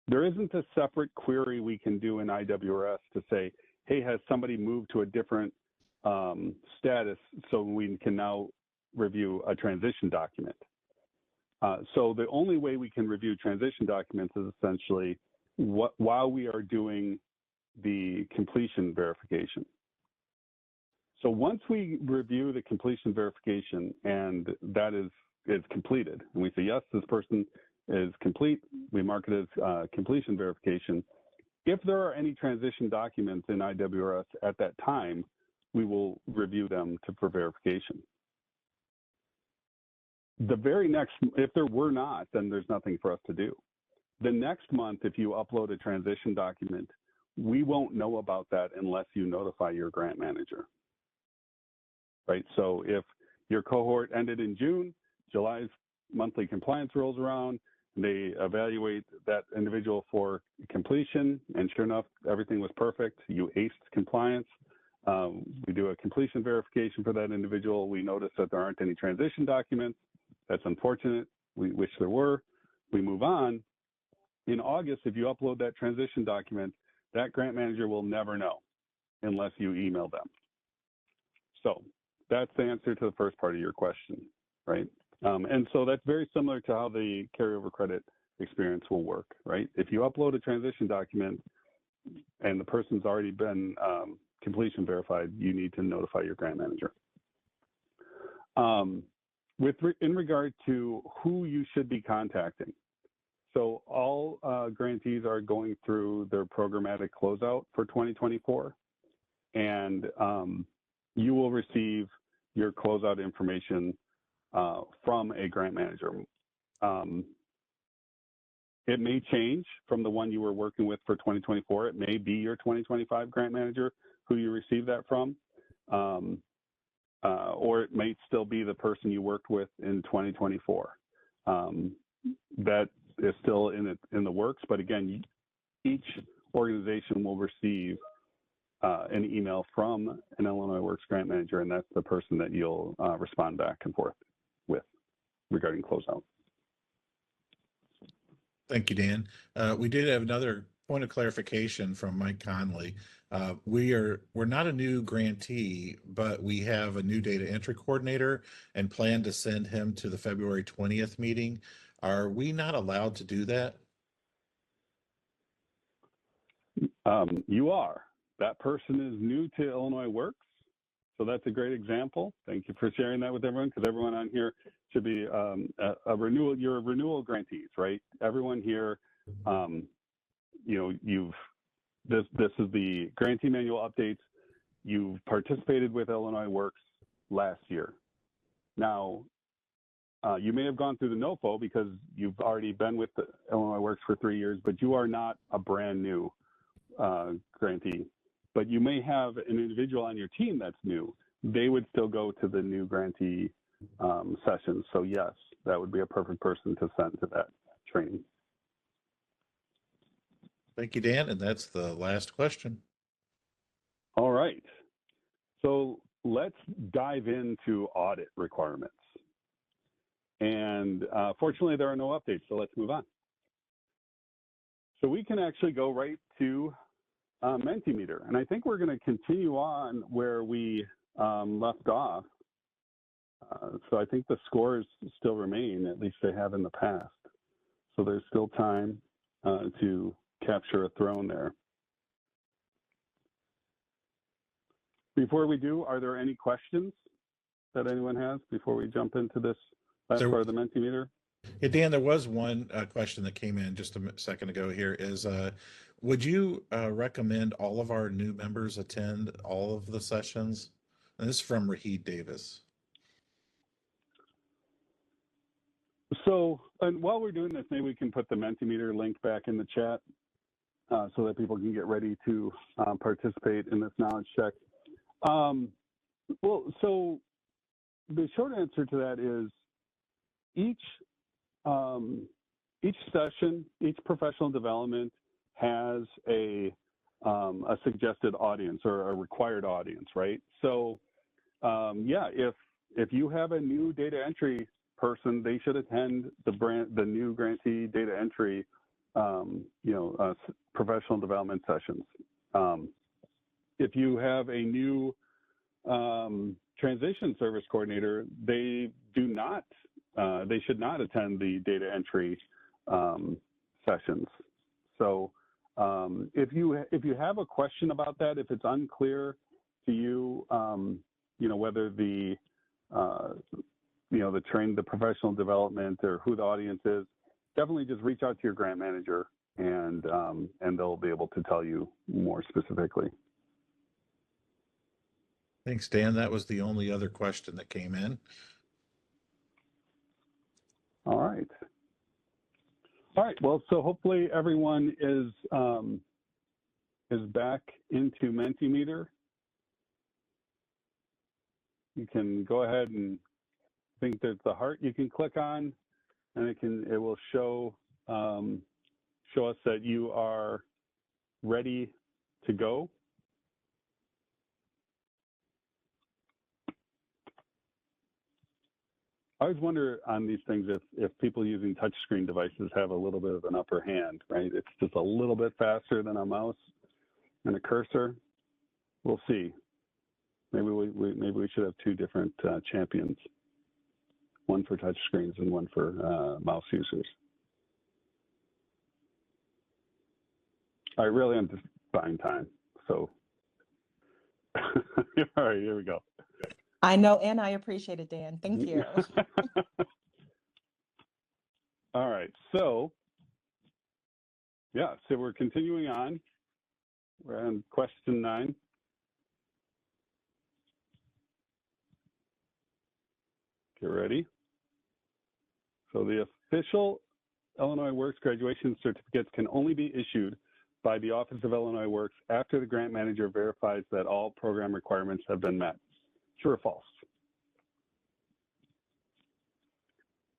There isn't a separate query we can do in IWRS to say, hey, has somebody moved to a different status so we can now review a transition document. So the only way we can review transition documents is essentially while we are doing the completion verification. So once we review the completion verification and that is completed, and we say, yes, this person is complete, we mark it as completion verification. If there are any transition documents in IWRS at that time, we will review them for verification. The very next, if there were not, then there's nothing for us to do. The next month, if you upload a transition document, we won't know about that unless you notify your grant manager, right? So if your cohort ended in June, July's monthly compliance rolls around, they evaluate that individual for completion, and sure enough, everything was perfect. You aced compliance. We do a completion verification for that individual. We notice that there aren't any transition documents. That's unfortunate. We wish there were. We move on. In August, if you upload that transition document, that grant manager will never know unless you email them. So that's the answer to the first part of your question, right? And so that's very similar to how the carryover credit experience will work, right? If you upload a transition document and the person's already been completion verified, you need to notify your grant manager. In regard to who you should be contacting, so all grantees are going through their programmatic closeout for 2024, and you will receive your closeout information from a grant manager. It may change from the one you were working with for 2024. It may be your 2025 grant manager who you receive that from, or it may still be the person you worked with in 2024. That is still in the works, but again, each organization will receive an email from an Illinois Works grant manager, and that's the person that you'll respond back and forth with regarding closeout. Thank you, Dan. We did have another point of clarification from Mike Conley. We're not a new grantee, but we have a new data entry coordinator and plan to send him to the February 20th meeting. Are we not allowed to do that? You are. That person is new to Illinois Works, so that's a great example. Thank you for sharing that with everyone, because everyone on here should be a renewal. You're a renewal grantees, right? Everyone here, this is the grantee manual updates. You've participated with Illinois Works last year. Now, you may have gone through the NOFO because you've already been with the Illinois Works for 3 years, but you are not a brand new grantee. But you may have an individual on your team that's new. They would still go to the new grantee sessions. So yes, that would be a perfect person to send to that training. Thank you, Dan. And that's the last question. All right. So let's dive into audit requirements. And fortunately, there are no updates, so let's move on. So we can actually go right to Mentimeter. And I think we're going to continue on where we left off. So I think the scores still remain, at least they have in the past. So there's still time to capture a throne there. Before we do, are there any questions that anyone has before we jump into this last part of the Mentimeter? Yeah, Dan, there was one question that came in just a second ago here is, would you recommend all of our new members attend all of the sessions? And this is from Rahid Davis. So, and while we're doing this, maybe we can put the Mentimeter link back in the chat so that people can get ready to participate in this knowledge check. Well, so the short answer to that is each session, each professional development has a suggested audience or a required audience, right? So, yeah, if you have a new data entry person, they should attend the new grantee data entry professional development sessions. If you have a new transition service coordinator, they should not attend the data entry sessions. So if you have a question about that, if it's unclear to you, whether the the professional development or who the audience is, definitely just reach out to your grant manager, and they'll be able to tell you more specifically. Thanks, Dan. That was the only other question that came in. All right. All right. Well, so hopefully everyone is back into Mentimeter. You can go ahead and think there's the heart you can click on, and it will show us that you are ready to go. I always wonder on these things if people using touchscreen devices have a little bit of an upper hand, right? It's just a little bit faster than a mouse and a cursor. We'll see. Maybe we should have two different champions, one for touchscreens and one for mouse users. I really am just buying time. So, all right, here we go. I know, and I appreciate it, Dan. Thank you. All right, so so we're continuing on. We're on question 9. Get ready. So the official Illinois Works graduation certificates can only be issued by the Office of Illinois Works after the grant manager verifies that all program requirements have been met. True or false?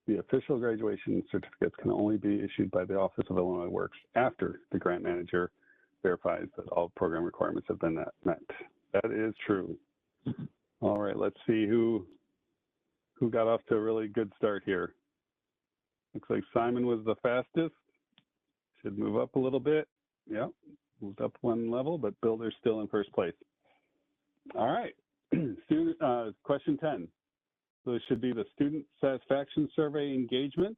The official graduation certificates can only be issued by the Office of Illinois Works after the grant manager verifies that all program requirements have been met. That is true. All right, let's see who got off to a really good start here. Looks like Simon was the fastest. Should move up a little bit. Yep, moved up one level, but Builder's still in first place. All right, question 10. So this should be the student satisfaction survey engagement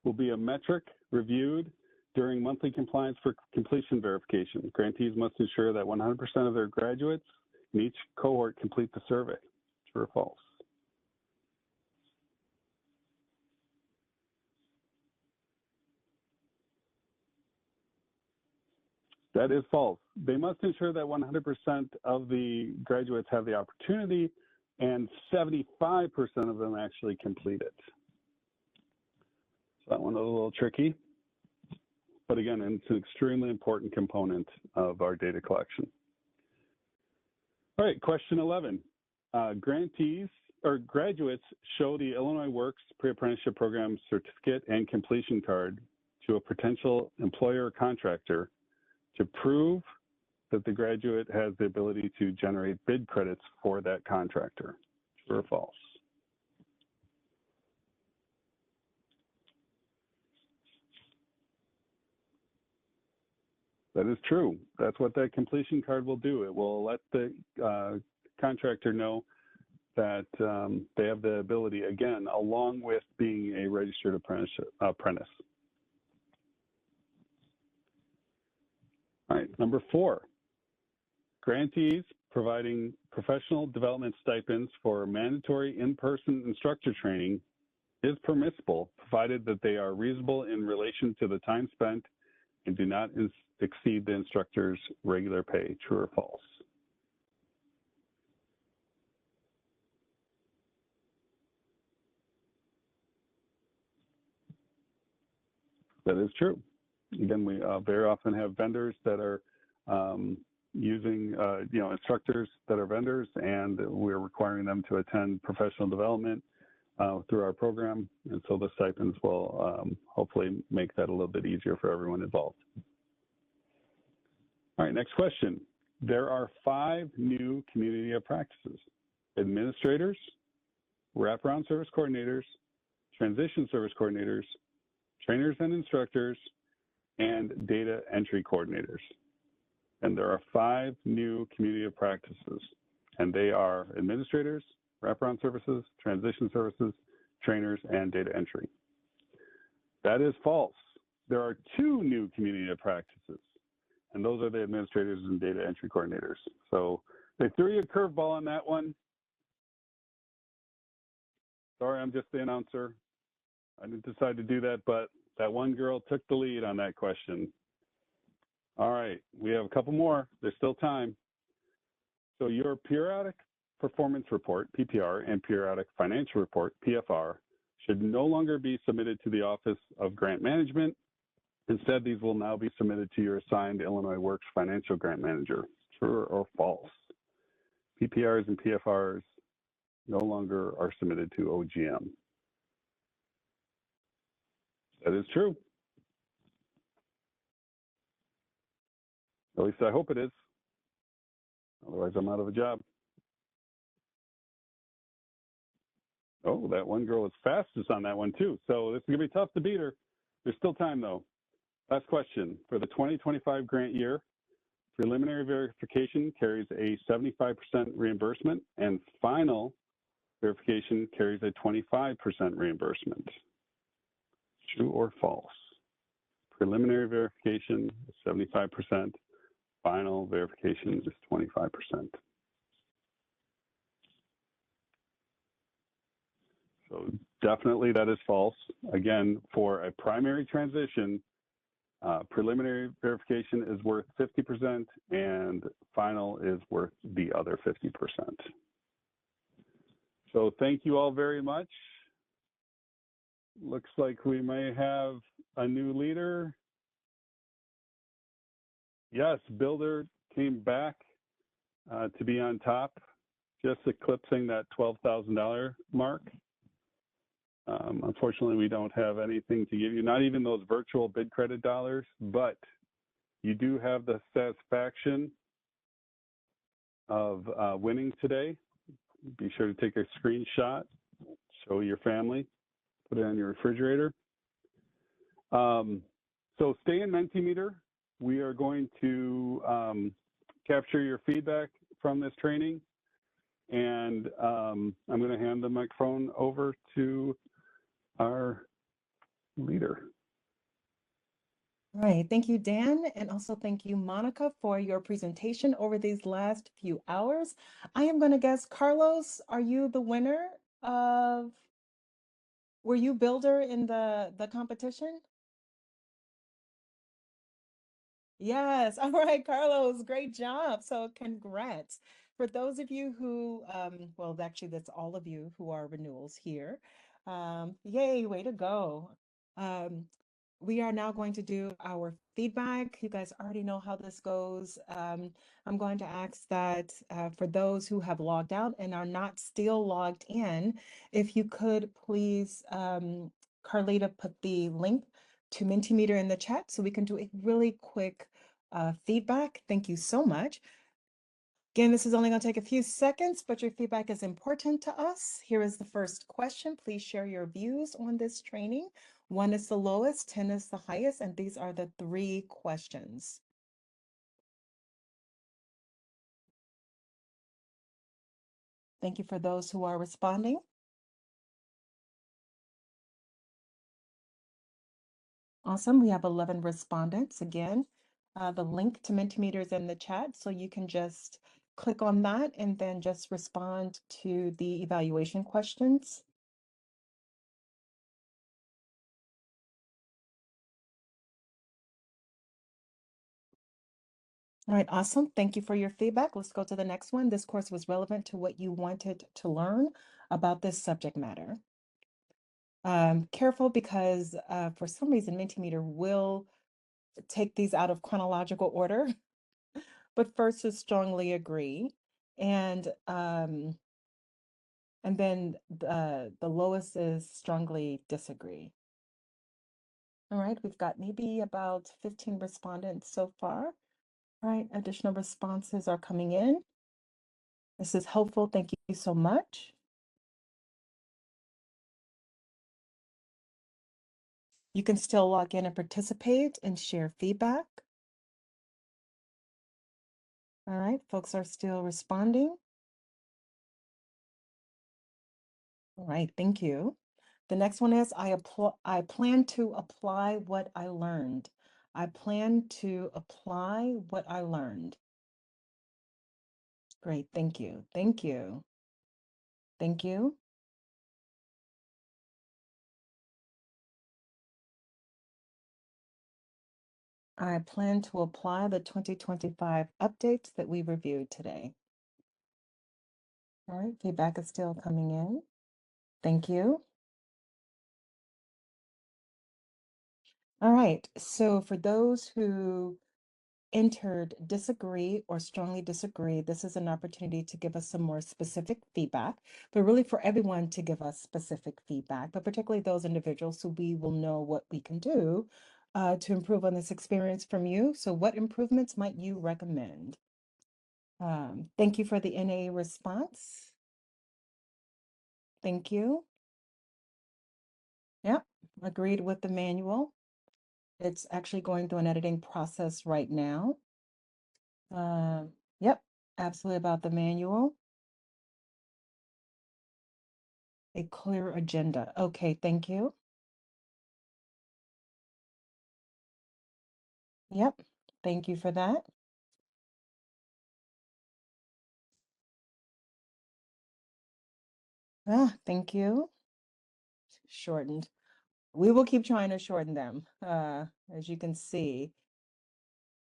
will be a metric reviewed during monthly compliance for completion verification. Grantees must ensure that 100% of their graduates in each cohort complete the survey. True or false? That is false. They must ensure that 100% of the graduates have the opportunity, and 75% of them actually complete it. So that one was a little tricky. But again, it's an extremely important component of our data collection. All right, question 11. Grantees or graduates show the Illinois Works Pre-Apprenticeship Program certificate and completion card to a potential employer or contractor to prove that the graduate has the ability to generate bid credits for that contractor. True or false? That is true. That's what that completion card will do. It will let the contractor know that they have the ability, again, along with being a registered apprentice. All right, number 4. Grantees providing professional development stipends for mandatory in-person instructor training is permissible, provided that they are reasonable in relation to the time spent and do not exceed the instructor's regular pay. True or false? That is true. Again, we very often have vendors that are using, instructors that are vendors, and we're requiring them to attend professional development through our program. And so the stipends will hopefully make that a little bit easier for everyone involved. All right, next question. There are 5 new community of practices: administrators, wraparound service coordinators, transition service coordinators, trainers and instructors, and data entry coordinators. And there are 5 new community of practices, and they are administrators, wraparound services, transition services, trainers, and data entry. That is false. There are 2 new community of practices, and those are the administrators and data entry coordinators. So they threw you a curveball on that one. Sorry, I'm just the announcer. I didn't decide to do that, but that one girl took the lead on that question. All right, we have a couple more. There's still time. So your periodic performance report, PPR, and periodic financial report, PFR, should no longer be submitted to the Office of Grant Management. Instead, these will now be submitted to your assigned Illinois Works Financial Grant Manager. True or false? PPRs and PFRs no longer are submitted to OGM. That is true. At least I hope it is. Otherwise, I'm out of a job. Oh, that one girl was fastest on that one, too. So this is going to be tough to beat her. There's still time, though. Last question. For the 2025 grant year, preliminary verification carries a 75% reimbursement, and final verification carries a 25% reimbursement. True or false? Preliminary verification is 75%. Final verification is 25%. So definitely that is false. Again, for a primary transition, preliminary verification is worth 50% and final is worth the other 50%. So thank you all very much. Looks like we may have a new leader. Yes, Builder came back to be on top, just eclipsing that $12,000 mark. Unfortunately, we don't have anything to give you, not even those virtual bid credit dollars, but you do have the satisfaction of winning today. Be sure to take a screenshot, show your family, put it on your refrigerator. So stay in Mentimeter. We are going to capture your feedback from this training, and I'm going to hand the microphone over to our leader. All right, thank you, Dan, and also thank you, Monica, for your presentation over these last few hours. I am going to guess, Carlos, are you the winner of, were you Builder in the competition? Yes. All right, Carlos, great job. So congrats. For those of you who, well, actually, that's all of you who are renewals here. Yay, way to go. We are now going to do our feedback. You guys already know how this goes. I'm going to ask that for those who have logged out and are not still logged in, if you could please, Carlita, put the link to Mentimeter in the chat so we can do a really quick feedback. Thank you so much. Again, this is only going to take a few seconds, but your feedback is important to us. Here is the first question. Please share your views on this training. 1 is the lowest, 10 is the highest, and these are the 3 questions. Thank you for those who are responding. Awesome. We have 11 respondents. Again, the link to Mentimeter is in the chat, so you can just click on that and then just respond to the evaluation questions. All right, awesome. Thank you for your feedback. Let's go to the next one. This course was relevant to what you wanted to learn about this subject matter. Careful because for some reason, Mentimeter will take these out of chronological order, but first is strongly agree. And then the lowest is strongly disagree. All right, we've got maybe about 15 respondents so far. All right, additional responses are coming in. This is helpful. Thank you so much. You can still log in and participate and share feedback. All right, folks are still responding. All right, thank you. The next one is I plan to apply what I learned. I plan to apply what I learned. Great, thank you. Thank you. Thank you. I plan to apply the 2025 updates that we reviewed today. All right, feedback is still coming in. Thank you. All right, so for those who entered disagree or strongly disagree, this is an opportunity to give us some more specific feedback, but really for everyone to give us specific feedback, but particularly those individuals so we will know what we can do to improve on this experience from you. So what improvements might you recommend? Thank you for the NA response. Thank you. Yep, agreed with the manual. It's actually going through an editing process right now. Yep, absolutely about the manual. A clear agenda. Okay, thank you. Yep, thank you for that. Thank you. Shortened. We will keep trying to shorten them. As you can see,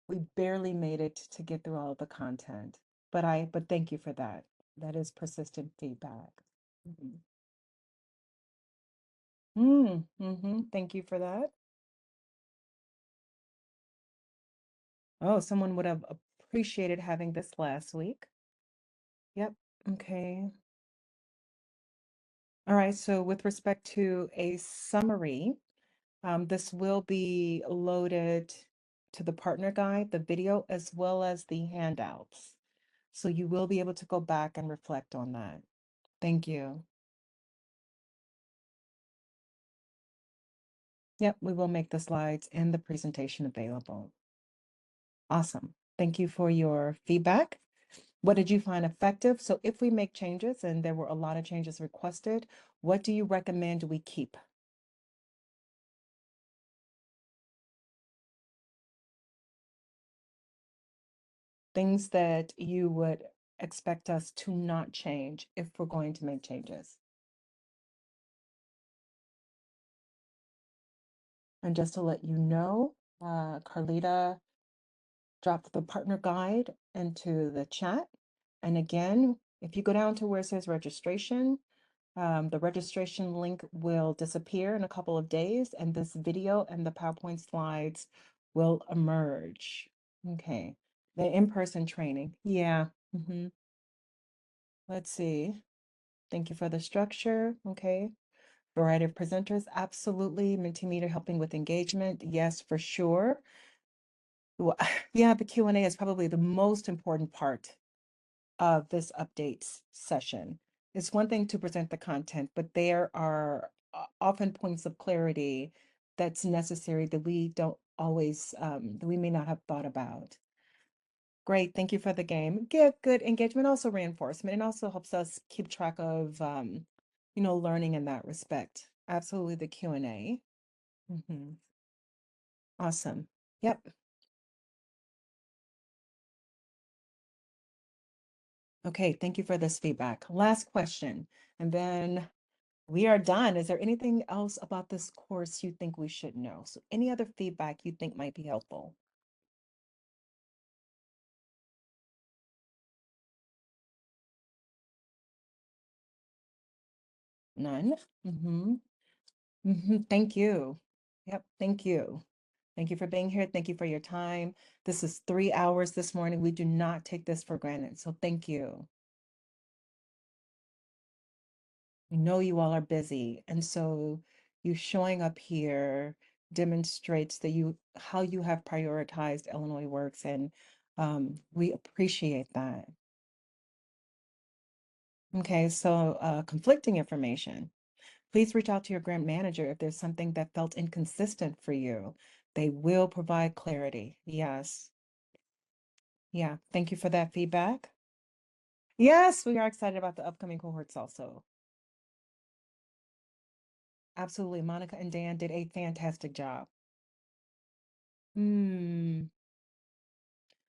we barely made it to get through all of the content, but thank you for that. That is persistent feedback. Thank you for that. Oh, someone would have appreciated having this last week. Yep. Okay. All right. So with respect to a summary, this will be loaded to the partner guide, the video, as well as the handouts. So you will be able to go back and reflect on that. Thank you. Yep, we will make the slides and the presentation available. Awesome. Thank you for your feedback. What did you find effective? So if we make changes, and there were a lot of changes requested, what do you recommend we keep? Things that you would expect us to not change if we're going to make changes. And just to let you know, Carlita dropped the partner guide into the chat. And again, if you go down to where it says registration, the registration link will disappear in a couple of days, and this video and the PowerPoint slides will emerge. Okay, the in-person training. Yeah. Let's see. Thank you for the structure. Okay. Variety of presenters. Absolutely. Mentimeter helping with engagement. Yes, for sure. Well, yeah, the Q&A is probably the most important part of this updates session. It's one thing to present the content, but there are often points of clarity that's necessary that we don't always, that we may not have thought about. Great, thank you for the game. Good engagement, also reinforcement, and also helps us keep track of, learning in that respect. Absolutely, the Q&A. Awesome. Yep. Okay, thank you for this feedback. Last question, and then we are done. Is there anything else about this course you think we should know? So any other feedback you think might be helpful? None? Thank you. Yep, thank you. Thank you for being here. Thank you for your time. This is 3 hours this morning. We do not take this for granted, so thank you. We know you all are busy, and so you showing up here demonstrates that how you have prioritized Illinois Works, and we appreciate that. Okay, so conflicting information. Please reach out to your grant manager if there's something that felt inconsistent for you. They will provide clarity. Yes. Yeah. Thank you for that feedback. Yes, we are excited about the upcoming cohorts also. Absolutely. Monica and Dan did a fantastic job.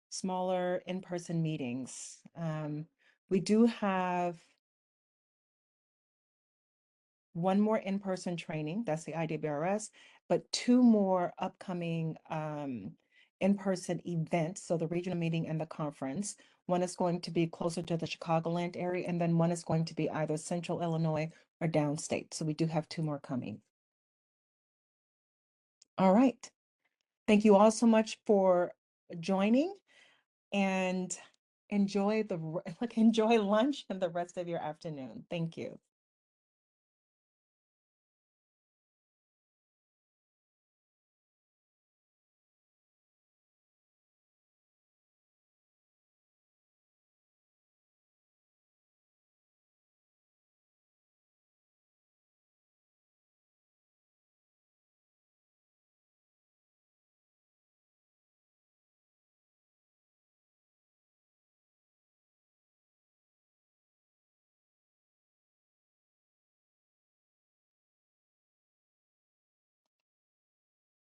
Smaller in-person meetings. We do have one more in-person training, that's the IDBRS, but two more upcoming in-person events, so the regional meeting and the conference. One is going to be closer to the Chicagoland area, and then one is going to be either Central Illinois or downstate. So we do have two more coming. All right. Thank you all so much for joining, and enjoy enjoy lunch and the rest of your afternoon. Thank you.